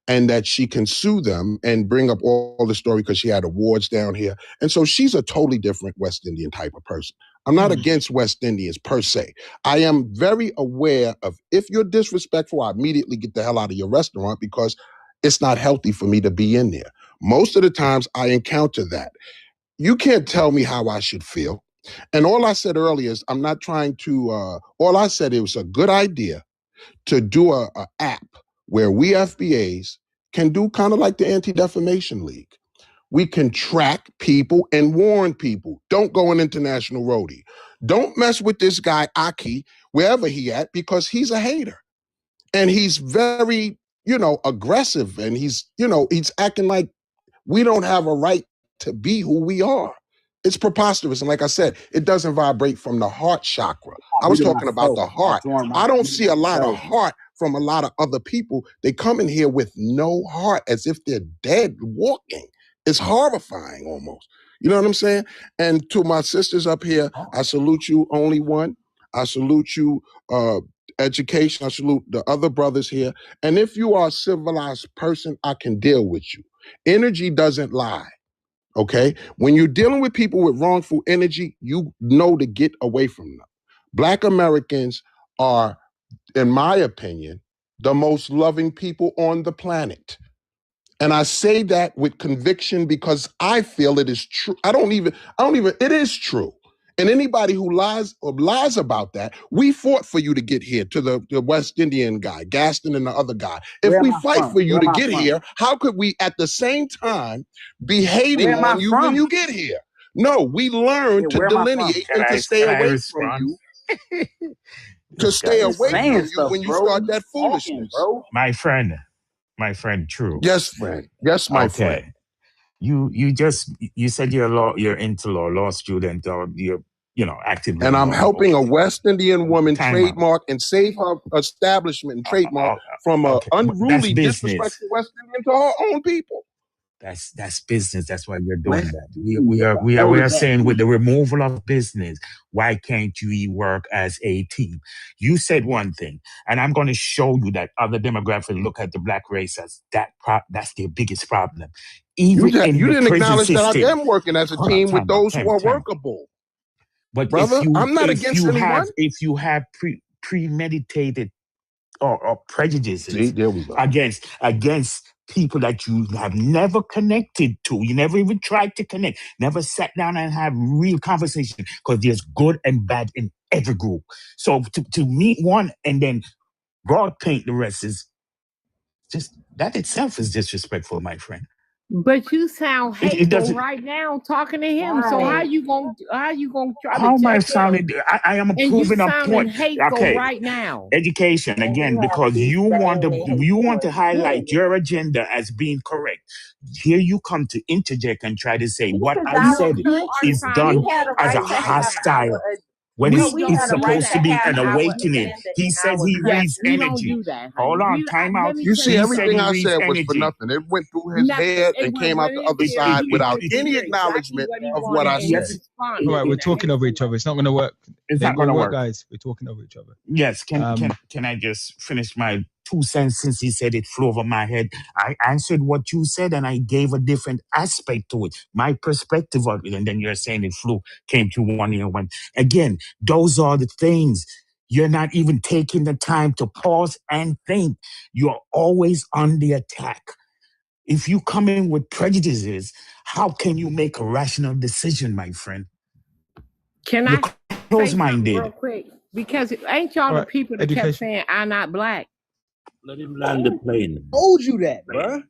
and that she can sue them and bring up all the story because she had awards down here. And so she's a totally different West Indian type of person. I'm not against West Indians per se. I am very aware of if you're disrespectful, I immediately get the hell out of your restaurant because it's not healthy for me to be in there. Most of the times I encounter that. You can't tell me how I should feel. And all I said earlier is I'm not trying to, all I said it was a good idea to do a app where we FBAs can do kind of like the Anti-Defamation League. We can track people and warn people. Don't go an International Roadie. Don't mess with this guy, Aki, wherever he at, because he's a hater. And he's very, aggressive. And he's acting like we don't have a right to be who we are. It's preposterous. And like I said, it doesn't vibrate from the heart chakra. I was talking about the heart. I don't see a lot of heart from a lot of other people. They come in here with no heart as if they're dead walking. It's horrifying almost. You know what I'm saying? And to my sisters up here, I salute you, only one. I salute you, education. I salute the other brothers here. And if you are a civilized person, I can deal with you. Energy doesn't lie, okay? When you're dealing with people with wrongful energy, you know to get away from them. Black Americans are, in my opinion, the most loving people on the planet. And I say that with conviction because I feel it is true. It is true. And anybody who lies about that, we fought for you to get here, to the West Indian guy, Gaston and the other guy. If we fight for you to get here, how could we at the same time be hating on you when you get here? No, we learn to delineate and to stay away from you. To stay away from you when you start that foolishness. My friend, true. Yes, friend. Yes, my friend. You said you're into law student, or you're actively. And I'm helping a West Indian woman trademark and save her establishment and trademark from an unruly, disrespectful West Indian to her own people. That's business. That's why we're doing that. We are saying with the removal of business, why can't you work as a team? You said one thing, and I'm going to show you that other demographics look at the Black race as that's their biggest problem. Even you didn't acknowledge system, that I am working as a team with those who are workable. But brother, I'm not against anyone. If you have premeditated or prejudices against people that you have never connected to, you never even tried to connect, never sat down and have real conversation, because there's good and bad in every group. So to meet one and then broad paint the rest is just, that itself is disrespectful, my friend. But you sound hateful right now talking to him. Right. So how you gonna try to am I check sounding? I am proving a point. Hateful right now. Education again, because you want to highlight your agenda as being correct. Here you come to interject and try to say what I said is done as a hostile. When it's supposed to be an awakening. He says he reads energy. Hold on, time out. You see, everything I said was for nothing. It went through his head and came out the other side without any acknowledgement of what I said. All right, we're talking over each other. It's not going to work. It's not going to work, guys. We're talking over each other. Yes. Can I just finish my 2 cents since he said it flew over my head? I answered what you said and I gave a different aspect to it, my perspective of it, and then you're saying it came to one ear one. Again, those are the things. You're not even taking the time to pause and think. You're always on the attack. If you come in with prejudices, how can you make a rational decision, my friend? Can You're I close-minded real quick? Because ain't y'all the people that kept saying I'm not black? Let him land the plane. Who told you that, bro?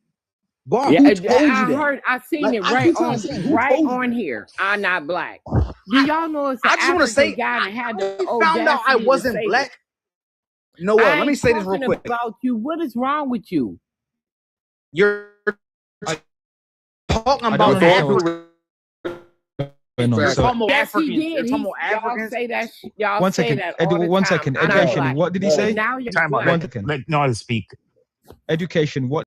Bob, yeah, who told you that? I seen it right on here. I'm not black. Do y'all know it's I just want to say guy that had the found out I wasn't black. No, let me say this real quick. About you, what is wrong with you? You're talking about Africans. Yes, he did. Y'all say that. Y'all one say second. that. One second. Education. What did he say? Now you're time out. Let Noel speak. Education. What